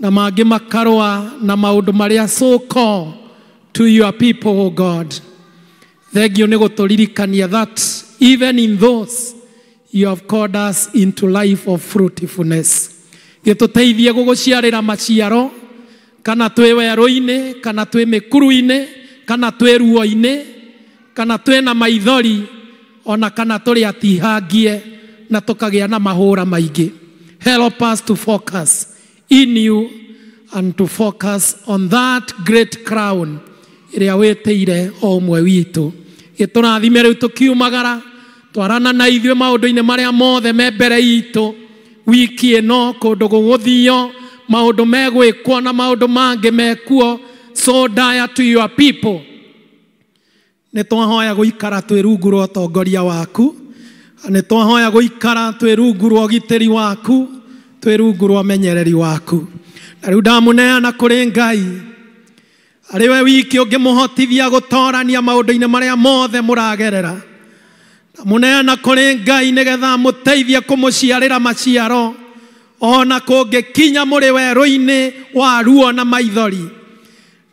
na mangĩ makarũa na maũndũ marĩa so called to your people, O God. Thengio nĩ gũtũririkania that even in those you have called us into life of fruitfulness. Gĩtũteithie gũgũciarĩra maciaro, kana twĩ werũ-inĩ, kana twĩ mĩkuru-inĩ, kana twĩ ruo-inĩ, kana twĩ na maithori, ona kana tũrĩ atihangie na tũkagĩa na mahũra maingĩ. Help us to focus in you and to focus on that great crown ĩrĩa wĩtĩire o ũmwe witũ. Gĩtũrathime rĩu tũkiumagara, twarana na ithuĩ maũndũ-inĩ marĩa mothe me mbere itũ, wiki ĩno kũndũ gũgũthio, maũndũ megwĩkwo na maũndũ mangĩ mekuo, so dire to your people. Nĩ twahoya gũikara twĩ rungu rwa ũtongoria waku, nĩ twahoya gũikara twĩ rungu rwa ũgitĩri waku, twĩ rungu rwa ũmenyereri waku. Na rĩu ndamũneana kũrĩ Ngai, arĩ we wiki ũngĩmũhotithia gũtoorania maũndũ-inĩ marĩa mothe mũragerera. Ndamũneana kũrĩ Ngai nĩgetha mũteithie kũmũciarĩra maciaro, ona kũngĩkinya mũrĩ werũ-inĩ wa ruo na maithori.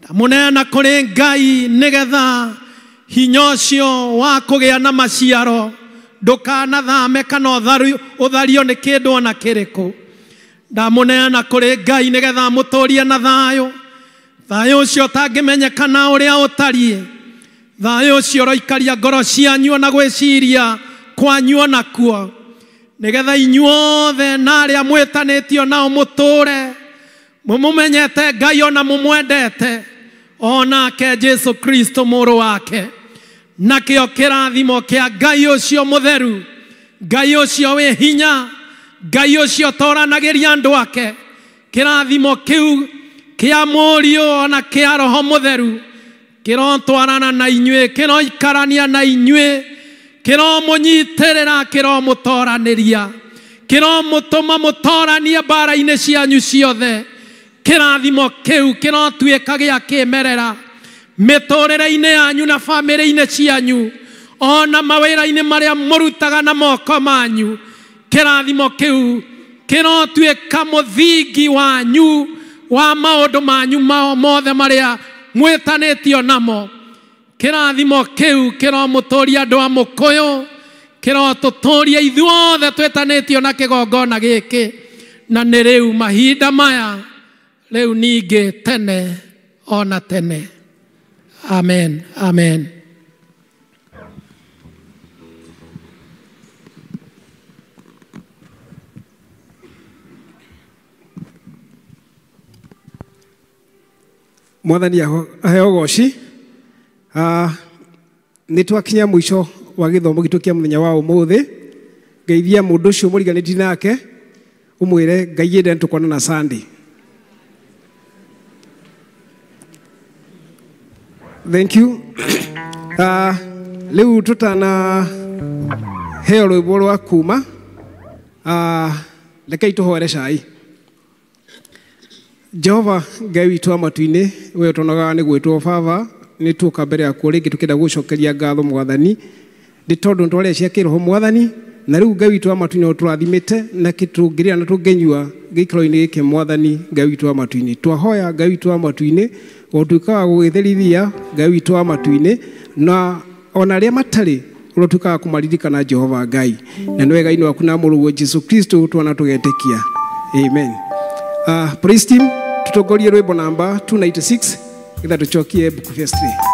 Ndamũneana kũrĩ Ngai nĩgetha hinya ũcio wa kũgĩa na maciaro ndũkanathame kana ũthario nĩ kĩndũ ona kĩrĩkũ. Ndamũneana kũrĩ Ngai nĩgetha mũtũũrie na thayũ, thayũ ũcio ũtangĩmenyekana ũrĩa ũtariĩ, thayũ ũcio ũroikaria ngoro cianyu na gwĩciria kwanyu onakuo, nĩgetha inyuothe na arĩa mwĩtanĩtio nao mũtũũre mũmũmenyete Ngai ona mũmwendete, onake Jesu Kristo mũrũ wake. Nakĩo kĩrathimo kĩa Ngai ũcio mũtheru, Ngai ũcio wĩ hinya, Ngai ũcio ũtooranagĩria andũ ake, kĩrathimo kĩu kĩa mũriũ ona kĩa Roho Mũtheru kĩrotwarana na inyuĩ, kĩroikarania na inyuĩ, kĩromũnyitĩrĩra, kĩromũtooranĩria, kĩromũtũma mũtooranie mbara-inĩ cianyu ciothe. Kĩrathimo kĩu kĩrotuĩka gĩa kĩmerera mĩtũũrĩre-inĩ yanyu na bamĩrĩ-inĩ cianyu, ona mawĩra-inĩ marĩa mũrutaga na moko manyu. Kĩrathimo kĩu kĩrotuĩka mũthingi wanyu wa maũndũ manyu mothe marĩa mwĩtanĩtio namo. Kĩrathimo kĩu kĩromũtũũria andũ a Mũkũyũ, kĩrotũtũũria ithuothe twĩtanĩtio na kĩgongona gĩkĩ, na nĩ rĩu mahinda maya, rĩu ningĩ tene ona tene. Amen. Amen. Mwathani aheo goci. Nĩ twakinya mũico wa gĩthomo gitũ kĩa mũthenya wa ũmũthĩ. Ngeithia mũndũ ũcio mũriganĩtie nake, ũmwĩre Ngai ende tũkona na Sunday. Thank you. Leo tutana heo rwĩmbo rwa kuma. Rekei tũhoere cai. Jehova Ngai witũ wa matu-inĩ, we ũtonaga nĩ gwĩtwo Baba, nĩ tuoka mbere yaku rĩngĩ tũkĩenda gũcokeria ngatho Mwathani nĩ tondũ ntwarĩa cia kĩroho Mwathani, na rĩu Ngai witũ wa matu-inĩ ũtũrathimĩte na kĩtũngĩrĩa na tũngĩnyua gĩikaro-inĩ gĩkĩ Mwathani Ngai witũ wa matu-inĩ. Twahoya Ngai witũ wa matu-inĩ ũtuĩka wa gũgĩtherithia Ngai witũ wa matu-inĩ, na ona arĩa matarĩ ũrotuĩka wa kũmaririkana Jehova Ngai, na nĩ wega-inĩ waku na mũrũ Jesu Kristo twana tũgetĩkia. Amen. Praise team, tutongorie rwĩmbo namba 296 getha tũcokie Book of History.